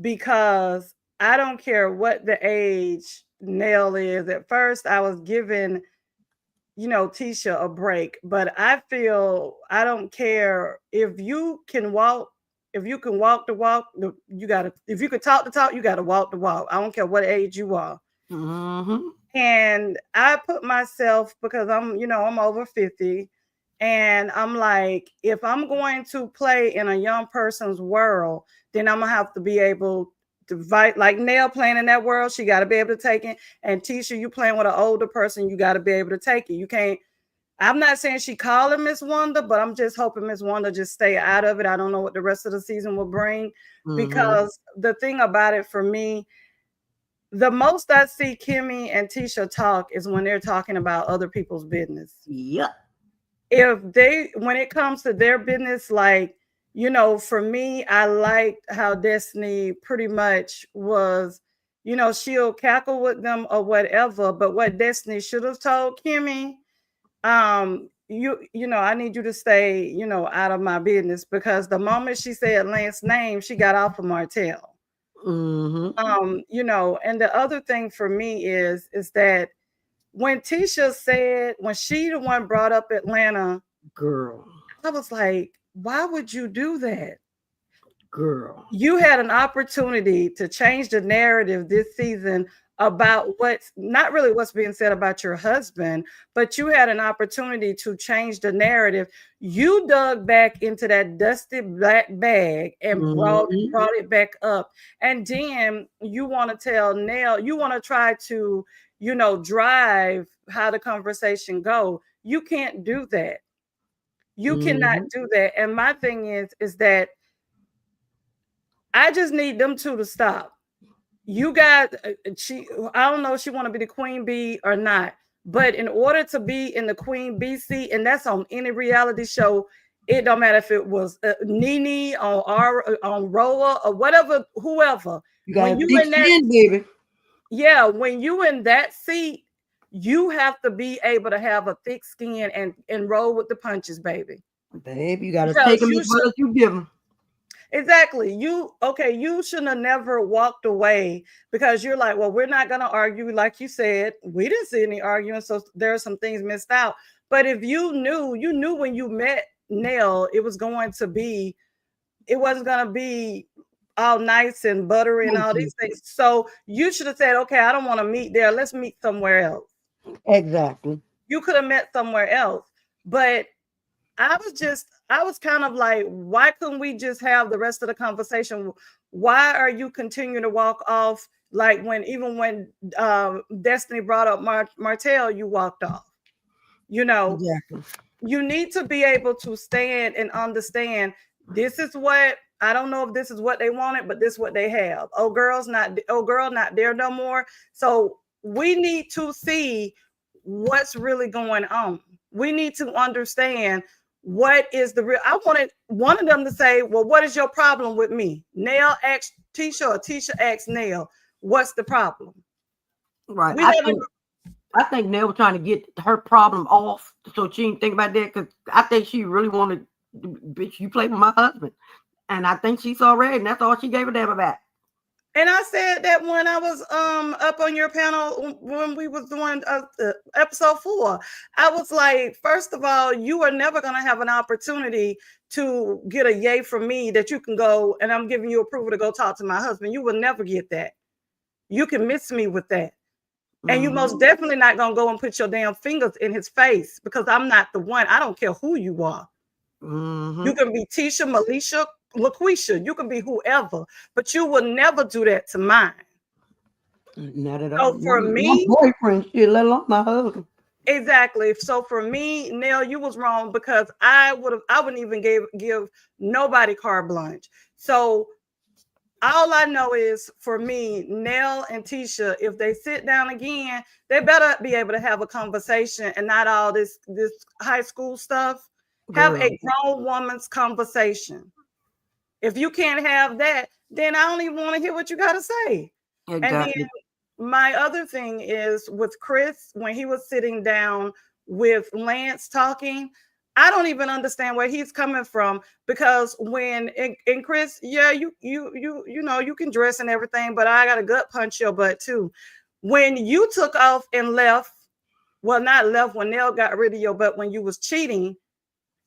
because I don't care what the age Nell is. At first, I was giving, Tisha a break, but I feel I don't care if you can walk. If you can walk the walk, you gotta. If you can talk the talk, you gotta walk the walk. I don't care what age you are. Mm-hmm. And I put myself because I'm over 50, and I'm like, if I'm going to play in a young person's world, then I'm gonna have to be able to fight like Nell playing in that world. She got to be able to take it. And Tisha, you playing with an older person, you got to be able to take it. You can't. I'm not saying she calling Miss Wanda, but I'm just hoping Miss Wanda just stay out of it. I don't know what the rest of the season will bring, because the thing about it for me, the most I see Kimmy and Tisha talk is when they're talking about other people's business. Yep. When it comes to their business, like, for me, I liked how Destiny pretty much was, she'll cackle with them or whatever. But what Destiny should have told Kimmy, I need you to stay, out of my business, because the moment she said Lance's name, she got off of Martell. And the other thing for me is that when Tisha said, when she the one brought up Atlanta, girl, I was like, why would you do that? Girl, you had an opportunity to change the narrative this season about what's not really what's being said about your husband, but you had an opportunity to change the narrative. You dug back into that dusty black bag and brought it back up. And then you want to tell Nell, you want to try to, drive how the conversation go. You can't do that. You cannot do that. And my thing is that I just need them two to stop. You got I don't know if she want to be the queen bee or not, but in order to be in the queen bee seat, and that's on any reality show, it don't matter if it was Nene on Rolla or whatever, whoever. You got when you in that baby. Yeah, when you in that seat, you have to be able to have a thick skin and roll with the punches, baby. Babe, you got to take them as well as you give them. Exactly. You shouldn't have never walked away because you're like, well, we're not going to argue. Like you said, we didn't see any arguing. So there are some things missed out. But if you knew when you met Nell, it wasn't going to be all nice and buttery and all these things. So you should have said, okay, I don't want to meet there. Let's meet somewhere else. Exactly. You could have met somewhere else. But I was kind of like, why couldn't we just have the rest of the conversation? Why are you continuing to walk off? Like even when Destiny brought up Martell, you walked off. Exactly. You need to be able to stand and understand this is what, I don't know if this is what they wanted, but this is what they have. Girl not there no more. So we need to see what's really going on. We need to understand what is the real. I wanted one of them to say, well, what is your problem with me? Nell asked Tisha or Tisha asked Nell, what's the problem? Right. I think Nell was trying to get her problem off so she didn't think about that, because I think she really wanted, bitch, you play with my husband. And I think she saw red, and that's all she gave a damn about. And I said that when I was up on your panel when we was doing episode 4, I was like, first of all, you are never going to have an opportunity to get a yay from me that you can go and I'm giving you approval to go talk to my husband. You will never get that. You can miss me with that. And you most definitely not going to go and put your damn fingers in his face, because I'm not the one. I don't care who you are. You can be Tisha, Melisha, LaQuisha, you can be whoever, but you will never do that to mine. Not at all. So for me, my boyfriend, shit, let alone my husband. Exactly. So for me, Nell, you was wrong, because I wouldn't even give nobody carte blanche. So all I know is for me, Nell and Tisha, if they sit down again, they better be able to have a conversation and not all this high school stuff. Have a grown woman's conversation. If you can't have that, then I don't even want to hear what you got to say. Exactly. And then my other thing is with Chris, when he was sitting down with Lance talking, I don't even understand where he's coming from, because when in Chris, yeah, you know, you can dress and everything, but I got a gut punch your butt too. When you took off and left, well, not left when Nell got rid of your butt when you was cheating,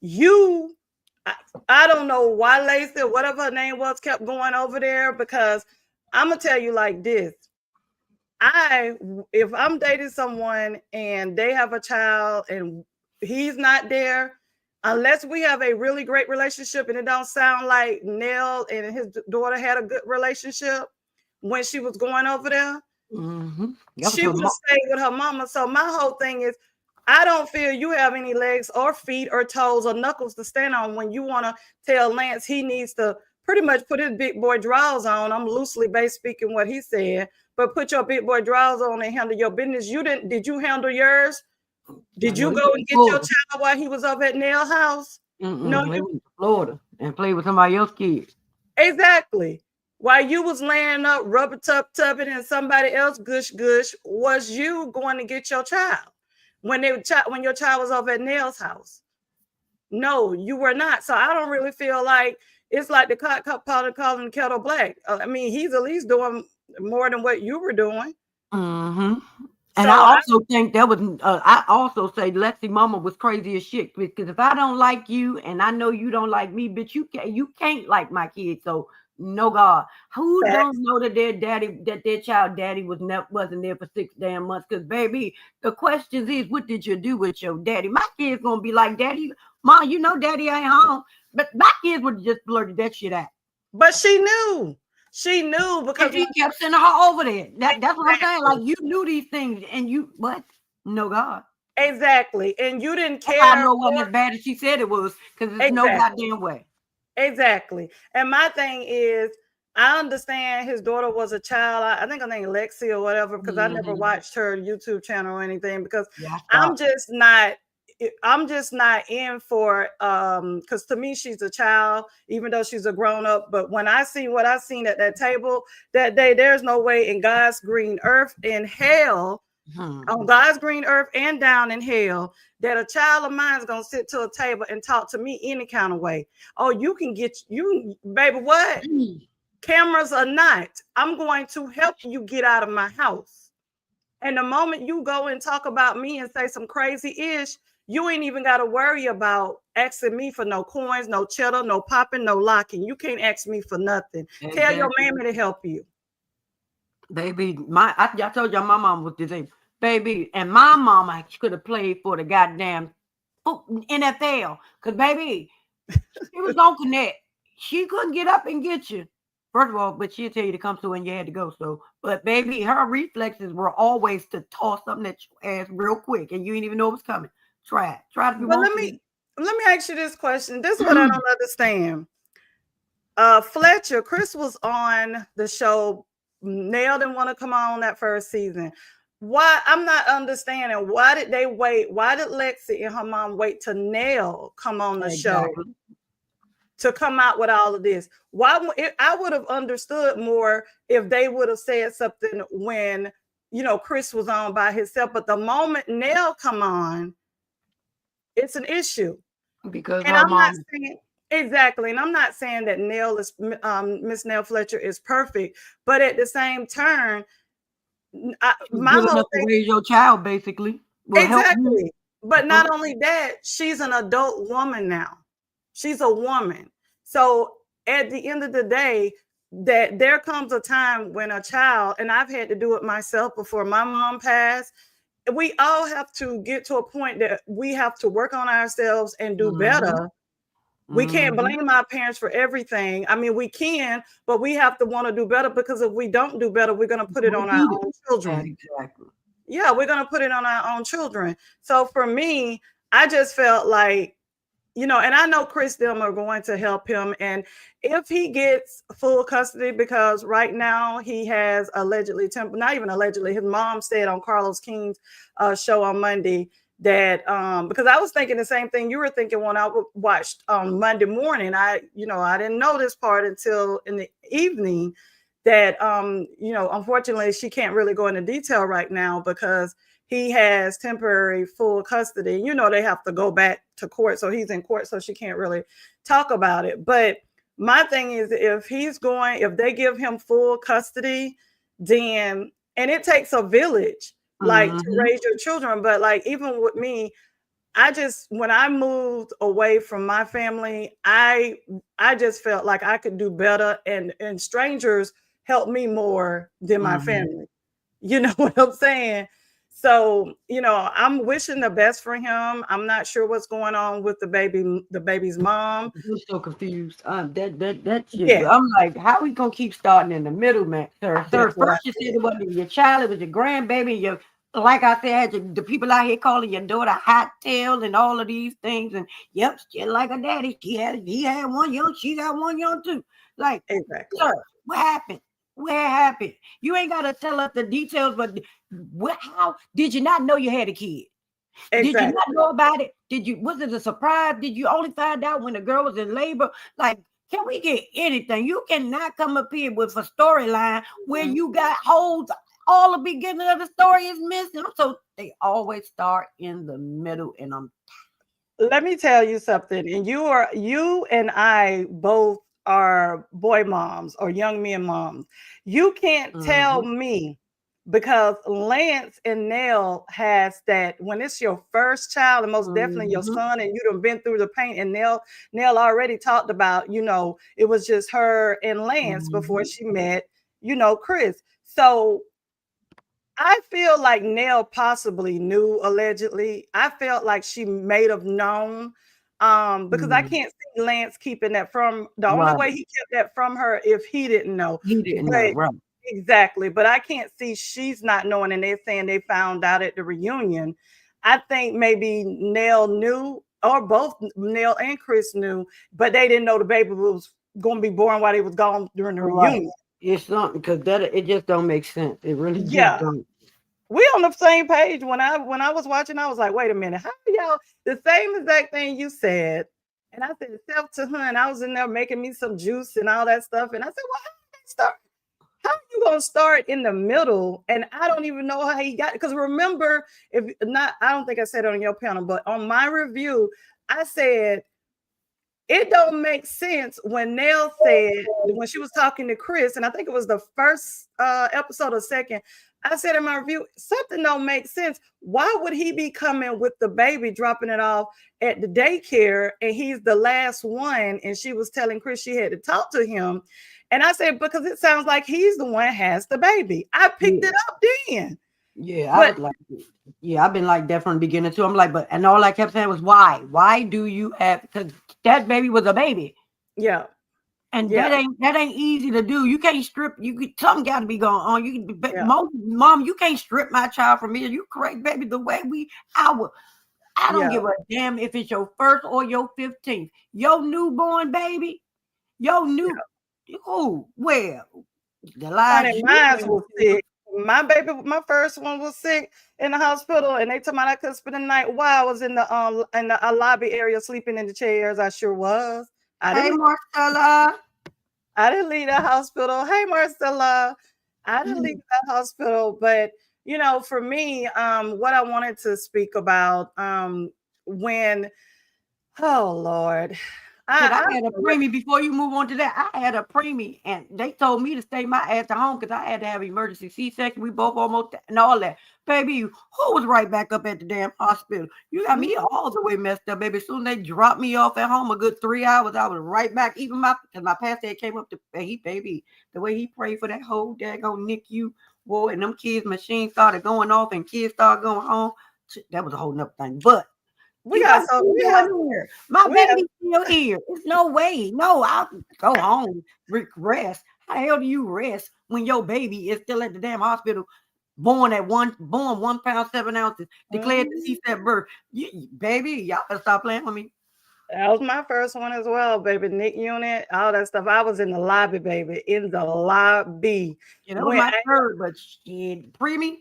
I don't know why Lacey, whatever her name was, kept going over there, because I'm gonna tell you like this. If I'm dating someone and they have a child and he's not there, unless we have a really great relationship, and it don't sound like Nell and his daughter had a good relationship when she was going over there, she would have stayed with her mama. So my whole thing is, I don't feel you have any legs or feet or toes or knuckles to stand on when you want to tell Lance he needs to pretty much put his big boy drawers on. I'm loosely based speaking what he said, but put your big boy drawers on and handle your business. Did you handle yours? Did you go and get your child while he was up at Nell's house? No, you went to Florida and played with somebody else's kids. Exactly. While you was laying up rubber tubbing and somebody else gush, was you going to get your child when your child was over at Nell's house? No, you were not. So I don't really feel like it's like the pot calling the kettle black. I mean, he's at least doing more than what you were doing. And so I also think that was, I also say Lexi mama was crazy as shit, because if I don't like you and I know you don't like me, bitch, you can't like my kids. So no God, who don't know that their child daddy wasn't there for 6 damn months? Because baby, the question is, what did you do with your daddy? My kids gonna be like, daddy, mom, you know daddy ain't home. But my kids would have just blurted that shit out. But she knew. She knew, because he kept sending her over there. That's what I'm saying. Like, you knew these things, and you what? No God. Exactly. And you didn't care. I know it wasn't as bad as she said it was, because there's no goddamn way. Exactly. And my thing is, I understand his daughter was a child. I think her name Lexi or whatever, because I never watched her YouTube channel or anything, because I'm just not in for because to me she's a child, even though she's a grown-up. But when I see what I seen at that table that day, there's no way in God's green earth and hell, on God's green earth and down in hell, that a child of mine is gonna sit to a table and talk to me any kind of way. Oh, you can get you, baby, what? Cameras or not, I'm going to help you get out of my house. And the moment you go and talk about me and say some crazy ish, you ain't even got to worry about asking me for no coins, no cheddar, no popping, no locking. You can't ask me for nothing. Exactly. Tell your mammy to help you. Baby, I told y'all my mom was disabled. Baby, and my mama could have played for the goddamn NFL. Because, baby, she was going to connect. She couldn't get up and get you. First of all, but she'll tell you to come to when you had to go. So, but baby, her reflexes were always to toss something at your ass real quick, and you didn't even know it was coming. Try to be. But let me ask you this question. This is what I don't understand. Fletcher, Chris was on the show. Nell didn't want to come on that first season. Why? I'm not understanding. Why did they wait? Why did Lexi and her mom wait till Nell come on the show to come out with all of this? I would have understood more if they would have said something when, Chris was on by himself. But the moment Nell come on, it's an issue. Because and I'm not saying exactly, and I'm not saying that Nell is Miss Nell Fletcher is perfect, but at the same turn, my whole thing, raise your child basically. Exactly. But not only that, she's an adult woman now. She's a woman. So at the end of the day, that there comes a time when a child, and I've had to do it myself before my mom passed, we all have to get to a point that we have to work on ourselves and do better. We can't blame our parents for everything. I mean, we can, but we have to want to do better, because if we don't do better, we're going to put it on our own children. Exactly. Yeah, we're going to put it on our own children. So for me, I just felt like you know, and I know Chris them are going to help him. And if he gets full custody, because right now he has allegedly, not even allegedly, his mom said on Carlos King's show on Monday that, because I was thinking the same thing you were thinking when I watched on Monday morning. I didn't know this part until in the evening that, unfortunately she can't really go into detail right now because he has temporary full custody. They have to go back to court. So he's in court, so she can't really talk about it. But my thing is, if they give him full custody, then, and it takes a village, like, to raise your children. But like, even with me, when I moved away from my family, I just felt like I could do better, and strangers helped me more than my family. You know what I'm saying? So, I'm wishing the best for him. I'm not sure what's going on with the baby's mom. I'm so confused. That shit. Yeah. I'm like, how we gonna keep starting in the middle, man? Sir, That's what I first you said it wasn't your child, it was your grandbaby. Like I said, the people out here calling your daughter hot tail and all of these things. And yep, just like a daddy, he had one young, she got one young too. Like, exactly. Sir, what happened? Where happened? You ain't gotta tell us the details, but how did you not know you had a kid? Exactly. Did you not know about it? Was it a surprise? Did you only find out when the girl was in labor? Like, can we get anything? You cannot come up here with a storyline where you got holes. All the beginning of the story is missing. So they always start in the middle, and let me tell you something. And you and I both are boy moms or young men moms. You can't tell me, because Lance and Nell has that, when it's your first child, and most definitely your son, and you done been through the pain, and Nell already talked about, it was just her and Lance before she met, Chris. So I feel like Nell possibly knew, allegedly. I felt like she may have known, because I can't see Lance keeping that from, the only way he kept that from her if he didn't know. He didn't know, right. Exactly. But I can't see she's not knowing, and they're saying they found out at the reunion. I think maybe Nell knew, or both Nell and Chris knew, but they didn't know the baby was going to be born while they was gone during the reunion. It's something, because it just don't make sense. It really just don't. We on the same page. When I was watching, I was like, wait a minute, how are y'all the same exact thing you said? And I said, self to hun, I was in there making me some juice and all that stuff. And I said, well, how did they start? How are you gonna start in the middle? And I don't even know how he got it. Because remember, if not, I don't think I said it on your panel, but on my review, I said it don't make sense when Nell said, when she was talking to Chris, and I think it was the first episode or second, I said in my review, something don't make sense. Why would he be coming with the baby, dropping it off at the daycare, and he's the last one? And she was telling Chris she had to talk to him. And I said, because it sounds like he's the one has the baby. I picked it up then. Yeah, I was like, I've been like that from the beginning too. I'm like, and all I kept saying was, why? Why do you have? Because that baby was a baby. Yeah. And that ain't easy to do. You can't strip. Something got to be going on. Mom, you can't strip my child from me. You correct, baby. The way I don't give a damn if it's your first or your 15th. Your newborn baby, where the lives. Mine was sick. My baby, my first one was sick in the hospital, and they told me I couldn't spend the night while I was in the lobby area sleeping in the chairs. I sure was. Hey, Marcella. I didn't leave the hospital. Hey, Marcella. I didn't leave the hospital. But, for me, what I wanted to speak about when, oh, Lord. I had a preemie before you move on to that. I had a preemie, and they told me to stay my ass at home because I had to have emergency C-section. We both almost and all that. Baby, who was right back up at the damn hospital? You got me all the way messed up, baby. As soon as they dropped me off at home a good 3 hours, I was right back. Even my pastor came up to baby, the way he prayed for that whole daggone NICU, boy, and them kids' machines started going off and kids started going home. That was a whole nother thing. But my baby's still here. There's no way. No, I'll go home, rest. How the hell do you rest when your baby is still at the damn hospital, born 1 pound 7 ounces, declared deceased at birth? Baby, y'all better stop playing with me. That was my first one as well, baby. Nick unit, all that stuff. I was in the lobby, baby, in the lobby. Yeah, that was my third, but shit, preemie.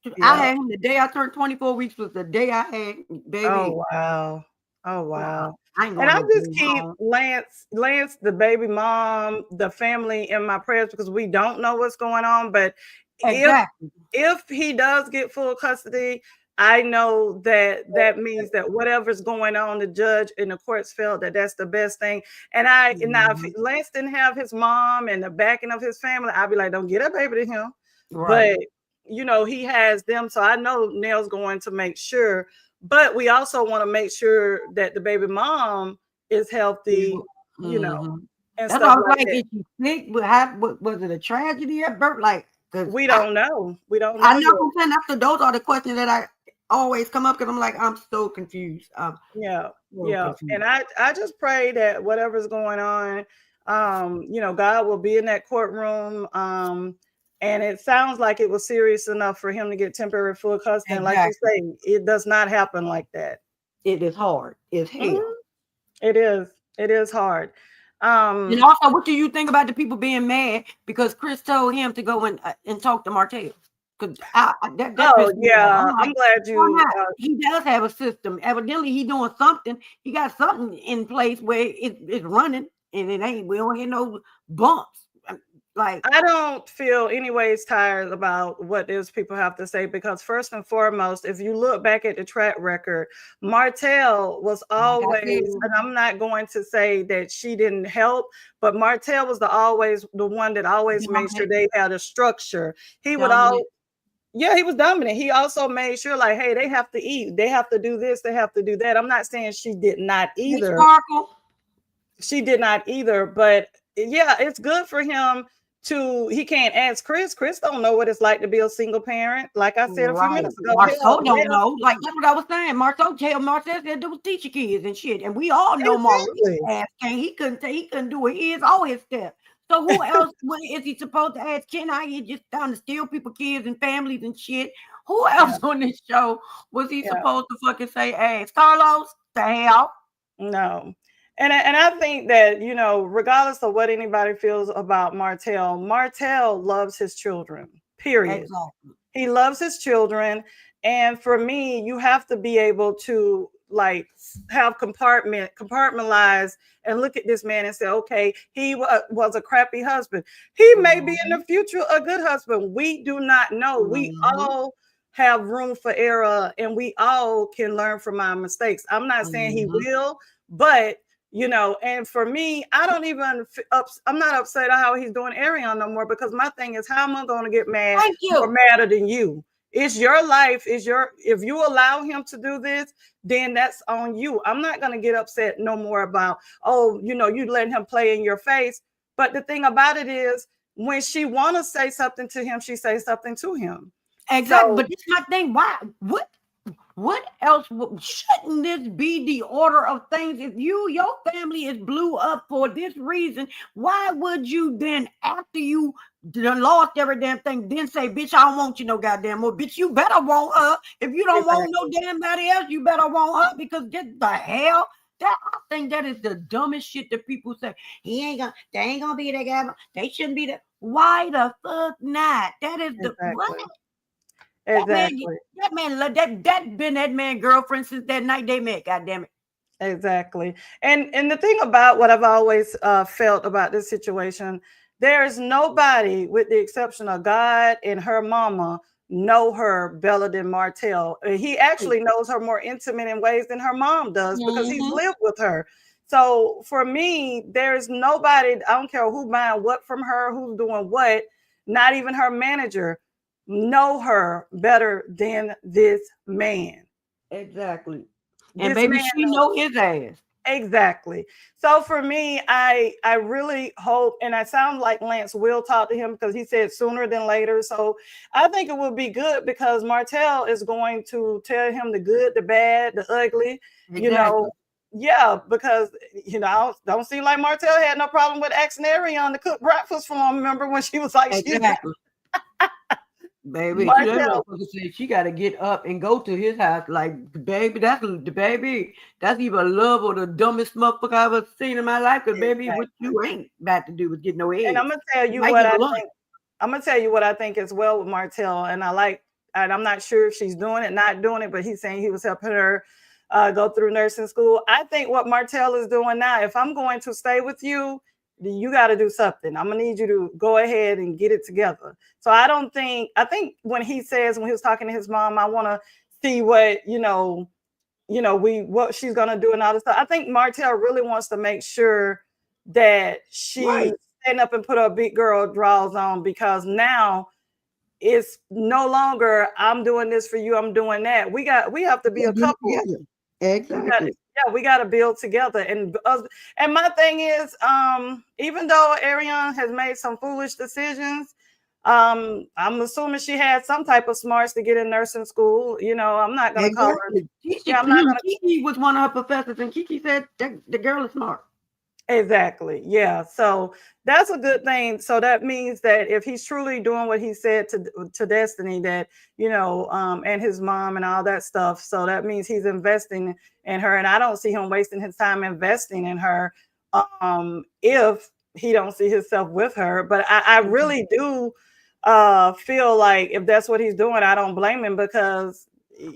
Yeah. I had him the day I turned 24 weeks was the day I had baby. Oh wow. Oh wow. And I just keep Lance, the baby mom, the family in my prayers because we don't know what's going on. But if he does get full custody, I know that means that whatever's going on, the judge and the courts felt that that's the best thing. And now if Lance didn't have his mom and the backing of his family, I'd be like, don't get a baby to him. Right. But he has them, so I know Nell's going to make sure. But we also want to make sure that the baby mom is healthy, and that's stuff all like like that. if you think was it a tragedy at birth? Like We don't know. We don't know. I know what I'm saying. Those are the questions that I always come up because I'm like, I'm so confused. Yeah. Confused. And I just pray that whatever's going on, God will be in that courtroom. And it sounds like it was serious enough for him to get temporary full custody. And like you say, it does not happen like that. It is hard. It's hell. It is. It is hard. And also, what do you think about the people being mad because Chris told him to go and talk to Martell? Because I'm glad you. He does have a system. Evidently, he's doing something. He got something in place where it's running, and it ain't. We don't hear no bumps. Like I don't feel anyways tired about what those people have to say because first and foremost, if you look back at the track record, Martell was always, and I'm not going to say that she didn't help, but Martell was the one that always made sure they had a structure. He would he was dominant. He also made sure like, hey, they have to eat, they have to do this, they have to do that. I'm not saying she did not either. She did not either, but yeah, it's good for him. He can't ask Chris. Chris don't know what it's like to be a single parent. Like I said a few minutes ago. Marceau don't know. Like that's what I was saying. Marceau said do was teach your kids and shit. And we all know Maurice he couldn't do his all his steps. So who else is he supposed to ask? Ken he just down to steal people, kids and families and shit? Who else on this show was he supposed to fucking say ask? Carlos? The hell? No. And I think that, regardless of what anybody feels about Martell loves his children, period. Exactly. He loves his children. And for me, you have to be able to like have compartmentalize and look at this man and say, okay, he was a crappy husband. He may be in the future a good husband. We do not know. We all have room for error and we all can learn from our mistakes. I'm not saying he will, but and for me, I'm not upset at how he's doing Arion no more because my thing is, how am I going to get mad or madder than you? It's your life. If you allow him to do this, then that's on you. I'm not going to get upset no more about, you letting him play in your face. But the thing about it is, when she want to say something to him, she says something to him. Exactly. But this is my thing. Why? What else shouldn't this be the order of things? If your family is blew up for this reason, why would you then, after you lost every damn thing, then say, bitch, I don't want you no goddamn more. Bitch, you better want her. If you don't want no damn body else, you better want her because get the hell. I think that is the dumbest shit that people say. They ain't gonna be that guy. They shouldn't be that. Why the fuck not? That is the what? Exactly. That man girlfriend since that night they met. God damn it. Exactly. And the thing about what I've always felt about this situation, there's nobody, with the exception of God and her mama, know her better than Martell. He actually knows her more intimate in ways than her mom does because he's lived with her. So for me, there's nobody, I don't care who buying what from her, who's doing what, not even her manager, know her better than this man. Exactly. And baby, she know his ass. Exactly. So for me, I really hope, and I sound like Lance will talk to him because he said sooner than later. So I think it will be good because Martell is going to tell him the good, the bad, the ugly, Yeah, because don't seem like Martell had no problem with asking Arion to cook breakfast for him. Remember when she was like, exactly. Baby, Martell, she got to get up and go to his house. Like, baby, that's even love or the dumbest motherfucker I've ever seen in my life. Because, baby, what you ain't about to do is get no eggs. and I'm gonna tell you what I think. I'm gonna tell you what I think as well with Martell, and I'm not sure if she's doing it, not doing it, but he's saying he was helping her go through nursing school. I think what Martell is doing now, if I'm going to stay with you, you got to do something. I'm gonna need you to go ahead and get it together. So I think when he was talking to his mom, I want to see what what she's gonna do and all this stuff. I think Martell really wants to make sure that she stand up and put her big girl draws on, because now it's no longer I'm doing this for you, I'm doing that. We have to be a couple. Exactly. We got to build together. And my thing is, even though Ariane has made some foolish decisions, I'm assuming she had some type of smarts to get in nursing school. I'm not going to call her. I'm not gonna. Kiki was one of her professors, and Kiki said the girl is smart. Exactly. Yeah. So that's a good thing. So that means that if he's truly doing what he said to Destiny, that, and his mom and all that stuff. So that means he's investing in her. And I don't see him wasting his time investing in her if he don't see himself with her. But I really do feel like if that's what he's doing, I don't blame him, because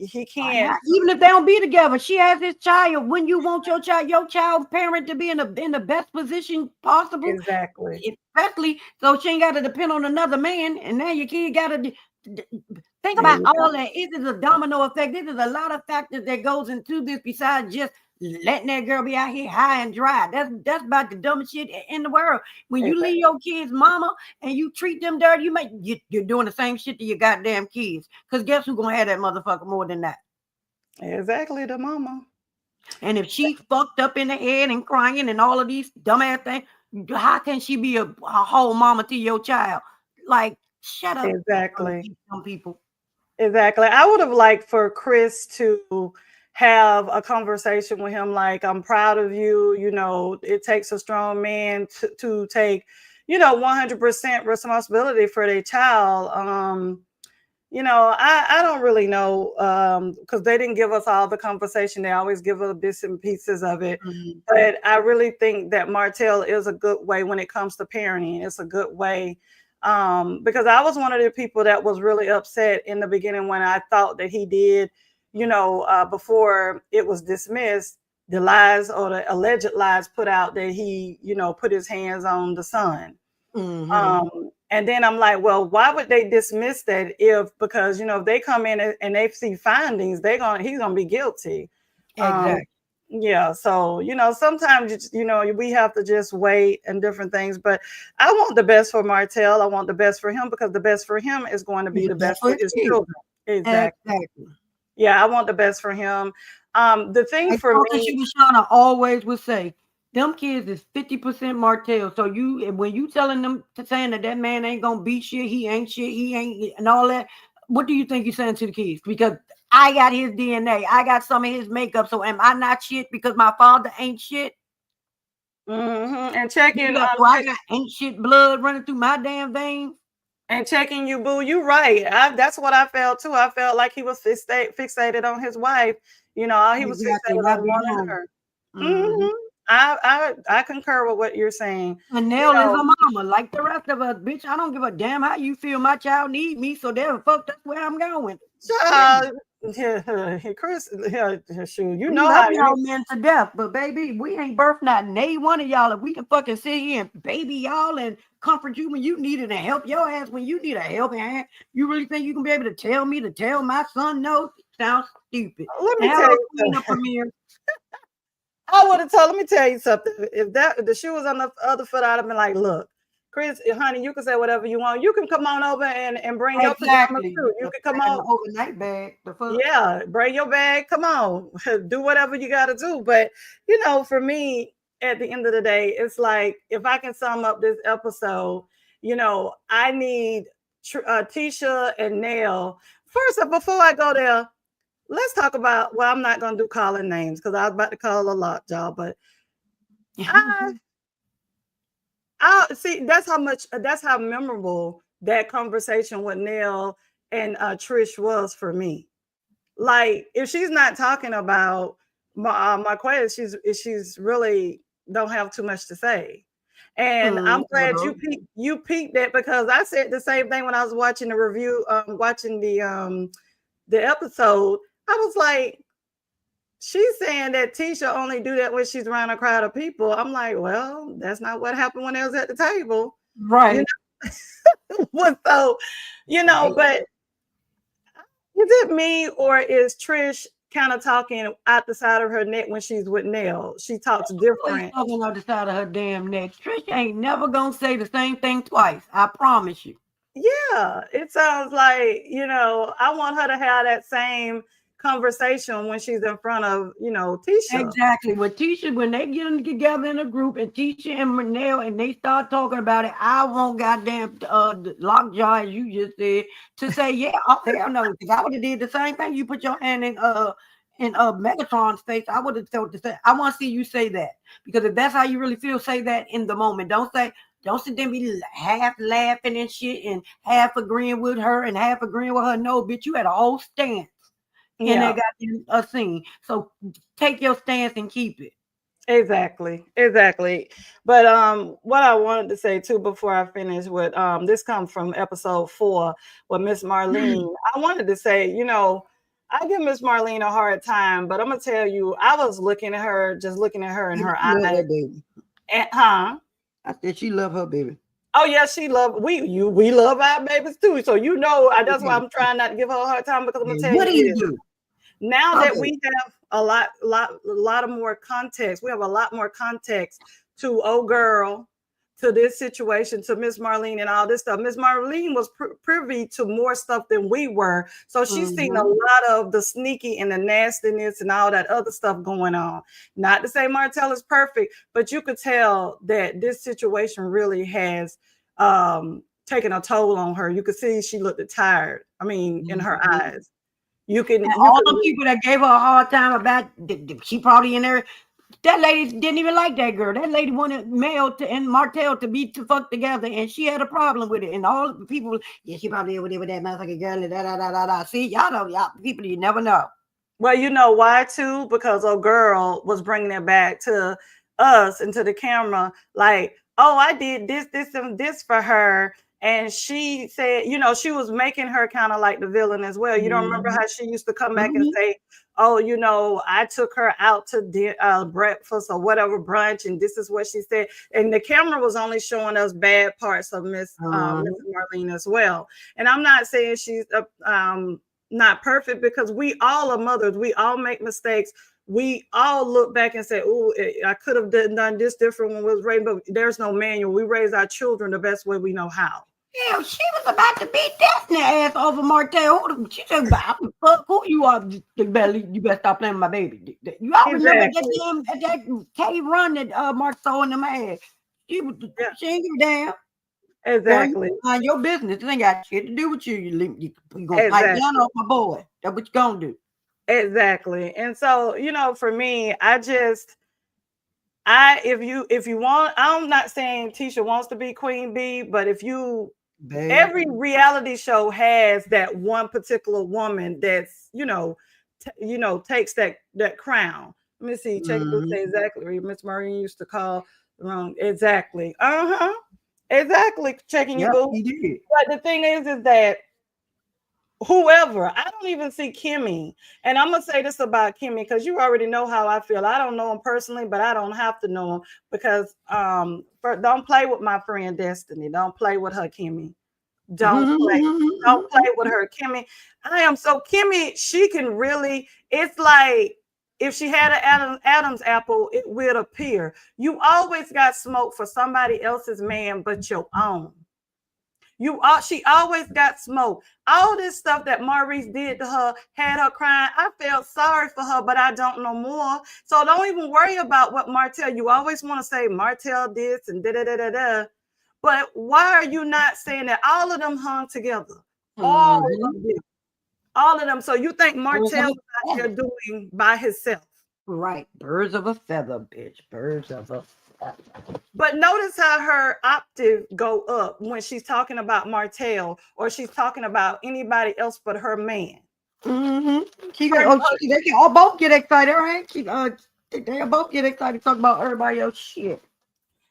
he can't. Even if they don't be together, she has his child. When you want your child parent to be in the best position possible, exactly. Especially so she ain't got to depend on another man. And now your kid got to think about all that. It is a domino effect. This is a lot of factors that goes into this besides just letting that girl be out here high and dry. That's about the dumbest shit in the world. When you leave your kids mama and you treat them dirty, you're doing the same shit to your goddamn kids. Because guess who's gonna have that motherfucker more than that? Exactly, the mama. And if she's fucked up in the head and crying and all of these dumbass things, how can she be a whole mama to your child? Like, shut up. Exactly. Some people. Exactly. I would have liked for Chris to have a conversation with him like, I'm proud of you. It takes a strong man to take, 100% responsibility for their child. I don't really know, because they didn't give us all the conversation. They always give us bits and pieces of it. Mm-hmm. But I really think that Martell is a good way when it comes to parenting. It's a good way. Because I was one of the people that was really upset in the beginning when I thought that he did, before it was dismissed, the lies or the alleged lies put out that he, put his hands on the son. Mm-hmm. And then I'm like, well, why would they dismiss that because, if they come in and they see findings, he's going to be guilty. Exactly. Yeah. So, sometimes, we have to just wait and different things. But I want the best for Martell. I want the best for him, because the best for him is going to be the best for his children. Exactly. Yeah. I want the best for him. The thing for me. She was trying to always would say, them kids is 50% Martell. So when you telling them saying that man ain't going to be shit, he ain't shit, he ain't, and all that, what do you think you're saying to the kids? Because I got his DNA. I got some of his makeup. So am I not shit because my father ain't shit? Mm-hmm. And checking. I got ain't shit blood running through my damn veins. And checking you, boo. You right. That's what I felt too. I felt like he was fixated on his wife. He was fixated on wanting her. Mm-hmm. I concur with what you're saying. And Nell is a mama, like the rest of us, bitch. I don't give a damn how you feel. My child need me, so damn fuck, that's where I'm going. Chris, shoot, you know how y'all men to death, but baby, we ain't birthed not nay one of y'all. If we can fucking sit here and baby y'all and comfort you when you needed and help your ass when you need a helping hand, you really think you can be able to tell me to tell my son no? Sounds stupid. Let me tell you. Let me tell you something. If the shoe was on the other foot, I'd have been like, look, Chris, honey, you can say whatever you want. You can come on over and bring your pajamas too. You can come on. Overnight bag. Yeah, bring your bag. Come on. Do whatever you got to do. But, for me, at the end of the day, it's like, if I can sum up this episode, I need Tisha and Nell. First up, before I go there, let's talk about, I'm not going to do calling names because I was about to call a lot, y'all, but I see that's how memorable that conversation with Nell and Trish was for me. Like, if she's not talking about Marquez, she's really don't have too much to say. And I'm glad you peeped that, because I said the same thing when I was watching the review, watching the episode. I was like, she's saying that Tisha only do that when she's around a crowd of people. I'm like, well, that's not what happened when they was at the table. Right. So, but is it me, or is Trish kind of talking out the side of her neck when she's with Nell? She talks different. Talking out the side of her damn neck. Trish ain't never gonna say the same thing twice. I promise you. Yeah, it sounds like, I want her to have that same conversation when she's in front of, Tisha. Exactly. With Tisha, when they get them together in a group, and Tisha and Manel, and they start talking about it, I want goddamn lockjaw, as you just said, to say, yeah, oh, hell no. Because I would have did the same thing. You put your hand in Megatron's face, I would have told to say, I want to see you say that. Because if that's how you really feel, say that in the moment. Don't sit there and be half laughing and shit and half agreeing with her and half agreeing with her. No, bitch, you had a whole stance in that goddamn scene. So take your stance and keep it. Exactly. But what I wanted to say too before I finish with this comes from episode 4 with Miss Marlene. I wanted to say, I give Miss Marlene a hard time, but I'm gonna tell you, I was looking at her in her eyes. And, I said she love her baby. Oh yeah, she love we love our babies too. So that's why I'm trying not to give her a hard time, because I'm gonna tell what you. Do you do? Now that we have a lot of more context, we have a lot more context to old girl, to this situation, to Miss Marlene and all this stuff. Miss Marlene was privy to more stuff than we were. So she's seen a lot of the sneaky and the nastiness and all that other stuff going on. Not to say Martell is perfect, but you could tell that this situation really has taken a toll on her. You could see she looked tired. I mean, in her eyes. All the people that gave her a hard time about, she probably in there. That lady didn't even like that girl. That lady wanted Mel and Martell to be to fuck together, and she had a problem with it. And all the people, she probably over there with that motherfucking girl. And da. See, y'all people, you never know. Well, you know why too? Because old girl was bringing it back to us and to the camera, like, oh, I did this, and this for her. And she said, she was making her kind of like the villain as well. You don't remember how she used to come back and say, oh, I took her out to breakfast or whatever, brunch, and this is what she said. And the camera was only showing us bad parts of Miss Marlene as well. And I'm not saying she's not perfect, because we all are mothers. We all make mistakes. We all look back and say, oh, I could have done this different when we was raised, but there's no manual. We raise our children the best way we know how. Yeah, she was about to beat Destiny ass over Martell. She said, fuck who you are. You better stop playing with my baby. You all remember that cave run that Mark saw in the man. She ain't give a damn. Exactly. Girl, you mind your business. It ain't got shit to do with you. You gonna fight down off my boy. That's what you gonna do. Exactly. And so, for me, if you want, I'm not saying Tisha wants to be Queen Bee, but every reality show has that one particular woman that's, takes that crown. Let me see. Check it say exactly. Miss Marine used to call wrong. Exactly. Exactly. Checking your boo. But the thing is that whoever, I don't even see Kimmy. And I'm going to say this about Kimmy, because you already know how I feel. I don't know him personally, but I don't have to know him, because don't play with my friend Destiny. Don't play with her, Kimmy. Don't play with her, Kimmy. Kimmy, she can really, it's like if she had an Adam's apple, it would appear. You always got smoke for somebody else's man but your own. She always got smoke. All this stuff that Maurice did to her had her crying. I felt sorry for her, but I don't know more. So don't even worry about what Martell. You always want to say Martell this and da. But why are you not saying that all of them hung together? All of them. So you think Martell was out here doing by himself? Right. Birds of a feather, bitch. Birds of a But notice how her octave go up when she's talking about Martell or she's talking about anybody else but her man. They can all both get excited, right? They both get excited talking about everybody else shit.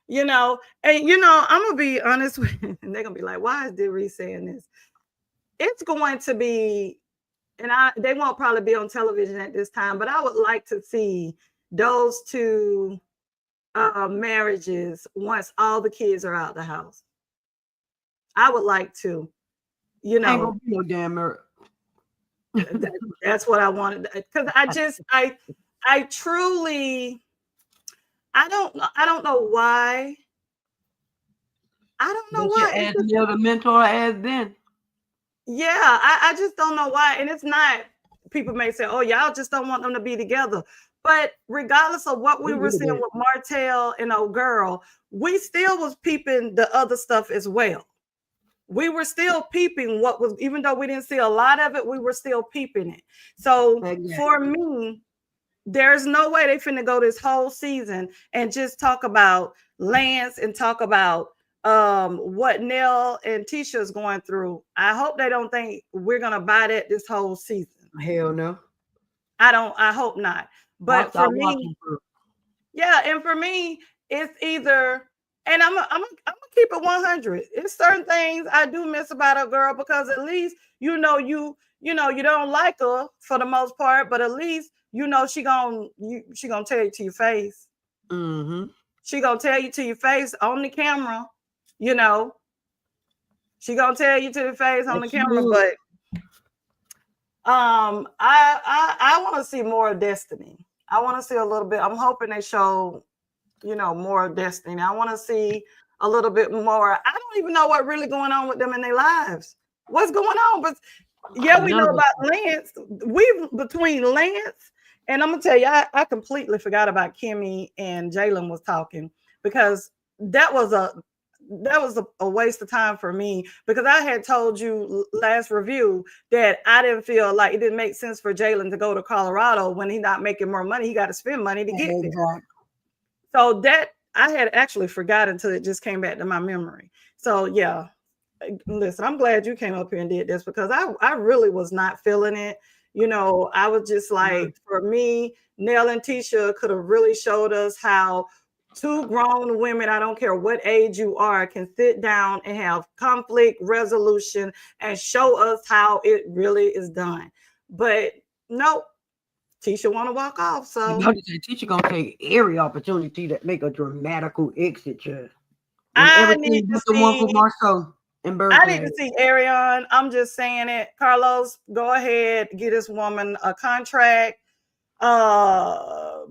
You know, and you know, I'm gonna be honest with you, and they're gonna be like, why is Deary saying this? It's going to be, and they won't probably be on television at this time, but I would like to see those two marriages once all the kids are out the house. I would like to, you know, ain't gonna be no damn marriage. That's what I wanted, because I truly, I don't know why. I don't know why. As the mentor as then. Yeah, I just don't know why. And it's not, people may say, oh, y'all just don't want them to be together. But regardless of what we were seeing with Martell and old girl, we still was peeping the other stuff as well. We were still peeping what was, even though we didn't see a lot of it, we were still peeping it. So for me, there's no way they finna go this whole season and just talk about Lance and talk about what Nell and Tisha is going through. I hope they don't think we're gonna buy that this whole season. Hell no. I hope not. But for me, yeah, and for me, it's either, and I'm gonna keep it 100. It's certain things I do miss about a girl, because at least you don't like her for the most part, but at least you know she gonna tell you to your face. She gonna tell you to your face on the camera. You know, she gonna tell you to the face on the camera, but I want to see more of Destiny. I want to see a little bit. I'm hoping they show, more of Destiny. I want to see a little bit more. I don't even know what really going on with them in their lives. What's going on? But yeah, we know about Lance. Between Lance and I'm gonna tell you, I completely forgot about Kimmy and Jalen was talking, because that was a waste of time for me, because I had told you last review that I didn't feel like it didn't make sense for Jalen to go to Colorado when he's not making more money. He got to spend money to get there. So that I had actually forgot until it just came back to my memory. So yeah, listen, I'm glad you came up here and did this, because I really was not feeling it. I was just like, for me, Nell and Tisha could have really showed us how two grown women, I don't care what age you are, can sit down and have conflict resolution and show us how it really is done. But nope, Tisha want to walk off. So Tisha gonna take every opportunity to make a dramatical exit. I need to see one for Marceau and Bird. I need to see Ariane. I'm just saying it. Carlos, go ahead, get this woman a contract,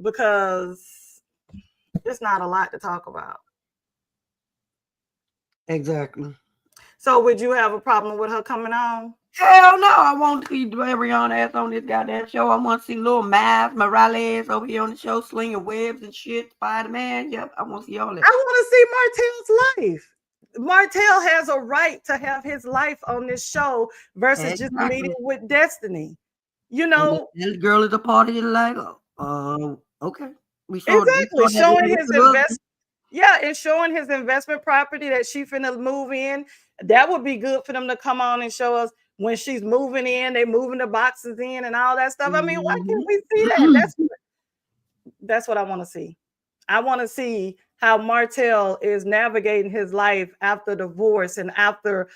because it's not a lot to talk about. Exactly. So would you have a problem with her coming on? Hell no. I want to see Ariane ass on this goddamn show. I want to see little Miles Morales over here on the show slinging webs and shit. Spider-Man. Yep, I want to see all that. I want to see Martell's life. Martell has a right to have his life on this show versus just meeting with Destiny. This girl is a part of your life. Okay. Exactly. Showing his investment. Yeah, and showing his investment property that she finna move in. That would be good for them to come on and show us when she's moving in, they moving the boxes in and all that stuff. I mean, why can't we see that? That's what I want to see. I want to see how Martell is navigating his life after divorce and after,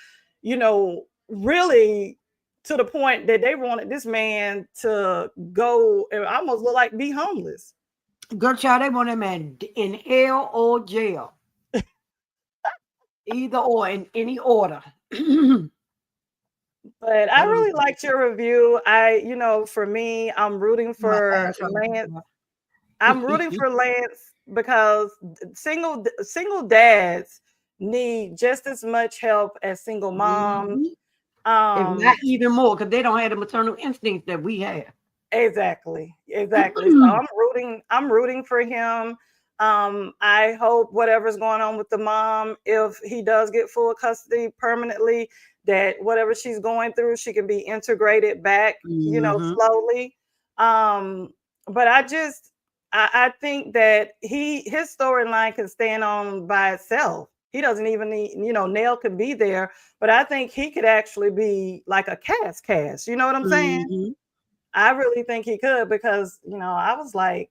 really to the point that they wanted this man to go and almost look like be homeless. Good child, they want that man in hell or jail. Either or, in any order. But I really liked your review. For me, I'm rooting for Lance. I'm rooting for Lance because single dads need just as much help as single moms. If not even more, because they don't have the maternal instincts that we have. Exactly. So I'm rooting for him. I hope whatever's going on with the mom, if he does get full custody permanently, that whatever she's going through, she can be integrated back, slowly. But I think that his storyline can stand on by itself. He doesn't even need, Nell could be there, but I think he could actually be like a cast. You know what I'm saying? Mhm. I really think he could because, I was like,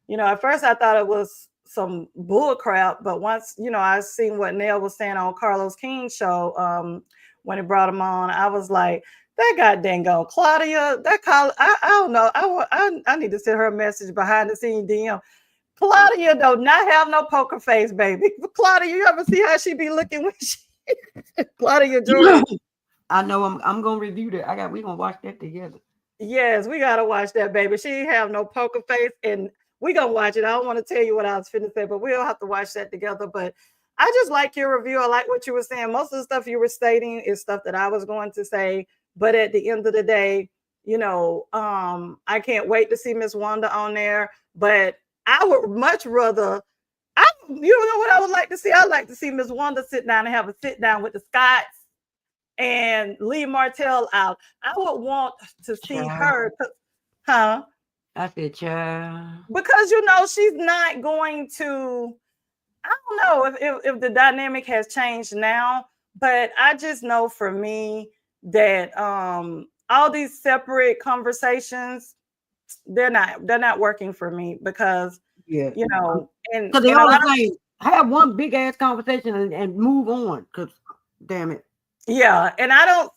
at first I thought it was some bull crap, but once, I seen what Nell was saying on Carlos King's show, when he brought him on, I was like, that goddamn go Claudia, I don't know. I need to send her a message behind the scene DM. Claudia do not have no poker face, baby. Claudia, you ever see how she be looking when she Claudia Jordan? I know I'm gonna review that. We gonna watch that together. Yes, we gotta watch that, baby. She ain't have no poker face, and we gonna watch it. I don't want to tell you what I was finna say, but we'll have to watch that together. But I just like your review. I like what you were saying. Most of the stuff you were stating is stuff that I was going to say, but at the end of the day, I can't wait to see Miss Wanda on there. But I would much rather. You know what I would like to see? I'd like to see Miss Wanda sit down and have a sit down with the Scotts and leave Martell out. I would want to see her, huh? I said, child. Because she's not going to. I don't know if the dynamic has changed now, but I just know for me that all these separate conversations, they're not working for me because yeah, and because they all the same. Have one big ass conversation and move on. Because damn it. Yeah, and I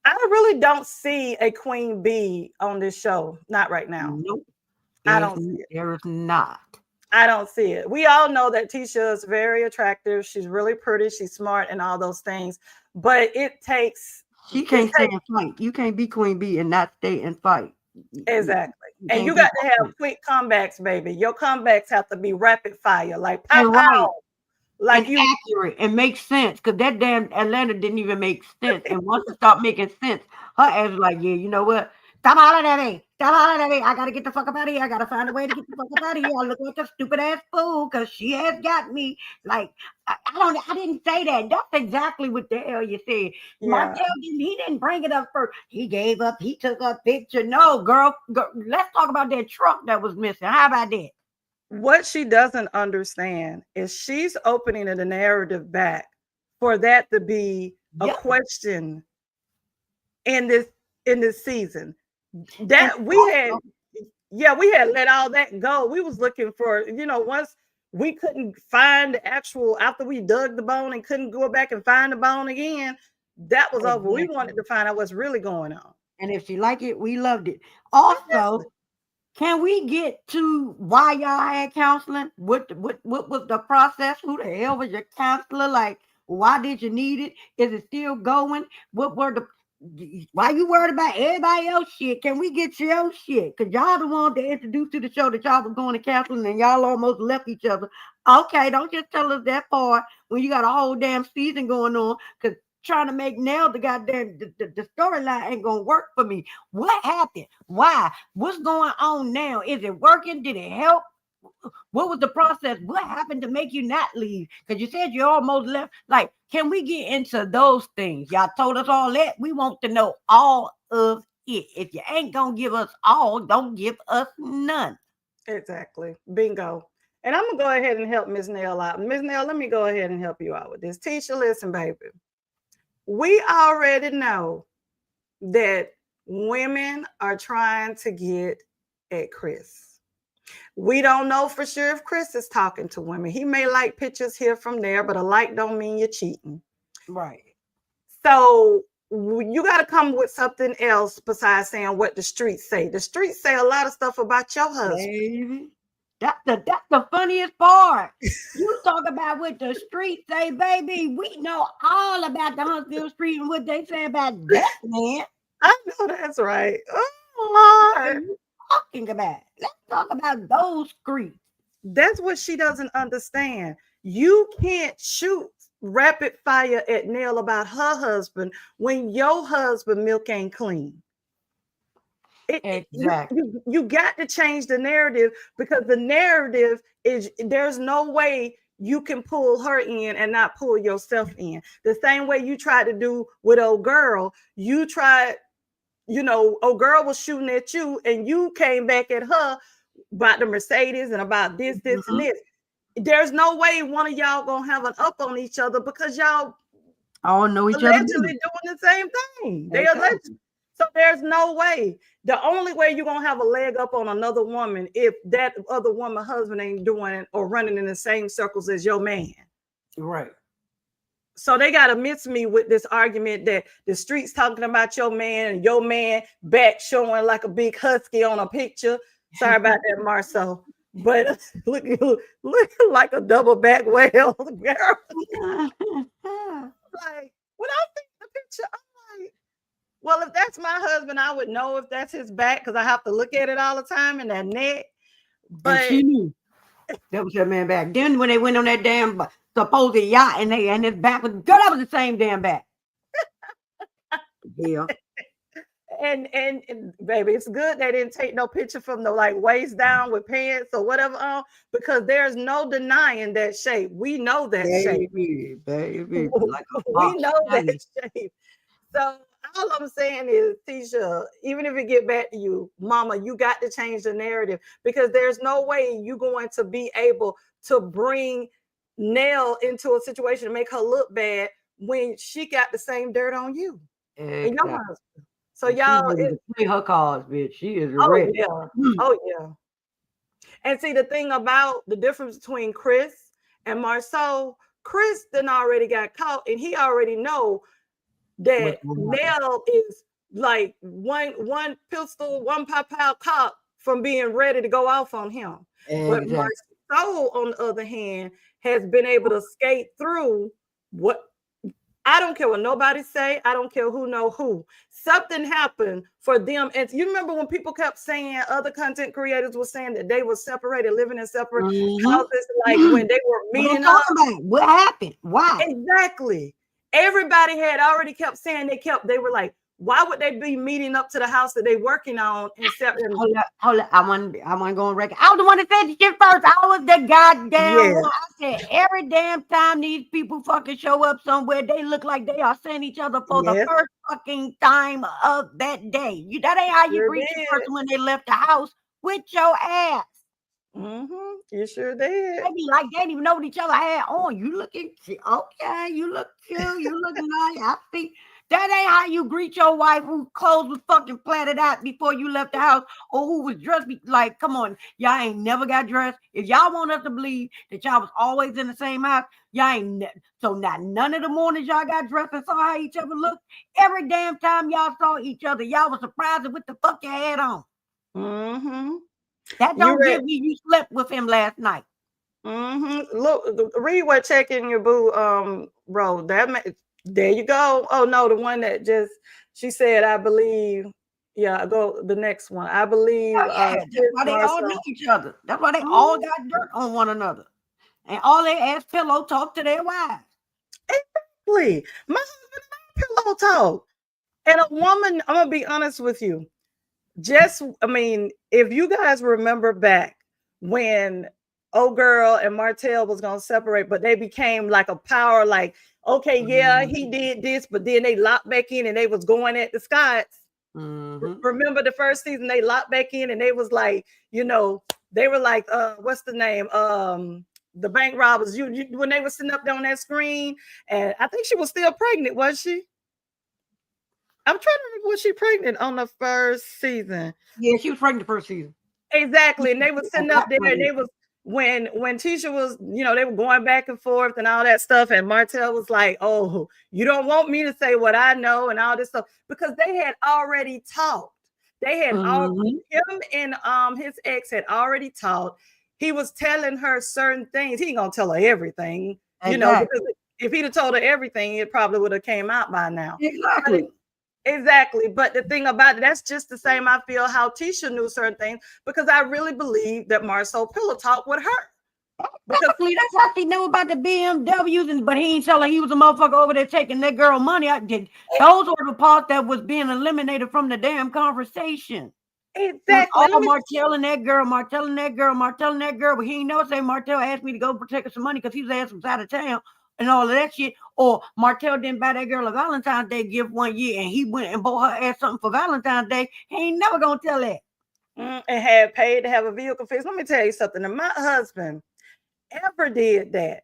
really don't see a queen bee on this show. Not right now. Nope. I don't see it. There is not. I don't see it. We all know that Tisha is very attractive. She's really pretty. She's smart and all those things. But it takes. She can't stay and fight. You can't be queen bee and not stay and fight. Exactly. And you got to have quick comebacks, baby. Your comebacks have to be rapid fire, like pow, pow. Like and accurate and make sense, because that damn Atlanta didn't even make sense. And once it stopped making sense, her ass was like, yeah, you know what? Stop hollering at me. Stop hollering at me. I gotta get the fuck up out of here. I gotta find a way to get the fuck up out of here. I look like a stupid ass fool because she has got me. Like, I didn't say that. That's exactly what the hell you said. Yeah. Martell he didn't bring it up first. He gave up, he took a picture. No, girl, let's talk about that truck that was missing. How about that? What she doesn't understand is she's opening the narrative back for that to be a question in this season. That we had let all that go. We was looking for, once we couldn't find the actual, after we dug the bone and couldn't go back and find the bone again, that was over. We wanted to find out what's really going on. And if she liked it, we loved it. Also, can we get to why y'all had counseling? What was the process? Who the hell was your counselor? Like, why did you need it? Is it still going? Why you worried about everybody else shit? Can we get your shit? Because y'all the one that introduced to the show that y'all was going to counseling and y'all almost left each other. Okay, don't just tell us that part when you got a whole damn season going on, because trying to make Nell the goddamn the storyline ain't gonna work for me. What happened? Why? What's going on now? Is it working? Did it help? What was the process? What happened to make you not leave? Because you said you almost left. Like, can we get into those things? Y'all told us all that. We want to know all of it. If you ain't gonna give us all, don't give us none. Exactly. Bingo. And I'm gonna go ahead and help Miss Nell out. Miss Nell, let me go ahead and help you out with this. Tisha, listen, baby. We already know that women are trying to get at Chris. We don't know for sure if Chris is talking to women. He may like pictures here from there, but a like don't mean you're cheating. Right. So you got to come with something else besides saying what the streets say. The streets say a lot of stuff about your husband. Baby. That's the funniest part. You talk about what the streets say, baby. We know all about the Huntsville street and what they say about that man. I know that's right. Oh, Lord. What are you talking about? Let's talk about those streets. That's what she doesn't understand. You can't shoot rapid fire at Nell about her husband when your husband milk ain't clean. Exactly. You got to change the narrative, because the narrative is there's no way you can pull her in and not pull yourself in. The same way you tried to do with old girl. You tried, old girl was shooting at you and you came back at her about the Mercedes and about this, and this. There's no way one of y'all gonna have an up on each other because y'all all know each other. Allegedly doing the same thing. They allegedly. So there's no way. The only way you're gonna have a leg up on another woman if that other woman husband ain't doing or running in the same circles as your man. Right. So they gotta miss me with this argument that the streets talking about your man and your man back showing like a big husky on a picture. Sorry about that, Marcel. But look like a double back whale, girl. Like when I see the picture, I'm like, well, if that's my husband, I would know if that's his back because I have to look at it all the time in that neck. But and she knew that was her man back. Then when they went on that damn supposed yacht and his back was good, that was the same damn back. Yeah. And baby, it's good they didn't take no picture from the like waist down with pants or whatever on because there's no denying that shape. We know that shape. Baby, like we know that shape. So all I'm saying is, Tisha, even if it get back to you, mama, you got to change the narrative because there's no way you're going to be able to bring Nell into a situation to make her look bad when she got the same dirt on you. Exactly. And your husband. So y'all play her cards, bitch. She is ready. Yeah. Oh yeah. And see the thing about the difference between Chris and Marceau, Chris done already got caught and he already know that Nell is like one pistol, one pow cop from being ready to go off on him. Exactly. But Marceau, on the other hand, has been able to skate through what I don't care what nobody say. I don't care who know who. Something happened for them. And you remember when people kept saying, other content creators were saying that they were separated, living in separate houses, like when they were meeting up. What happened? Why? Exactly. Everybody had already kept saying they were like, why would they be meeting up to the house that they working on? Hold up. I want to go on record. I was the one that said the shit first. I was the goddamn one. I said every damn time these people fucking show up somewhere, they look like they are seeing each other for the first fucking time of that day. That ain't how you greet the person when they left the house with your ass. You sure did. They be like they didn't even know what each other had on. You looking okay? You look cute. You looking nice. I think. That ain't how you greet your wife whose clothes was fucking platted out before you left the house or who was dressed like, come on, y'all ain't never got dressed. If y'all want us to believe that y'all was always in the same house, y'all ain't. So not none of the mornings y'all got dressed and saw how each other looked. Every damn time y'all saw each other, y'all was surprised at what the fuck you had on. That don't give me you slept with him last night. Look, read what check in your boo roll. There you go. Oh no, the one that just she said, I believe. Yeah, go the next one. I believe. That's why they all know each other. That's why they all got dirt on one another, and all they ask pillow talk to their wives. Exactly. My husband and I pillow talk, and a woman. I'm gonna be honest with you. If you guys remember back when old girl and Martell was gonna separate, but they became like a power, like. Okay, yeah, he did this, but then they locked back in and they was going at the Scotts. Remember the first season they locked back in and they was like, they were like, what's the name? The bank robbers. You when they were sitting up there on that screen, and I think she was still pregnant, was she? I'm trying to remember, was she pregnant on the first season? Yeah, she was pregnant the first season. Exactly, and they were sitting up there and they was. When Tisha was, they were going back and forth and all that stuff, and Martell was like, "Oh, you don't want me to say what I know and all this stuff," because they had already talked. They had him and his ex had already talked. He was telling her certain things. He ain't gonna tell her everything, because if he'd have told her everything, it probably would have came out by now. Exactly. But the thing about it, that's just the same. I feel how Tisha knew certain things because I really believe that Marceau pillow talk with her. Because that's how she knew about the BMWs, but he ain't telling he was a motherfucker over there taking that girl money. Those were the parts that was being eliminated from the damn conversation. Exactly. All Martell and that girl, but he ain't never say Martell asked me to go protect her some money because his ass was out of town. And all of that shit, or Martell didn't buy that girl a Valentine's Day gift one year, and he went and bought her ass something for Valentine's Day. He ain't never gonna tell that. and had paid to have a vehicle fixed. Let me tell you something. If my husband ever did that,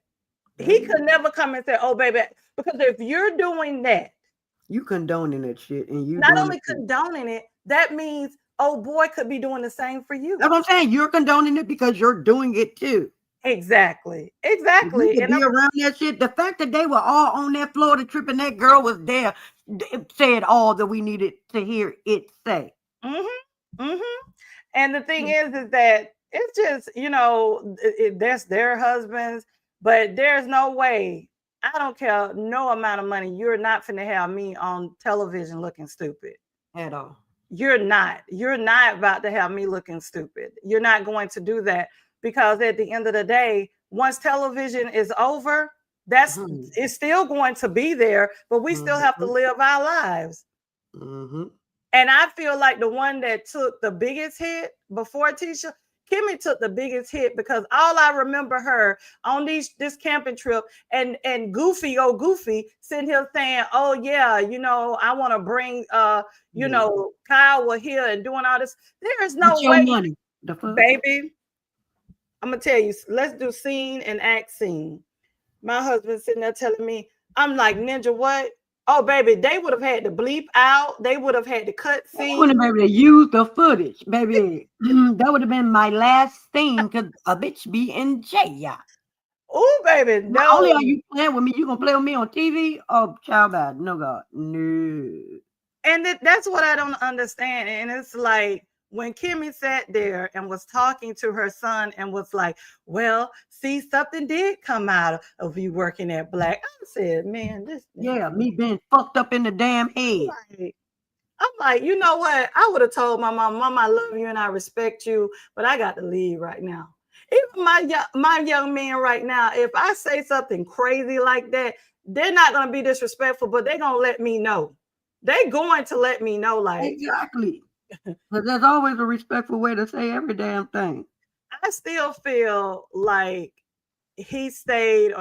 he could never come and say, "Oh, baby," because if you're doing that, you condoning that shit, and you not only condoning it, that means old boy could be doing the same for you. That's what I'm saying. You're condoning it because you're doing it too. Exactly. Exactly. And be around that shit. The fact that they were all on that Florida trip and that girl was there, it said all that we needed to hear it say. And the thing is that it's just, that's their husbands, but there's no way. I don't care no amount of money. You're not finna have me on television looking stupid at all. You're not about to have me looking stupid. You're not going to do that, because at the end of the day, once television is over, it's still going to be there, but we still have to live our lives. And I feel like the one that took the biggest hit before Tisha, Kimmy took the biggest hit, because all I remember her on this camping trip and Goofy sitting here saying, "Oh yeah, I want to bring Kyle were here and doing all this." There is no way, money. Baby. I'm gonna tell you, let's do scene and act scene. My husband sitting there telling me, I'm like, Ninja, what? Oh, baby, they would have had to bleep out. They would have had to cut scenes. They would have been able to use the footage, baby. That would have been my last scene, because a bitch be in jail. Oh, baby, no. Not only are you playing with me, you gonna play with me on TV? Oh, child, bad. No, God, no. And that's what I don't understand. And it's like, when Kimmy sat there and was talking to her son and was like, "Well, see, something did come out of you working at Black." I said, "Man, this." Yeah, me being fucked up in the damn head. I'm like, you know what? I would have told my mom, "Mom, I love you and I respect you, but I got to leave right now." Even my young man right now, if I say something crazy like that, they're not going to be disrespectful, but they're going to let me know. They're going to let me know, like, exactly. But there's always a respectful way to say every damn thing. I still feel like he's staying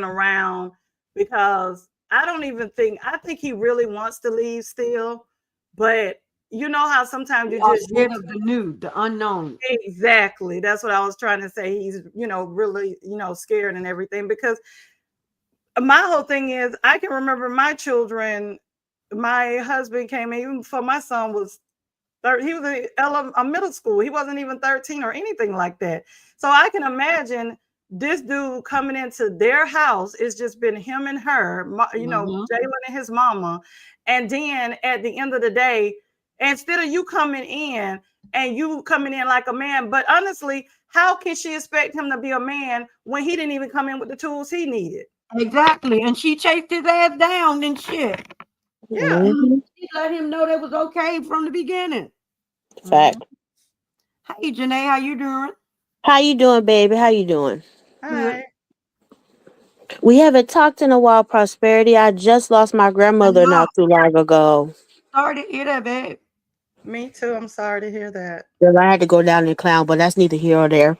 around, because I think he really wants to leave still, but you know how sometimes you just scared of the new, the unknown. Exactly. That's what I was trying to say. He's, really, scared and everything, because my whole thing is, I can remember my children, my husband came in, even before my son was he was a middle school. He wasn't even 13 or anything like that. So I can imagine this dude coming into their house. It's just been him and her, Jalen and his mama. And then at the end of the day, instead of you coming in and you coming in like a man, but honestly, how can she expect him to be a man when he didn't even come in with the tools he needed? Exactly. And she chased his ass down and shit. Yeah. She let him know that was okay from the beginning. Fact. Hey, Janae, how you doing? How you doing, baby? How you doing? Hi. We haven't talked in a while, Prosperity. I just lost my grandmother not too long ago. Sorry to hear that, babe. Me too. I'm sorry to hear that. Well, I had to go down and clown, but that's neither here or there.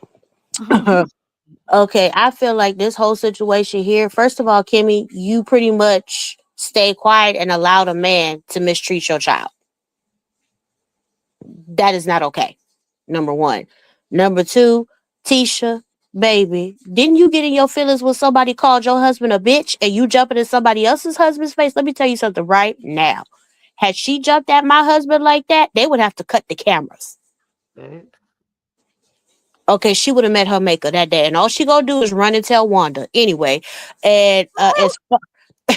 Okay, I feel like this whole situation here, first of all, Kimmy, you pretty much stay quiet and allowed a man to mistreat your child. That is not okay. Number one. Number two, Tisha, baby, didn't you get in your feelings when somebody called your husband a bitch and you jumping in somebody else's husband's face? Let me tell you something right now. Had she jumped at my husband like that, they would have to cut the cameras. Okay, she would have met her maker that day, and all she gonna do is run and tell Wanda anyway. And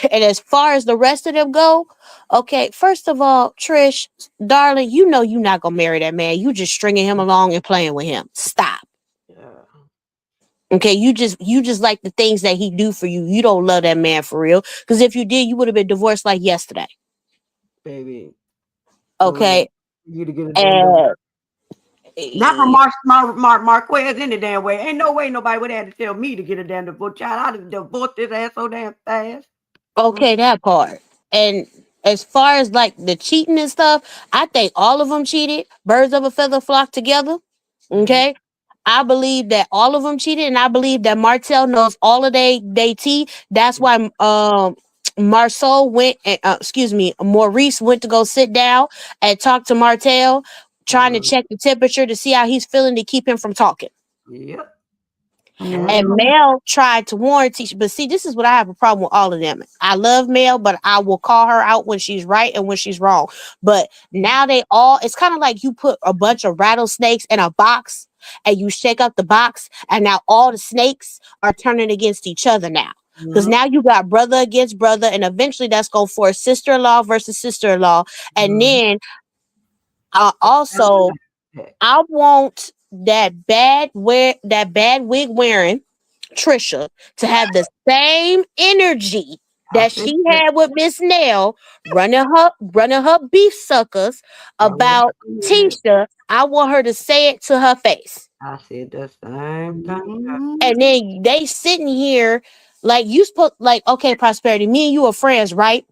as far as the rest of them go, okay, first of all, Trish, darling, you know you're not gonna marry that man. You just stringing him along and playing with him. Stop. Okay, you just like the things that he do for you. You don't love that man for real. Because if you did, you would have been divorced like yesterday. Baby. Okay. You to get a not from Marquez any damn way. Ain't no way nobody would have to tell me to get a damn divorce. Child, I'd have divorced this ass so damn fast. Okay, that part. And as far as like the cheating and stuff, I think all of them cheated. Birds of a feather flock together. Okay. I believe that all of them cheated, and I believe that Martell knows all of they tea. That's why Maurice went to go sit down and talk to Martell. trying to check the temperature to see how he's feeling to keep him from talking. Yep. And Mel tried to warn Tisha, but see, this is what I have a problem with all of them. I love Mel, but I will call her out when she's right and when she's wrong. But now it's kind of like you put a bunch of rattlesnakes in a box and you shake up the box, and now all the snakes are turning against each other now. Because now you got brother against brother, and eventually that's going to force sister-in-law versus sister-in-law. And then also, I want that bad wig wearing Trisha to have the same energy that she had with Miss Nell running her beef suckers about Tisha. I want her to say it to her face. I said the same thing. And then they sitting here like you supposed like, okay, Prosperity, me and you are friends, right?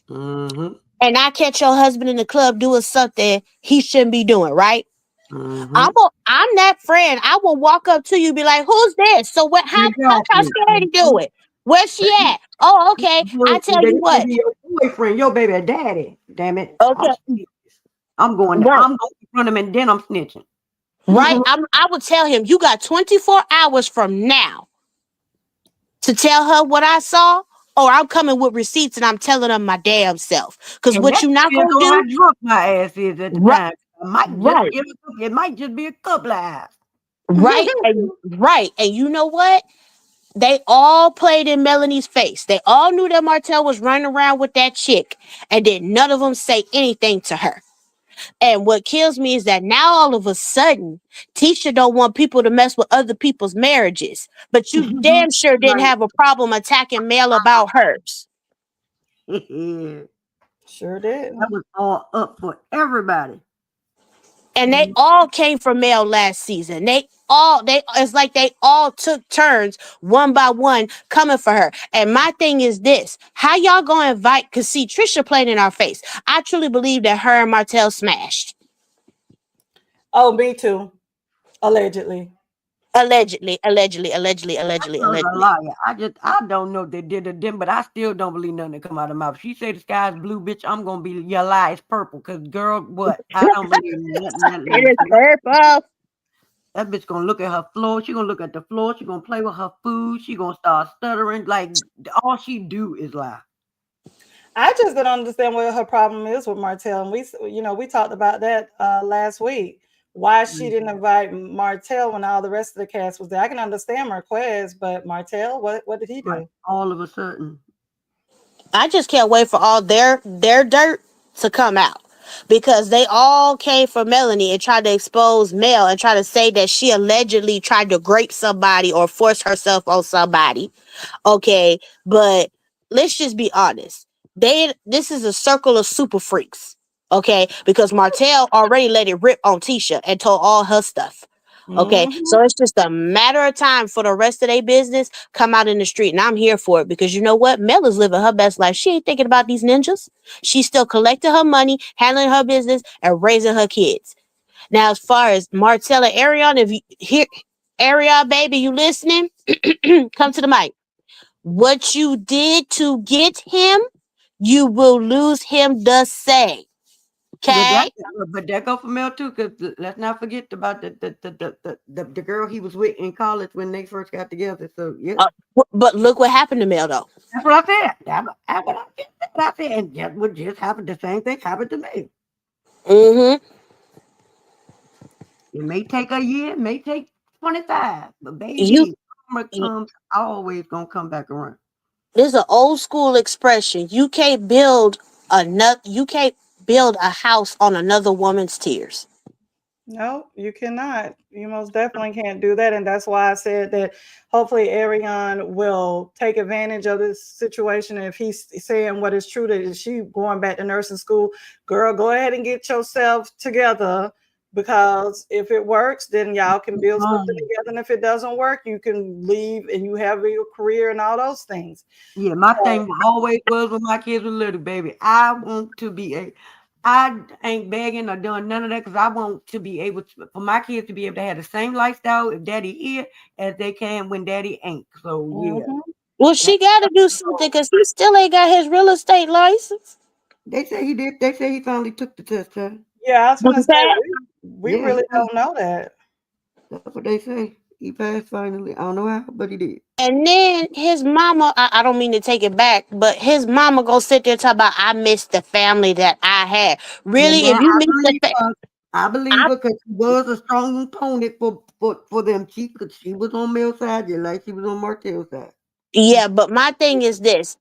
Mm-hmm. And I catch your husband in the club doing something he shouldn't be doing, right? Mm-hmm. I'm that friend. I will walk up to you and be like, who's this? So what how Prosperity do it? Where's she at? Oh, okay. I tell you what. Your boyfriend, your baby daddy. Damn it. Okay. I'm going to confront him and then I'm snitching. Right? I would tell him you got 24 hours from now to tell her what I saw, or I'm coming with receipts and I'm telling them my damn self. Because what you not gonna do? How drunk my ass is at the time. It might just be a couple of hours. Right. And you know what? They all played in Melanie's face. They all knew that Martell was running around with that chick, and then none of them say anything to her. And what kills me is that now all of a sudden, Tisha don't want people to mess with other people's marriages. But you damn sure didn't have a problem attacking Mel about hers. Sure did. That was all up for everybody. And they all came from Mel last season. It's like they all took turns one by one coming for her. And my thing is this: how y'all gonna invite? Cause see, Trisha played in our face. I truly believe that her and Martell smashed. Oh, me too. Allegedly. Allegedly. I don't know if they did it then, but I still don't believe nothing that come out of her mouth. She say the sky's blue, bitch. I'm gonna be your lie is purple. Cause girl, what? I don't believe nothing. It is purple. That bitch gonna look at her floor. She gonna look at the floor. She gonna play with her food. She gonna start stuttering. Like all she do is lie. I just don't understand what her problem is with Martell. And we talked about that last week. Why she didn't invite Martell when all the rest of the cast was there. I can understand Marquez, but Martell, what did he do? All of a sudden. I just can't wait for all their dirt to come out. Because they all came for Melanie and tried to expose Mel and try to say that she allegedly tried to grape somebody or force herself on somebody. Okay, but let's just be honest. This is a circle of super freaks. Okay, because Martell already let it rip on Tisha and told all her stuff. Okay, so it's just a matter of time for the rest of their business come out in the street, and I'm here for it because you know what? Mel is living her best life. She ain't thinking about these ninjas. She's still collecting her money, handling her business, and raising her kids. Now, as far as Martell and Ariana, if you hear Ariana, baby, you listening? Come to the mic. What you did to get him, you will lose him the same. Okay, but that go for Mel too, because let's not forget about the girl he was with in college when they first got together. So yeah. But look what happened to Mel though. That's what I said. That's what I said, and that would just happen. The same thing happened to me. It may take a year, it may take 25, but baby, comes always gonna come back around. There's an old school expression. You can't build a house on another woman's tears. No, you cannot. You most definitely can't do that. And that's why I said that hopefully Ariane will take advantage of this situation. If he's saying what is true, that is she going back to nursing school, girl, go ahead and get yourself together, because if it works, then y'all can build something together. And if it doesn't work, you can leave and you have your career and all those things. Yeah, my thing always was when my kids were little, baby. I ain't begging or doing none of that because I want to be able to, for my kids to be able to have the same lifestyle if daddy here as they can when daddy ain't. So yeah. Well, she got to do something because he still ain't got his real estate license. They say he did. They say he finally took the test. Huh? Yeah, I was going to say we really don't know that. That's what they say. He passed finally. I don't know how, but he did. And then his mama, I don't mean to take it back, but his mama go sit there and talk about I miss the family that I had. And Really, if now you miss the I believe her because she was a strong opponent for them. She was on Mel's side just like she was on Martell's side. yeah, but my thing is this.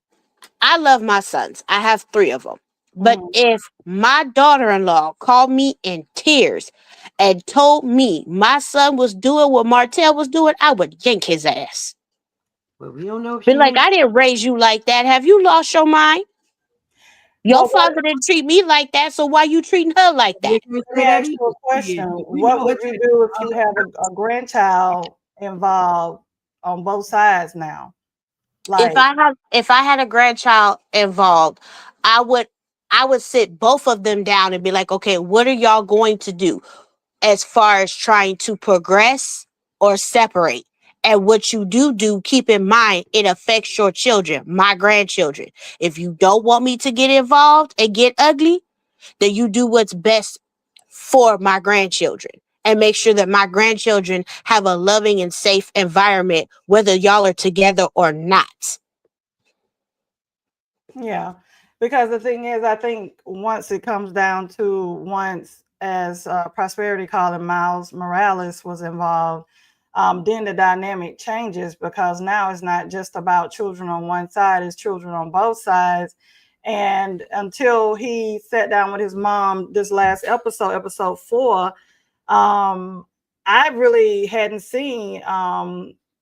I love my sons. I have 3 of them. But if my daughter-in-law called me in tears and told me my son was doing what Martell was doing, I would yank his ass. But we don't know if Be she like, went. I didn't raise you like that. Have you lost your mind? Your Well, father didn't treat me like that, so why you treating her like that? let me ask you a question. What would you do if you have a grandchild involved on both sides now? If I had a grandchild involved, I would sit both of them down and be like, okay, what are y'all going to do as far as trying to progress or separate? And what you do, keep in mind, it affects your children, my grandchildren. If you don't want me to get involved and get ugly, then you do what's best for my grandchildren and make sure that my grandchildren have a loving and safe environment, whether y'all are together or not. Yeah, because the thing is, I think once it comes down to as Prosperity called him, Miles Morales was involved, then the dynamic changes because now it's not just about children on one side, it's children on both sides. And until he sat down with his mom this last episode 4, I really hadn't seen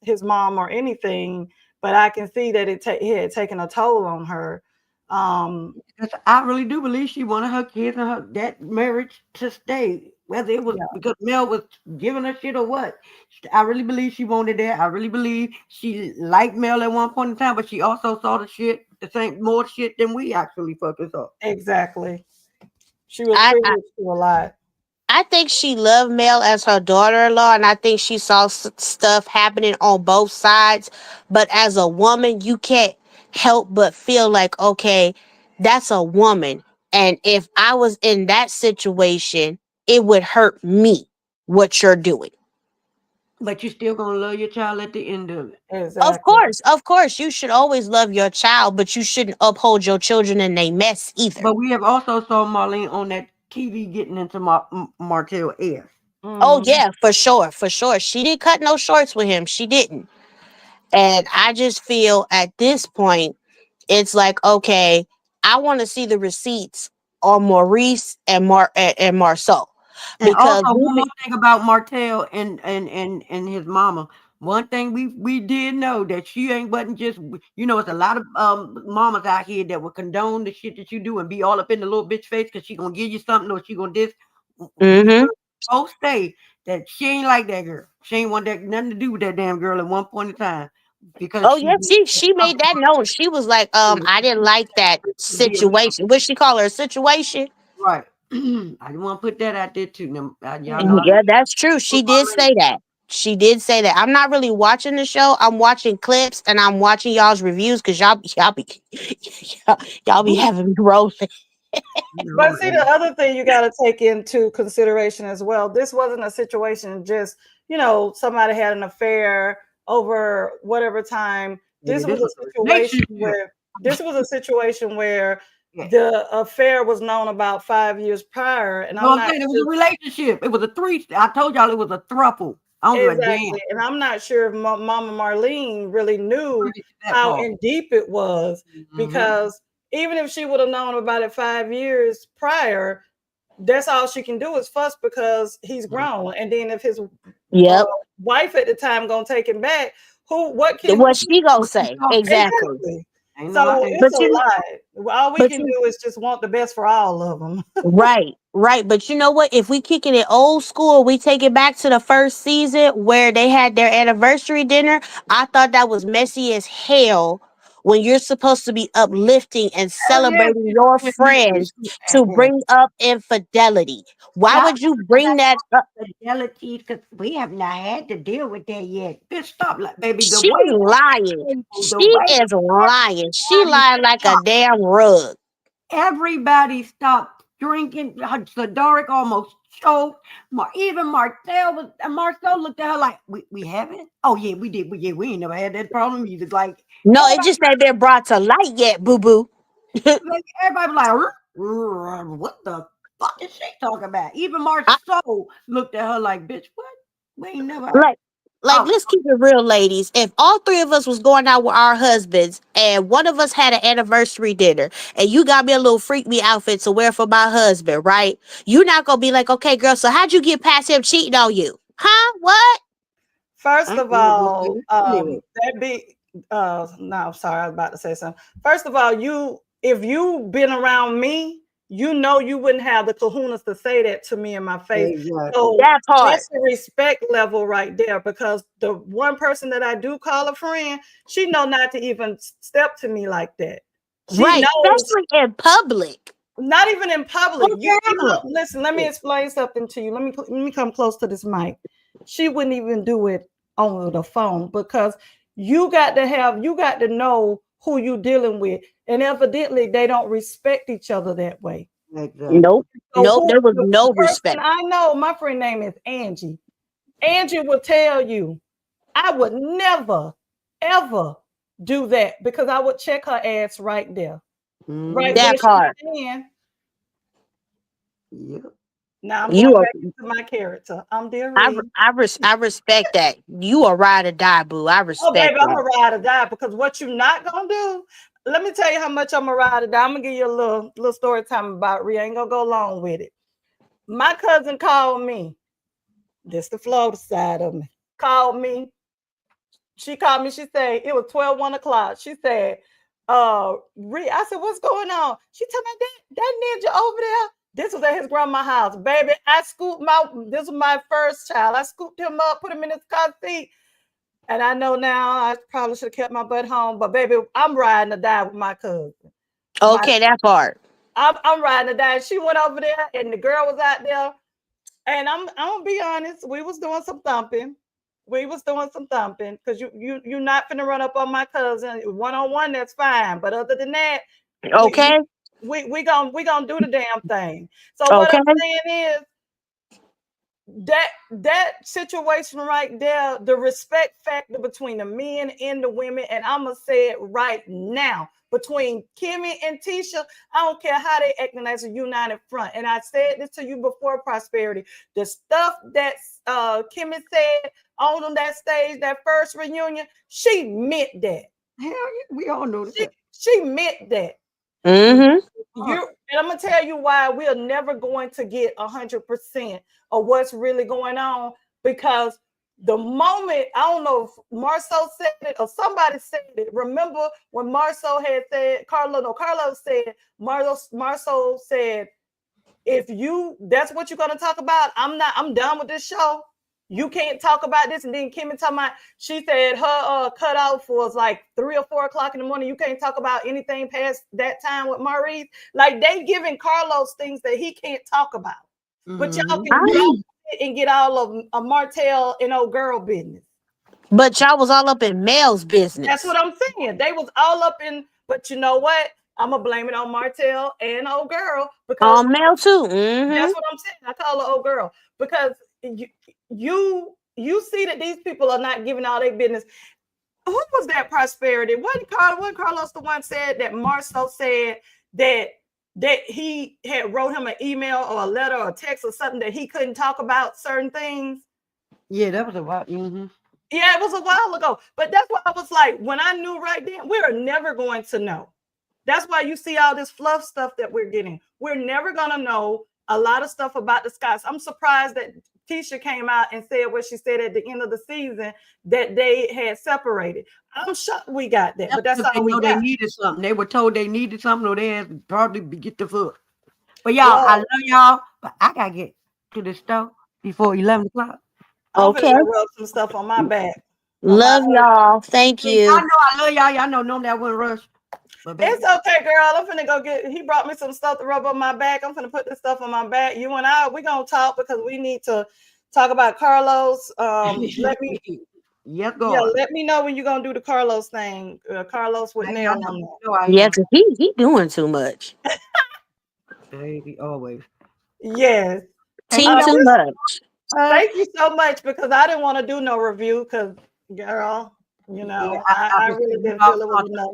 his mom or anything, but I can see that it had taken a toll on her. I really do believe she wanted her kids and that marriage to stay, whether it was because Mel was giving her shit or what. I really believe she wanted that. I really believe she liked Mel at one point in time, but she also saw the same more shit than we actually fuckers up. Exactly. She was privileged to a lot. I think she loved Mel as her daughter-in-law, and I think she saw stuff happening on both sides. But as a woman, you can't help but feel like, okay, that's a woman. And if I was in that situation, it would hurt me what you're doing. But you're still gonna love your child at the end of it. Exactly. Of course, you should always love your child, but you shouldn't uphold your children in a mess either. But we have also saw Marlene on that TV getting into Martell ass. Oh yeah, for sure. She didn't cut no shorts with him. She didn't. And I just feel at this point, it's like, okay, I want to see the receipts on Maurice and Marceau. And also Because one more thing about Martell and his mama. One thing we did know that she wasn't just it's a lot of mamas out here that will condone the shit that you do and be all up in the little bitch face because she gonna give you something or she gonna this. Both say that she ain't like that girl. She ain't want that nothing to do with that damn girl at one point in time. Because she made that known. She was like, I didn't like that situation. What she call her, a situation? Right. I didn't want to put that out there too. Y'all know Yeah, that's true. She did say that. She did say that. I'm not really watching the show. I'm watching clips and I'm watching y'all's reviews because y'all be having me rolling. But see, the other thing you got to take into consideration as well, this wasn't a situation just, somebody had an affair over whatever time. This was a situation where the affair was known about 5 years prior. And I'm saying it was a relationship. It was a I told y'all it was a throuple. Exactly. And I'm not sure if Mama Marlene really knew how in deep it was, because even if she would have known about it 5 years prior, that's all she can do is fuss because he's grown. And then if his wife at the time gonna take him back, what she gonna say? Exactly. So it's a lot. All we can do is just want the best for all of them. Right. But you know what? If we kicking it old school, we take it back to the first season where they had their anniversary dinner. I thought that was messy as hell. When you're supposed to be uplifting and celebrating your friends to bring up infidelity. Why would you bring that up? Infidelity, because we have not had to deal with that yet. Bitch, stop, baby. She's lying. She is lying. She lying like a damn rug. Everybody stopped drinking. Sadaric almost So even Marcel looked at her like, we haven't? Oh yeah, we did. We ain't never had that problem either. Like No, it just ain't been brought to light yet, boo boo. like, everybody was like, what the fuck is she talking about? Even Marcel looked at her like, bitch, what? We ain't never had. Like, let's keep it real, ladies. If all three of us was going out with our husbands and one of us had an anniversary dinner and you got me a little freak me outfit to wear for my husband, right? You're not going to be like, okay, girl, so how'd you get past him cheating on you? Huh? What? First of all, that be no, sorry, I was about to say something. First of all, if you been around me, you know you wouldn't have the kahunas to say that to me in my face. Exactly. So that part. That's the respect level right there, because the one person that I do call a friend, she know not to even step to me like that. She Right, knows, especially in public. not even in public. Listen, let me explain something to you. Let me come close to this mic. She wouldn't even do it on the phone, because you got to know who you dealing with, and evidently they don't respect each other that way. Exactly. Nope. There was no respect. I know, my friend name is Angie. Angie will tell you, I would never, ever do that, because I would check her ass right there. Right that part. Yep. Now I'm going back into my character. I'm dear. I respect that. You a ride or die, boo. I respect Oh, baby, that. I'm a ride or die, because what you not gonna do, let me tell you how much I'm a ride or die. I'm gonna give you a little story time about Rhea. I ain't gonna go along with it. My cousin called me. This the Florida side of me. Called me. She called me. She said it was 1 o'clock. She said, Rhea, I said, what's going on? She told me that ninja over there. This was at his grandma's house. Baby, this was my first child. I scooped him up, put him in his car seat. And I know now I probably should have kept my butt home. But baby, I'm riding or die with my cousin. Okay, that part. I'm riding or die. She went over there and the girl was out there. And I'm gonna be honest, we was doing some thumping. Because you're not finna run up on my cousin one-on-one, that's fine. But other than that, okay. We gonna do the damn thing. So what I'm saying is that situation right there, the respect factor between the men and the women, and I'm gonna say it right now, between Kimmy and Tisha, I don't care how they acting as a united front. And I said this to you before, Prosperity. The stuff that Kimmy said on that stage, that first reunion, she meant that. Hell yeah, we all know that. She meant that. Mm-hmm. And I'm gonna tell you why we're never going to get 100% of what's really going on, because the moment, I don't know if Marceau said it or somebody said it. Remember when Marceau had said, Carlos said, Marceau said, if that's what you're gonna talk about, I'm done with this show. You can't talk about this. And then Kimmy talking about, she said her cutoff was like 3 or 4 o'clock in the morning. You can't talk about anything past that time with Maurice. Like, they giving Carlos things that he can't talk about. But y'all can go and get all of Martell and old girl business. But y'all was all up in Mel's business. That's what I'm saying. They was all up in, but you know what? I'm gonna blame it on Martell and old girl, because on Mel too. Mm-hmm. That's what I'm saying. I call her old girl, because you see that these people are not giving all their business. Who was that, Prosperity? Wasn't Carlos the one said that Marceau said that he had wrote him an email or a letter or a text or something that he couldn't talk about certain things? Yeah, that was a while. Mm-hmm. Yeah, it was a while ago. But that's why I was like, when I knew right then, we are never going to know. That's why you see all this fluff stuff that we're getting. We're never going to know a lot of stuff about the Scotts. I'm surprised that Tisha came out and said what she said at the end of the season, that they had separated. I'm shocked we got that, but that's all we got. They needed something. They were told they needed something, or they had to probably get the foot. But y'all, I love y'all, but I got to get to the store before 11 o'clock. Okay. I'm gonna rub some stuff on my back. Love y'all. Thank you. Y'all know I love y'all. Y'all know normally I wouldn't rush. It's okay, girl. I'm finna go he brought me some stuff to rub on my back. I'm finna put this stuff on my back. You and I, we're gonna talk, because we need to talk about Carlos. Let me let me know when you're gonna do the Carlos thing. Carlos with nail on that. Yeah, because he doing too much. Baby, always. Yes. Team too much. Thank you so much, because I didn't want to do no review because, girl, you know, I really didn't feel it was enough.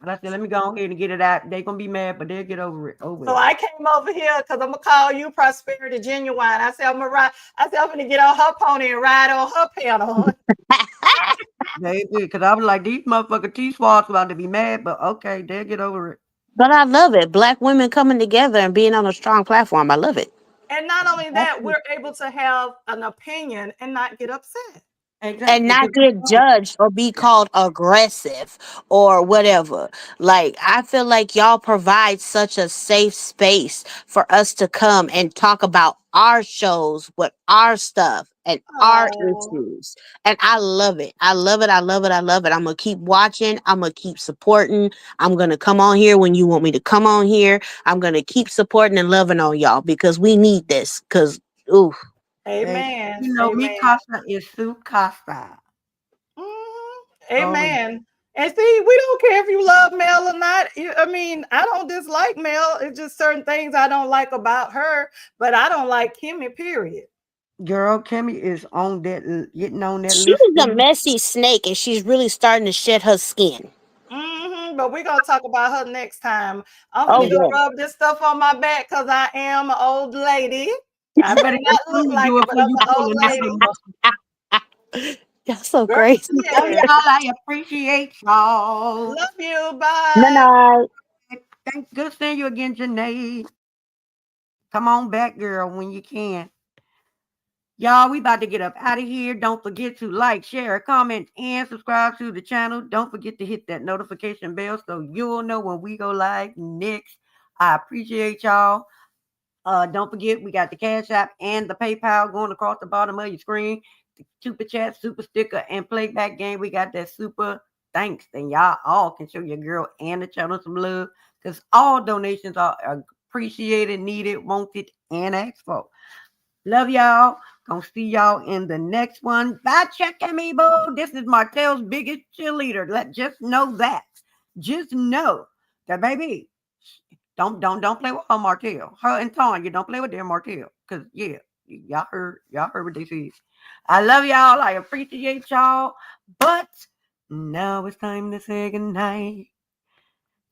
And I said, let me go ahead and get it out. They're going to be mad, but they'll get over it. So I came over here because I'm going to call you Prosperity Genuine. I said, I'm going to get on her pony and ride on her panel. They did, because I was like, these motherfucking T-Swags about to be mad, but okay, they'll get over it. But I love it. Black women coming together and being on a strong platform. I love it. And not only that, we're able to have an opinion and not get upset. Exactly. And not get judged or be called aggressive or whatever. Like, I feel like y'all provide such a safe space for us to come and talk about our shows with our stuff and our issues. And I love it. I love it. I love it. I love it. I'm going to keep watching. I'm going to keep supporting. I'm going to come on here when you want me to come on here. I'm going to keep supporting and loving on y'all because we need this. Because, ooh. Amen. You know, Amen. mi casa is su casa. Amen. And see, we don't care if you love Mel or not. I mean, I don't dislike Mel. It's just certain things I don't like about her, but I don't like Kimmy, period. Girl, Kimmy is on that, getting on that She's list. a messy snake and she's really starting to shed her skin. But we're going to talk about her next time. I'm going to rub this stuff on my back because I am an old lady. I better not look like it, but I'm an old lady. Y'all so crazy. Love y'all. I appreciate y'all. Love you. Bye. Night. Thanks. Good seeing you again, Janae. Come on back, girl, when you can. Y'all, we about to get up out of here. Don't forget to like, share, comment, and subscribe to the channel. Don't forget to hit that notification bell so you'll know when we go live next. I appreciate y'all. Don't forget, we got the Cash App and the PayPal going across the bottom of your screen. The super chat, super sticker, and playback game. We got that super thanks. And y'all all can show your girl and the channel some love because all donations are appreciated, needed, wanted, and asked for. Love y'all. Gonna see y'all in the next one. Bye, checking me, boo. This is Martell's biggest cheerleader. Just know that. Just know that, baby. Don't play with her, Martell. Her and Tanya, don't play with their Martell. Cause yeah, y'all heard what they said. I love y'all. I appreciate y'all. But now it's time to say goodnight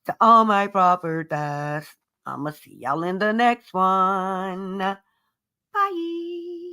to all my proper-ties. I'ma see y'all in the next one. Bye.